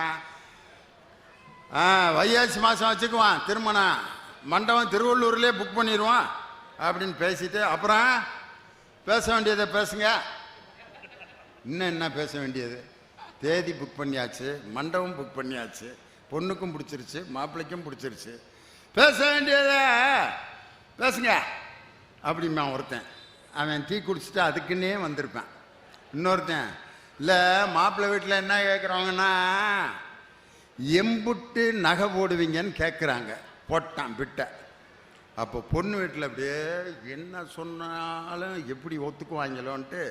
வைகாசி மாதம் வச்சுக்குவான் திருமணம், மண்டபம் திருவள்ளூர்லேயே புக் பண்ணிடுவான் அப்படின்னு பேசிட்டு அப்புறம் பேச வேண்டியதை பேசுங்க. இன்னும் என்ன பேச வேண்டியது? தேதி புக் பண்ணியாச்சு, மண்டபம் புக் பண்ணியாச்சு, பொண்ணுக்கும் பிடிச்சிருச்சு, மாப்பிள்ளைக்கும் பிடிச்சிருச்சு, பேச வேண்டியத பேசுங்க அப்படிமா ஒருத்தன். அவன் டீ குடிச்சிட்டு அதுக்குன்னே வந்திருப்பான். இன்னொருத்தன் இல்லை, மாப்பிள்ளை வீட்டில் என்ன கேட்குறாங்கன்னா எம்புட்டு நகை போடுவீங்கன்னு கேட்குறாங்க. போட்டான் பிட்ட. அப்போ பொண்ணு வீட்டில் அப்படியே என்ன சொன்னாலும் எப்படி ஒத்துக்குவாங்களோன்ட்டு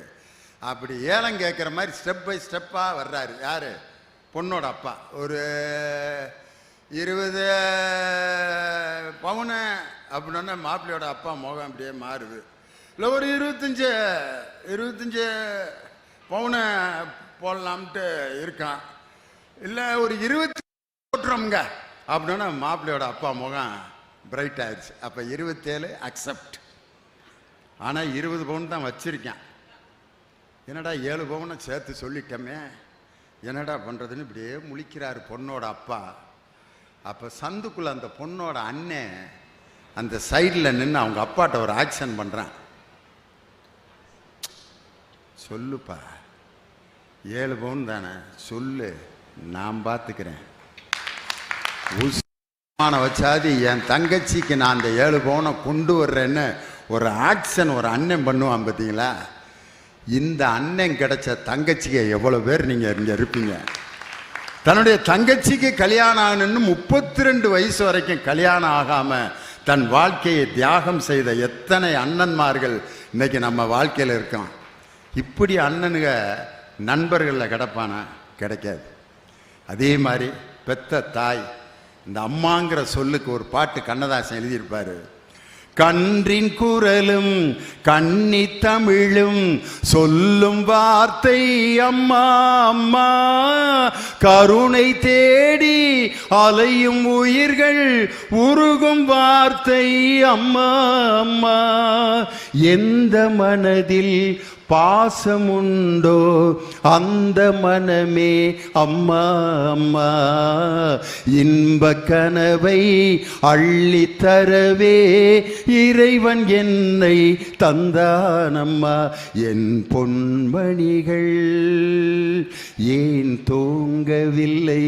அப்படி ஏலம் கேட்குற மாதிரி ஸ்டெப் பை ஸ்டெப்பாக வர்றாரு. யார்? பொண்ணோட அப்பா. ஒரு 20 பவுனு அப்படின்னா மாப்பிள்ளையோட அப்பா முகம் அப்படியே மாறுது. இல்லை ஒரு 25 பவுனை போடலாம்ட்டு இருக்கான். இல்லை ஒரு 20 போட்டுறோம்ங்க அப்படின்னா மாப்பிள்ளையோட அப்பா முகம் பிரைட் ஆயிடுச்சு. அப்போ 27 அக்செப்ட். ஆனால் 20 பவுன் தான் வச்சிருக்கேன். என்னடா 7 பவுனை சேர்த்து சொல்லிட்டோமே, என்னடா பண்ணுறதுன்னு இப்படியே முழிக்கிறாரு பொண்ணோட அப்பா. அப்போ சந்துக்குள்ள அந்த பொண்ணோட அண்ணன் அந்த சைடில் நின்று அவங்க அப்பாட்ட ஒரு ஆக்ஷன் பண்ணுறான். சொல்லுப்பா, 7 பவுன் தானே, சொல்லு, நான் பார்த்துக்கிறேன். உஸ்மான வச்சாது என் தங்கச்சிக்கு நான் அந்த 7 பவுனை கொண்டு வர்றேன்னு ஒரு ஆக்ஷன் ஒரு அண்ணன் பண்ணுவான் பார்த்தீங்களா? இந்த அண்ணன் கிடைச்ச தங்கச்சிக்கு எவ்வளோ பேர் நீங்கள் இங்கே இருப்பீங்க? தன்னுடைய தங்கச்சிக்கு கல்யாணம் ஆகணுன்னு 32 வயசு வரைக்கும் கல்யாணம் ஆகாமல் தன் வாழ்க்கையை தியாகம் செய்த எத்தனை அண்ணன்மார்கள் இன்னைக்கு நம்ம வாழ்க்கையில் இருக்கோம். இப்படி அண்ணனுங்க நண்பர்களில் கிடப்பானா? கிடைக்காது. அதே மாதிரி பெத்த தாய், இந்த அம்மாங்கிற சொல்லுக்கு ஒரு பாட்டு கண்ணதாசன் எழுதியிருப்பாரு. கன்றின் குரலும் கன்னி தமிழும் சொல்லும் வார்த்தை அம்மா அம்மா, கருணை தேடி அலையும் உயிர்கள் உருகும் வார்த்தை அம்மா அம்மா. எந்த மனதில் பாசமுண்டோ அந்த மனமே அம்மா அம்மா, இன்ப கனவை அள்ளி தரவே இறைவன் என்னை தந்தானம்மா. என் பொன்மணிகள் ஏன் தூங்கவில்லை,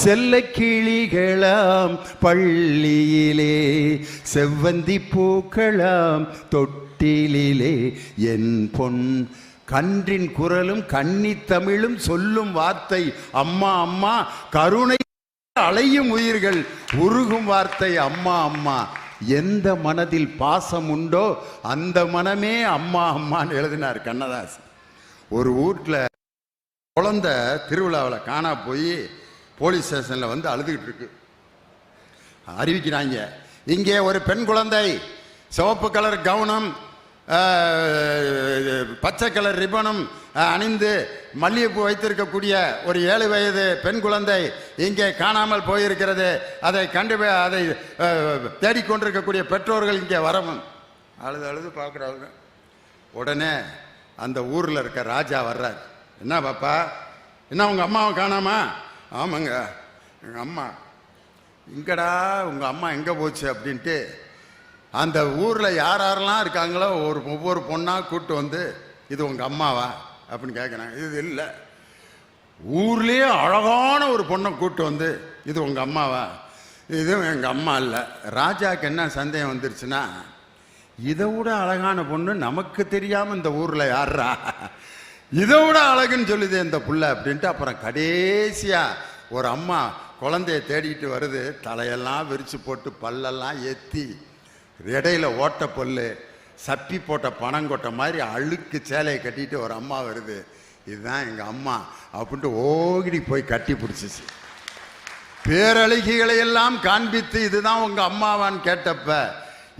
செல்ல கிளிகளாம் பள்ளியிலே செவ்வந்தி பூக்களாம் தொட்டிலே, என் பொன் கன்றின் குரலும் கன்னி தமிழும் சொல்லும் வார்த்தை அம்மா அம்மா, கருணை அலையும் உயிர்கள் உருகும் வார்த்தை அம்மா அம்மா. எந்த மனதில் பாசம் உண்டோ அந்த மனமே அம்மா அம்மான்னு எழுதினார் கண்ணதாசன். ஒரு வீட்டில் குழந்தை திருவிழாவில் காணா போய் போலீஸ் ஸ்டேஷனில் வந்து அழுதுகிட்டு இருக்கு. அறிவிக்கிறாங்க, இங்கே ஒரு பெண் குழந்தை சிவப்பு கலர் கவுனம் பச்சை கலர் ரிப்பனும் அணிந்து மல்லிகைப்பூ வைத்திருக்கக்கூடிய ஒரு 7 வயது பெண் குழந்தை இங்கே காணாமல் போயிருக்கிறது. அதை அதை தேடிக்கொண்டிருக்கக்கூடிய பெற்றோர்கள் இங்கே வரவும். அழுது அழுது பார்க்குறாங்க. உடனே அந்த ஊரில் இருக்க ராஜா வர்றார். என்ன பாப்பா, என்ன உங்கள் அம்மாவை காணாமா? ஆமாங்க, எங்கள் அம்மா. இங்கடா உங்கள் அம்மா எங்கே போச்சு அப்படின்ட்டு அந்த ஊரில் யாரெல்லாம் இருக்காங்களோ ஒவ்வொரு பொண்ணாக கூப்பிட்டு வந்து, இது உங்கள் அம்மாவா அப்படின்னு கேட்குறாங்க. இது இல்லை. ஊர்லேயே அழகான ஒரு பொண்ணை கூப்பிட்டு வந்து, இது உங்கள் அம்மாவா? இதுவும் எங்கள் அம்மா இல்லை. ராஜாவுக்கு என்ன சந்தேகம் வந்துருச்சுன்னா, இதை விட அழகான பொண்ணு நமக்கு தெரியாமல் இந்த ஊரில் யாரா, இதை விட அழகுன்னு சொல்லுது இந்த புள்ள அப்படின்ட்டு. அப்புறம் கடைசியாக ஒரு அம்மா குழந்தைய தேடிக்கிட்டு வருது. தலையெல்லாம் விரித்து போட்டு பல்லெல்லாம் ஏற்றி இடையில ஓட்ட பொல்லு சப்பி போட்ட பணங்கொட்டை மாதிரி அழுக்கு சேலையை கட்டிட்டு ஒரு அம்மா வருது. இதுதான் எங்கள் அம்மா அப்படின்ட்டு ஓடி போய் கட்டி பிடிச்சிச்சு. பேரழகிகளை எல்லாம் காண்பித்து இதுதான் உங்கள் அம்மாவான்னு கேட்டப்ப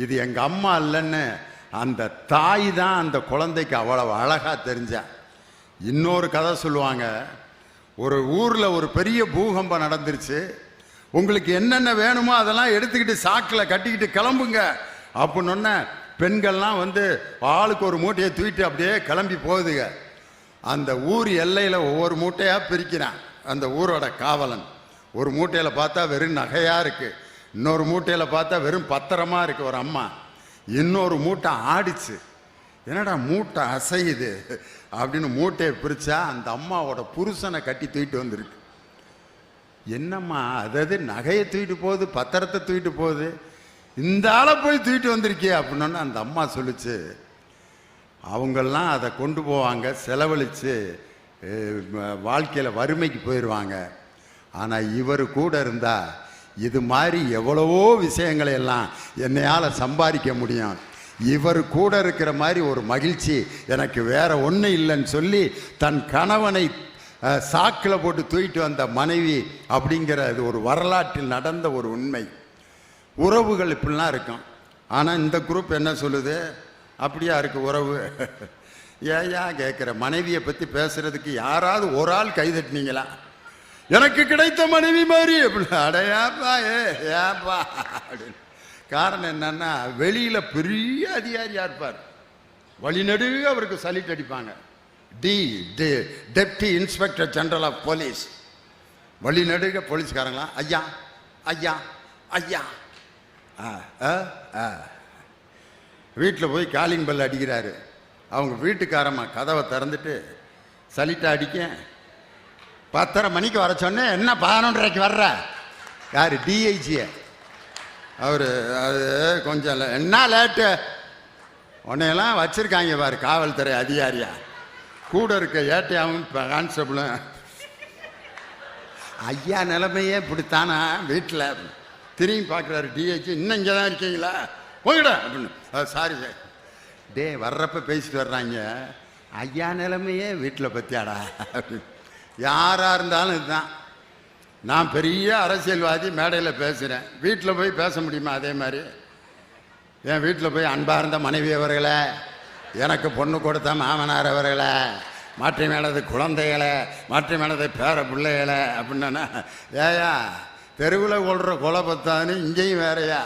இது எங்கள் அம்மா இல்லைன்னு அந்த தாய் தான் அந்த குழந்தைக்கு அவ்வளவு அழகாக தெரிஞ்சா. இன்னொரு கதை சொல்லுவாங்க. ஒரு ஊரில் ஒரு பெரிய பூகம்பம் நடந்துருச்சு. உங்களுக்கு என்னென்ன வேணுமோ அதெல்லாம் எடுத்துக்கிட்டு சாக்கில் கட்டிக்கிட்டு கிளம்புங்க அப்படின்னு பெண்கள்லாம் வந்து ஆளுக்கு ஒரு மூட்டையை தூக்கிட்டு அப்படியே கிளம்பி போகுதுங்க. அந்த ஊர் எல்லையில் ஒவ்வொரு மூட்டையாக பிரிக்கிறான் அந்த ஊரோட காவலன். ஒரு மூட்டையில் பார்த்தா வெறும் நகையாக இருக்குது, இன்னொரு மூட்டையில் பார்த்தா வெறும் பத்திரமா இருக்குது ஒரு அம்மா, இன்னொரு மூட்டை ஆடிச்சு. என்னடா மூட்டை அசையுது அப்படின்னு மூட்டையை பிரித்தா அந்த அம்மாவோட புருஷனை கட்டி தூக்கிட்டு வந்திருக்கு. என்னம்மா அதாவது நகையை தூக்கிட்டு போகுது, பத்திரத்தை தூக்கிட்டு போகுது, இந்த ஆளை போய் தூக்கிட்டு வந்திருக்கே அப்படின்னா அந்த அம்மா சொல்லிச்சு, அவங்கெல்லாம் அதை கொண்டு போவாங்க, செலவழித்து வாழ்க்கையில் வறுமைக்கு போயிடுவாங்க. ஆனால் இவர் கூட இருந்தால் இது மாதிரி எவ்வளவோ விஷயங்களை எல்லாம் என்னையால் சம்பாதிக்க முடியும், இவர் கூட இருக்கிற மாதிரி ஒரு மகிழ்ச்சி எனக்கு வேற ஒன்றும் இல்லைன்னு சொல்லி தன் கணவனை சாக்கில் போட்டு தூக்கிட்டு வந்த மனைவி அப்படிங்கிற இது ஒரு வரலாற்றில் நடந்த ஒரு உண்மை. உறவுகள் இப்படிலாம் இருக்கும். ஆனால் இந்த குரூப் என்ன சொல்லுது, அப்படியா இருக்கு உறவு? ஏயா கேட்குற, மனைவியை பற்றி பேசுறதுக்கு யாராவது ஒரு ஆள் கைதட்டினீங்களா? எனக்கு கிடைத்த மனைவி மாதிரி அப்படின்னு அடையாப்பா ஏப்பா அப்படின்னு. காரணம் என்னன்னா வெளியில் பெரிய அதிகாரியாக இருப்பார், வழிநடுக அவருக்கு சலிட் அடிப்பாங்க. Deputy inspector general of police, வழிநடுக போலீஸ்காரங்களாம் ஐயா ஐயா ஐயா. வீட்டில் போய் காலிங் பெல் அடிக்கிறாரு. அவங்க வீட்டுக்காரம்மா கதவை திறந்துட்டு சலிட்டா அடிக்க 10:30 மணிக்கு வர சொன்னேன், என்ன 11:30க்கு வர்ற? யார்? டிஐஜியை. அவர் அது கொஞ்சம் என்ன லேட்டு, உன்னையெல்லாம் வச்சுருக்காங்க பாரு காவல்துறை அதிகாரியா, கூட இருக்க ஏட்டையாவும் கான்ஸ்டபிளும். ஐயா நிலைமையே இப்படித்தானா வீட்டில்? திரும்பி பார்க்குறாரு டிஐஜி, இன்னும் இங்கே தான் இருக்கீங்களா, போயிட அப்படின்னு. சாரி சார், டே வர்றப்ப பேசிட்டு வர்றாங்க, ஐயா நிலைமையே வீட்டில் பற்றியாடா அப்படின்னு. யாராக இருந்தாலும் இதுதான். நான் பெரிய அரசியல்வாதி, மேடையில் பேசுகிறேன், வீட்டில் போய் பேச முடியுமா? அதே மாதிரி என் வீட்டில் போய் அன்பார்ந்த மனைவி அவர்களே, எனக்கு பொண்ணு கொடுத்த மாமனார் அவர்களே, மாற்றி மேலது குழந்தைகளை, மாற்றி மேலது பேர பிள்ளைகளை அப்படின்னா, ஏயா தெருவில் கொள்கிற கொலை பத்தான்னு இங்கேயும் வேறையா?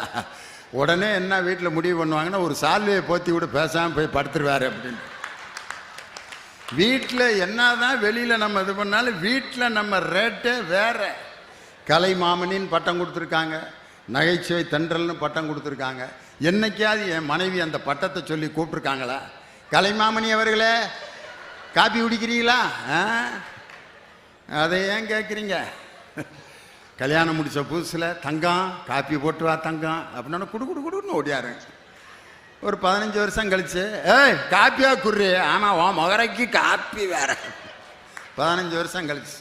உடனே என்ன வீட்டில் முடிவு பண்ணுவாங்கன்னா, ஒரு சால்வையை போத்தி விட்டு பேசாமல் போய் படுத்துருவார் அப்படின்னு. வீட்டில் என்னதான் வெளியில் நம்ம இது பண்ணாலும் வீட்டில் நம்ம ரேட்டே வேற. கலைமாமனின்னு பட்டம் கொடுத்துருக்காங்க, நகைச்சுவை தென்றல்னு பட்டம் கொடுத்துருக்காங்க. என்னைக்காவது என் மனைவி அந்த பட்டத்தை சொல்லி கூப்பிட்ருக்காங்களா? கலைமாமணி அவர்களே காப்பி குடிக்கிறீங்களா? அதை ஏன் கேட்குறீங்க? கல்யாணம் முடித்த புதுசில் தங்கம் காப்பி போட்டு வா தங்கம் அப்படின்னா குடு குடு குடுன்னு ஓடியாரு. ஒரு 15 வருஷம் கழிச்சு, ஏய் காப்பியா குர்ரி, ஆனால் உன் மகரைக்கு காப்பி வேற. 15 வருஷம் கழிச்சு,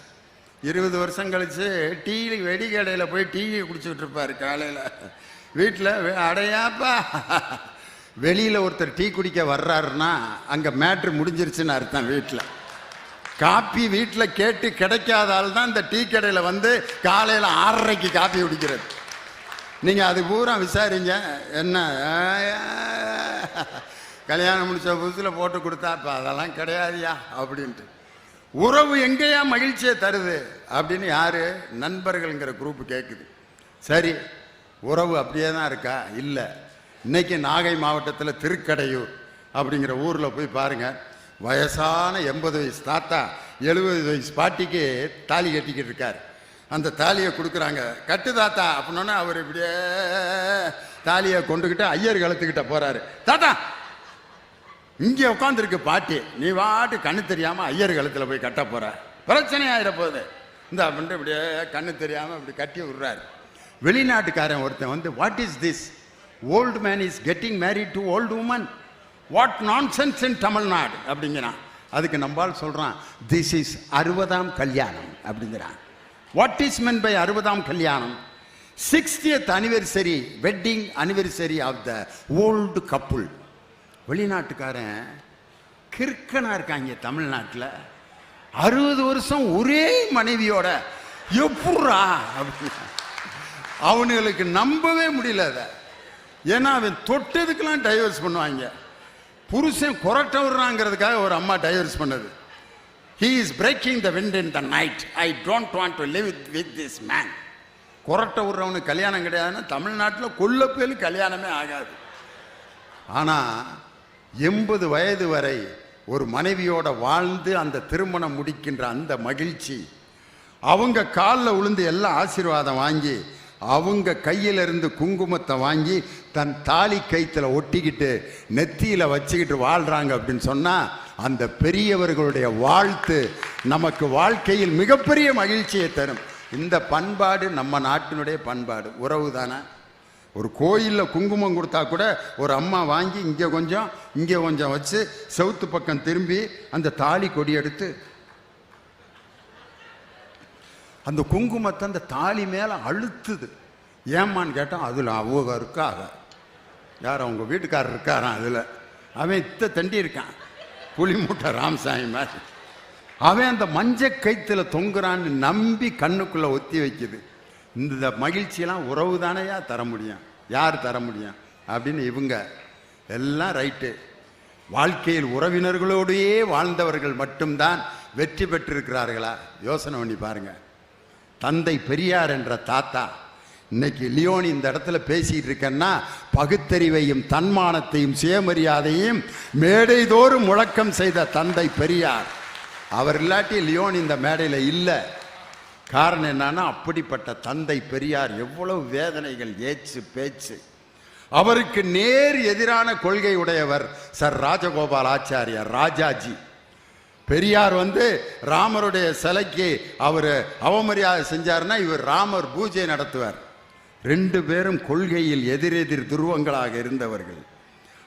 20 வருஷம் கழிச்சு டீ வெடி கடையில் போய் டீ குடிச்சுக்கிட்டு இருப்பார் காலையில். வீட்டில் அடையாப்பா, வெளியில் ஒருத்தர் டீ குடிக்க வர்றாருன்னா அங்கே மேட்ரு முடிஞ்சிருச்சுன்னு அர்த்தம். வீட்டில் காப்பி வீட்டில் கேட்டு கிடைக்காதால் தான் இந்த டீ கடையில் வந்து காலையில் 6:30க்கு காப்பி குடிக்கிறது. நீங்கள் அது பூரா விசாரிங்க. என்ன கல்யாணம் முடிச்ச புதுசில் போட்டு கொடுத்தா இப்போ அதெல்லாம் கிடையாதுயா அப்படின்ட்டு. உறவு எங்கேயா மகிழ்ச்சியை தருது அப்படின்னு யார்? நண்பர்கள்ங்கிற குரூப்பு கேட்குது. சரி, உறவு அப்படியே தான் இருக்கா? இல்லை. இன்னைக்கு நாகை மாவட்டத்தில் திருக்கடையூர் அப்படிங்கிற ஊரில் போய் பாருங்கள், வயசான 80 வயசு தாத்தா 70 வயசு பாட்டிக்கு தாலி கட்டிக்கிட்டு இருக்கார். அந்த தாலியை கொடுக்குறாங்க, கட்டு தாத்தா அப்படின்னா அவர் இப்படியே தாலியை கொண்டுக்கிட்டு ஐயர் கழுத்துக்கிட்ட போகிறாரு. தாத்தா இங்கே உட்காந்துருக்கு பாட்டி, நீ வாட்டு கண்ணு தெரியாமல் ஐயர் கழுத்தில் போய் கட்ட போகிற, பிரச்சனை ஆகிட போகுது இந்த அப்படின்ட்டு இப்படியே கண்ணு தெரியாமல் இப்படி கட்டி விடுறாரு. வெளிநாட்டுக்காரன் ஒருத்தன் வந்து, what is this, old man is getting married to old woman, what nonsense in Tamil Nadu அப்படிங்கிறான். அதுக்கு நம்பால் சொல்கிறான், திஸ் இஸ் 60ஆம் கல்யாணம் அப்படிங்கிறான். வாட் இஸ் மென் பை 60ஆம் கல்யாணம்? 60th anniversary, wedding anniversary of the old couple. வெளிநாட்டுக்காரன் கிறுக்கனா இருக்காங்க தமிழ்நாட்டில். 60 வருஷம் ஒரே மனைவியோட எப்பூரா அப்படின்னு அவனுங்களுக்கு நம்பவே முடியல அதை. ஏன்னா அவன் தொட்டதுக்கெல்லாம் டைவர்ஸ் பண்ணுவாங்க. புருஷன் கொரட்டை விடுறாங்கிறதுக்காக ஒரு அம்மா டைவர்ஸ் பண்ணது. He is breaking the wind in the night. I don't want to live with this man. கொரட்டை விடுறவனுக்கு கல்யாணம் கிடையாதுன்னா தமிழ்நாட்டில் கொல்ல பேரு கல்யாணமே ஆகாது. ஆனால் 80 வயது வரை ஒரு மனைவியோட வாழ்ந்து அந்த திருமணம் முடிக்கின்ற அந்த மகிழ்ச்சி, அவங்க காலில் விழுந்து எல்லாம் ஆசீர்வாதம் வாங்கி அவங்க கையிலிருந்து குங்குமத்தை வாங்கி தன் தாலி கயித்துல ஒட்டிக்கிட்டு நெத்தியில் வச்சுக்கிட்டு வாழ்கிறாங்க அப்படின்னு சொன்னால் அந்த பெரியவர்களுடைய வாழ்த்து நமக்கு வாழ்க்கையில் மிகப்பெரிய மகிழ்ச்சியை தரும். இந்த பண்பாடு நம்ம நாட்டினுடைய பண்பாடு. உறவு தானே. ஒரு கோயிலில் குங்குமம் கொடுத்தா கூட ஒரு அம்மா வாங்கி இங்கே கொஞ்சம் வச்சு செவுத்து பக்கம் திரும்பி அந்த தாலி கொடி எடுத்து அந்த குங்குமத்தை அந்த தாலி மேலே அழுத்துது. ஏம்மான்னு கேட்டால் அதில் அவங்க இருக்காக, யார் அவங்க வீட்டுக்காரர் இருக்காரான், அதில் அவன் தண்டி இருக்கான், புளி மூட்டை ராமசாமி மாதிரி. அவன் அந்த மஞ்ச கைத்துல தொங்குறான்னு நம்பி கண்ணுக்குள்ளே ஒத்தி வைக்குது. இந்த மகிழ்ச்சியெல்லாம் உறவு தானையா தர முடியும், யார் தர முடியும் அப்படின்னு இவங்க எல்லாம் ரைட்டு. வாழ்க்கையில் உறவினர்களோடையே வாழ்ந்தவர்கள் மட்டும்தான் வெற்றி பெற்றிருக்கிறார்களா? யோசனை பண்ணி பாருங்க. தந்தை பெரியார் என்ற தாத்தா இன்னைக்கு லியோனி இந்த இடத்துல பேசிட்டு இருக்கேன்னா பகுத்தறிவையும் தன்மானத்தையும் சுயமரியாதையும் மேடைதோறும் முழக்கம் செய்த தந்தை பெரியார். அவர் இல்லாட்டி லியோனி இந்த மேடையில் இல்லை. காரணம் என்னன்னா அப்படிப்பட்ட தந்தை பெரியார் எவ்வளவு வேதனைகள், ஏச்சு பேச்சு. அவருக்கு நேர் எதிரான கொள்கை உடையவர் சர் ராஜகோபால் ஆச்சாரியார், ராஜாஜி. பெரியார் ராமருடைய சிலைக்கு அவர் அவமரியாதை செஞ்சார்னா இவர் ராமர் பூஜை நடத்துவார். 2 பேரும் கொள்கையில் எதிரெதிர் துருவங்களாக இருந்தவர்கள்.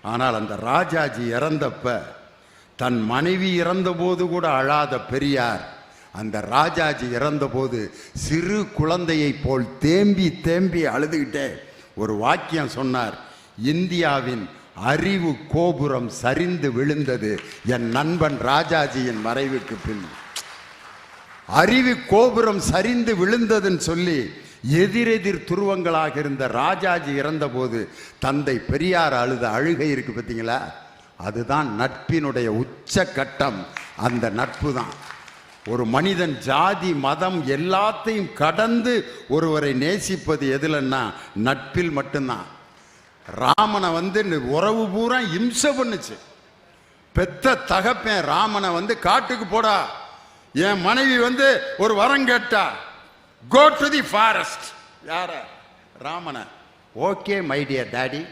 ஆனால் அந்த ராஜாஜி இறந்தப்ப தன் மனைவி இறந்தபோது கூட அழாத பெரியார் அந்த ராஜாஜி இறந்தபோது சிறு குழந்தையை போல் தேம்பி தேம்பி அழுதுகிட்டே ஒரு வாக்கியம் சொன்னார். இந்தியாவின் அறிவு கோபுரம் சரிந்து விழுந்தது என் நண்பன் ராஜாஜியின் மறைவுக்கு பின். அறிவு கோபுரம் சரிந்து விழுந்ததுன்னு சொல்லி எதிரெதிர் துருவங்களாக இருந்த ராஜாஜி இறந்தபோது தந்தை பெரியார் அழுத அழுகை இருக்கு பார்த்தீங்களா? அதுதான் நட்பினுடைய உச்ச கட்டம். அந்த நட்பு தான் ஒரு மனிதன் ஜாதி மதம் எல்லாத்தையும் கடந்து ஒருவரை நேசிப்பது எதுலன்னா நட்பில் மட்டும்தான். ராமனை உறவு பூரா இம்சை பண்ணுச்சு. பெத்த தகப்பேன் ராமனை காட்டுக்கு போடா, என் மனைவி ஒரு வரம் கேட்டா, கோ டு தி ஃபாரஸ்ட். யார? ராமனை. Okay my dear daddy,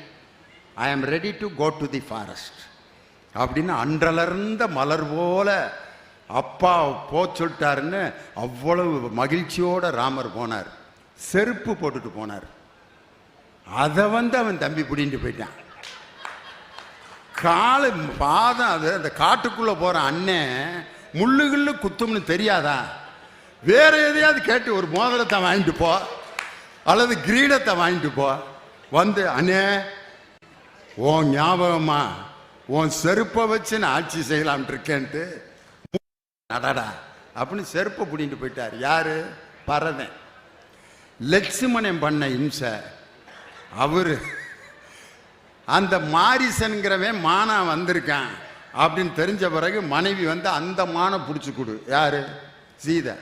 I am ready to go to the forest அப்படின்னு அன்றலர்ந்த மலர் போல அப்பா சொல்லிட்டாருன்னு அவ்வளவு மகிழ்ச்சியோட ராமர் போனார். செருப்பு போட்டுட்டு போனார். அதை அவன் தம்பி பிடிட்டு போயிட்டான். காலு பாதம் அது அந்த காட்டுக்குள்ள போற அண்ணன் முள்ளுகுள்ளு குத்தும்னு தெரியாதா? வேற எதையாவது கேட்டு ஒரு மோதிரத்தை வாங்கிட்டு போ அல்லது கிரீடத்தை வாங்கிட்டு போ. அண்ணே உன் ஞாபகமா உன் செருப்பை வச்சு நான் ஆட்சி செய்யலாம்னு இருக்கேன்ட்டு நடடா அப்படின்னு செருப்பை பிடிட்டு போயிட்டார். யாரு? பரதன். லட்சுமணன் பண்ண இம்சை. அவரு அந்த மாரிசன்கிறவன் மானா வந்திருக்கான் அப்படின்னு தெரிஞ்ச பிறகு மனைவி அந்த மானை பிடிச்சி கொடு. யாரு? சீதை.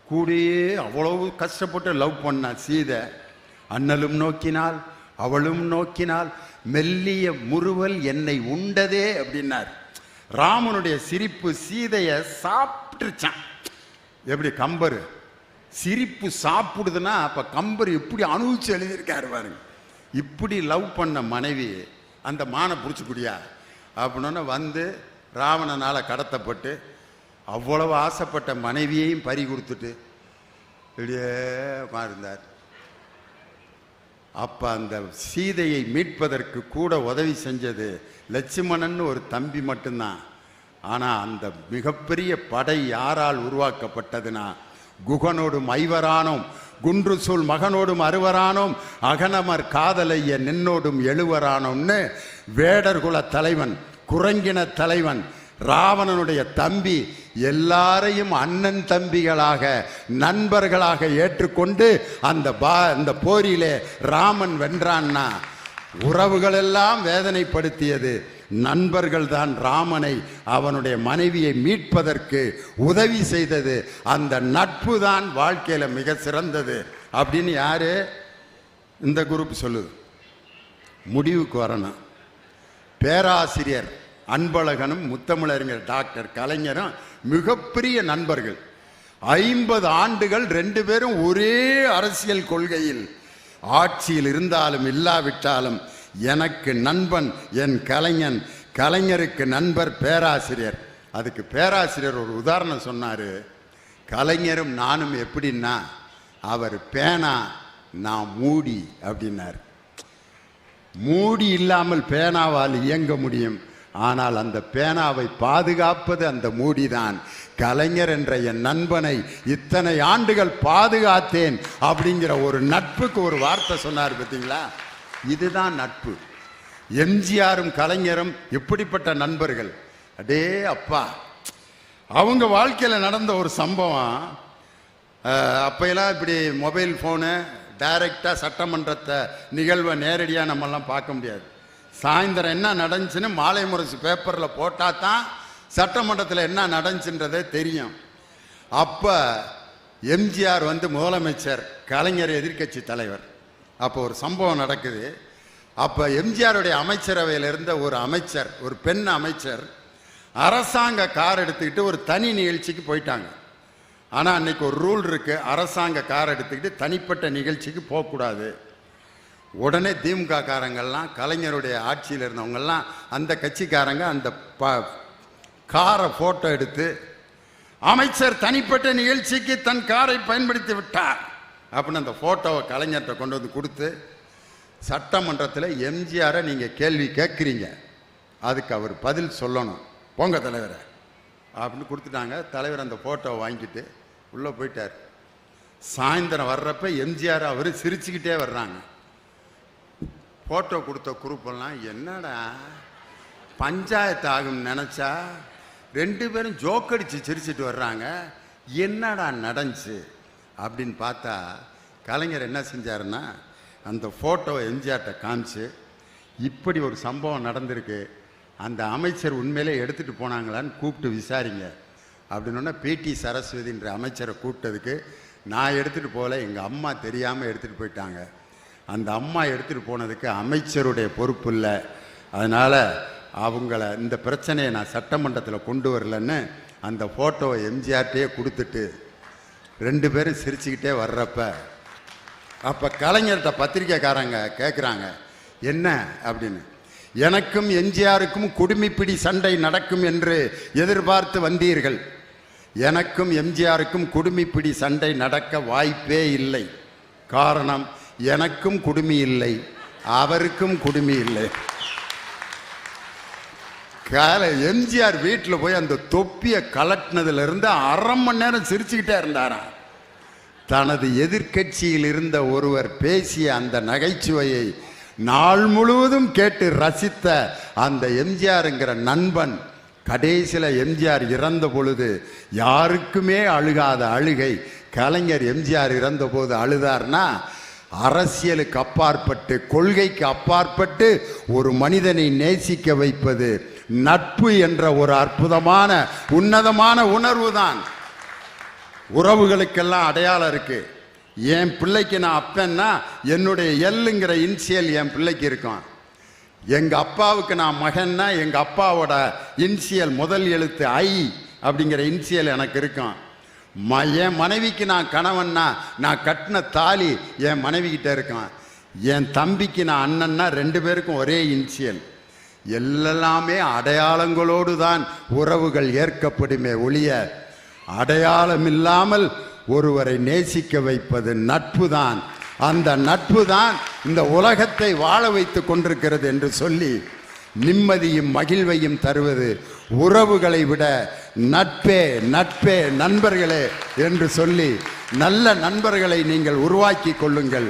கூடியே அவ்வளவு கஷ்டப்பட்டு லவ் பண்ணா சீதை. அண்ணலும் நோக்கினாள் அவளும் நோக்கினாள், மெல்லிய முறுவல் என்னை உண்டதே அப்படின்னார். ராமனுடைய சிரிப்பு சீதையை சாப்பிட்டுச்சான். எப்படி கம்பர் சிரிப்பு சாப்பிடுதுன்னா அப்ப கம்பர் எப்படி அனுபவிச்சு எழுதியிருக்காரு பாருங்க. இப்படி லவ் பண்ண மனைவி அந்த மானை பிடிச்சிக்குடியா அப்படின்னு ராவணனால கடத்தப்பட்டு அவ்வளவு ஆசைப்பட்ட மனைவியையும் பறி கொடுத்துட்டு இப்படியே இருந்தார். அப்ப அந்த சீதையை மீட்பதற்கு கூட உதவி செஞ்சது லட்சுமணன் ஒரு தம்பி மட்டும்தான். ஆனா அந்த மிகப்பெரிய படை யாரால் உருவாக்கப்பட்டதுன்னா குகனோடும் ஐவரானோம் குன்று சூழ் மகனோடும் அறுவரானோம் அகனமர் காதலைய நின்னோடும் எழுவரானோம்னு வேடர்குல தலைவன் குரங்கின தலைவன் ராவணனுடைய தம்பி எல்லாரையும் அண்ணன் தம்பிகளாக நண்பர்களாக ஏற்றுக்கொண்டு அந்த போரிலே ராமன் வென்றான்னா உறவுகள் எல்லாம் வேதனைப்படுத்தியது. நண்பர்கள் தான் ராமனை அவனுடைய மனைவியை மீட்பதற்கு உதவி செய்தது. அந்த நட்பு தான் வாழ்க்கையில மிக சிறந்தது அப்படின்னு யாரு இந்த குரூப் சொல்லுது. முடிவுக்கு வரணும். பேராசிரியர் அன்பழகனும் முத்தமிழறிஞர் டாக்டர் கலைஞரும் மிகப்பெரிய நண்பர்கள். 50 ஆண்டுகள் 2 பேரும் ஒரே அரசியல் கொள்கையில் ஆட்சியில் இருந்தாலும் இல்லாவிட்டாலும் எனக்கு நண்பன் என் கலைஞன், கலைஞருக்கு நண்பர் பேராசிரியர். அதுக்கு பேராசிரியர் ஒரு உதாரணம் சொன்னார். கலைஞரும் நானும் எப்படின்னா, அவர் பேனா நான் மூடி அப்படின்னார். மூடி இல்லாமல் பேனாவால் இயங்க முடியும், ஆனால் அந்த பேனாவை பாதுகாப்பது அந்த மூடிதான். கலைஞர் என்ற என் நண்பனை இத்தனை ஆண்டுகள் பாதுகாத்தேன் அப்படிங்கிற ஒரு நட்புக்கு ஒரு வார்த்தை சொன்னார். பார்த்தீங்களா, இதுதான் நட்பு. எம்ஜிஆரும் கலைஞரும் எப்படிப்பட்ட நண்பர்கள்! அடே அப்பா, அவங்க வாழ்க்கையில் நடந்த ஒரு சம்பவம். அப்பெல்லாம் இப்படி மொபைல் ஃபோனு டைரெக்டாக சட்டமன்றத்தை நிகழ்வை நேரடியாக நம்மெல்லாம் பார்க்க முடியாது. சாயந்தரம் என்ன நடந்துச்சுன்னு மாலை முரசு பேப்பரில் போட்டால் தான் சட்டமன்றத்தில் என்ன நடந்துச்சுன்றதே தெரியும். அப்போ எம்ஜிஆர் முதலமைச்சர், கலைஞர் எதிர்க்கட்சி தலைவர். அப்போ ஒரு சம்பவம் நடக்குது. அப்போ எம்ஜிஆருடைய அமைச்சரவையில் இருந்த ஒரு அமைச்சர், ஒரு பெண் அமைச்சர், அரசாங்க கார் எடுத்துக்கிட்டு ஒரு தனி நிகழ்ச்சிக்கு போயிட்டாங்க. ஆனால் அன்னைக்கு ஒரு ரூல் இருக்குது, அரசாங்க கார் எடுத்துக்கிட்டு தனிப்பட்ட நிகழ்ச்சிக்கு போகக்கூடாது. உடனே திமுக காரங்கள்லாம், கலைஞருடைய ஆட்சியில் இருந்தவங்கெல்லாம், அந்த கட்சிக்காரங்க அந்த காரை ஃபோட்டோ எடுத்து, அமைச்சர் தனிப்பட்ட நிகழ்ச்சிக்கு தன் காரை பயன்படுத்தி விட்டார் அப்படின்னு அந்த ஃபோட்டோவை கலைஞர்கிட்ட கொண்டு வந்து கொடுத்து, சட்டமன்றத்தில் எம்ஜிஆரை நீங்கள் கேள்வி கேட்குறீங்க, அதுக்கு அவர் பதில் சொல்லணும், போங்க தலைவரை அப்படின்னு கொடுத்துட்டாங்க. தலைவர் அந்த ஃபோட்டோவை வாங்கிட்டு உள்ளே போயிட்டார். சாயந்தரம் வர்றப்ப எம்ஜிஆர் அவர் சிரிச்சுக்கிட்டே வர்றாங்க. ஃபோட்டோ கொடுத்த குரூப்பெல்லாம் என்னடா பஞ்சாயத்து ஆகும்னு நினச்சா 2 பேரும் ஜோக்கடிச்சு சிரிச்சிட்டு வர்றாங்க, என்னடா நடந்துச்சு அப்படின்னு பார்த்தா, கலைஞர் என்ன செஞ்சாருன்னா அந்த ஃபோட்டோவை எம்ஜிஆர்கிட்ட காமிச்சு, இப்படி ஒரு சம்பவம் நடந்திருக்கு, அந்த அமைச்சர் உண்மையிலே எடுத்துகிட்டு போனாங்களான்னு கூப்பிட்டு விசாரிங்க அப்படின்னா, பிடி சரஸ்வதின்ற அமைச்சரை கூப்பிட்டதுக்கு, நான் எடுத்துகிட்டு போகல, எங்கள் அம்மா தெரியாமல் எடுத்துகிட்டு போயிட்டாங்க, அந்த அம்மா எடுத்துகிட்டு போனதுக்கு அமைச்சருடைய பொறுப்பு இல்லை, அதனால் அவங்கள இந்த பிரச்சனையை நான் சட்டமன்றத்தில் கொண்டு வரலன்னு அந்த ஃபோட்டோவை எம்ஜிஆர்கிட்டே கொடுத்துட்டு 2 பேரும் சிரிச்சுக்கிட்டே வர்றப்ப, அப்போ கலைஞர்கிட்ட பத்திரிக்கைக்காரங்க கேட்குறாங்க என்ன அப்படின்னு. எனக்கும் எம்ஜிஆருக்கும் குடுமிப்பிடி சண்டை நடக்கும் என்று எதிர்பார்த்து வந்தீர்கள். எனக்கும் எம்ஜிஆருக்கும் குடுமிப்பிடி சண்டை நடக்க வாய்ப்பே இல்லை. காரணம், எனக்கும் குடுமி இல்லை, அவருக்கும் குடுமி இல்லை. எம்ஜிஆர் வீட்டில் போய் அந்த தொப்பியை கலட்டினதுல இருந்து 1/2 மணி நேரம் சிரிச்சுக்கிட்டே இருந்தாராம். தனது எதிர்க்கட்சியில் இருந்த ஒருவர் பேசிய அந்த நகைச்சுவையை நாள் முழுவதும் கேட்டு ரசித்த அந்த எம்ஜிஆருங்கிற நண்பன் கடைசியில் எம்ஜிஆர் இறந்த பொழுது யாருக்குமே அழுகாத அழுகை கலைஞர் எம்ஜிஆர் இறந்த போது அழுதார்னா, அரசியலுக்கு அப்பாற்பட்டு, கொள்கைக்கு அப்பாற்பட்டு ஒரு மனிதனை நேசிக்க வைப்பது நட்பு என்ற ஒரு அற்புதமான உன்னதமான உணர்வு தான். உறவுகளுக்கெல்லாம் அடையாளம் இருக்கு. என் பிள்ளைக்கு நான் அப்பன்னா என்னுடைய எல்லுங்கிற இன்சியல் என் பிள்ளைக்கு இருக்கும். எங்கள் அப்பாவுக்கு நான் மகன்னா எங்கள் அப்பாவோட இன்சியல் முதல் எழுத்து ஐ அப்படிங்கிற இன்சியல் எனக்கு இருக்கும். என் மனைவிக்கு நான் கணவன்னா நான் கட்டின தாலி என் மனைவிக்கிட்ட இருக்கும். என் தம்பிக்கு நான் அண்ணன்னா 2 பேருக்கும் ஒரே இன்சியல். எல்லாமே அடையாளங்களோடு தான் உறவுகள் ஏற்கப்படுமே ஒழிய, அடையாளம் இல்லாமல் ஒருவரை நேசிக்க வைப்பது நட்பு தான். அந்த நட்பு தான் இந்த உலகத்தை வாழ வைத்து கொண்டிருக்கிறது என்று சொல்லி, நிம்மதியும் மகிழ்வையும் தருவது உறவுகளை விட நட்பே நட்பே நண்பர்களே என்று சொல்லி, நல்ல நண்பர்களை நீங்கள் உருவாக்கி கொள்ளுங்கள்.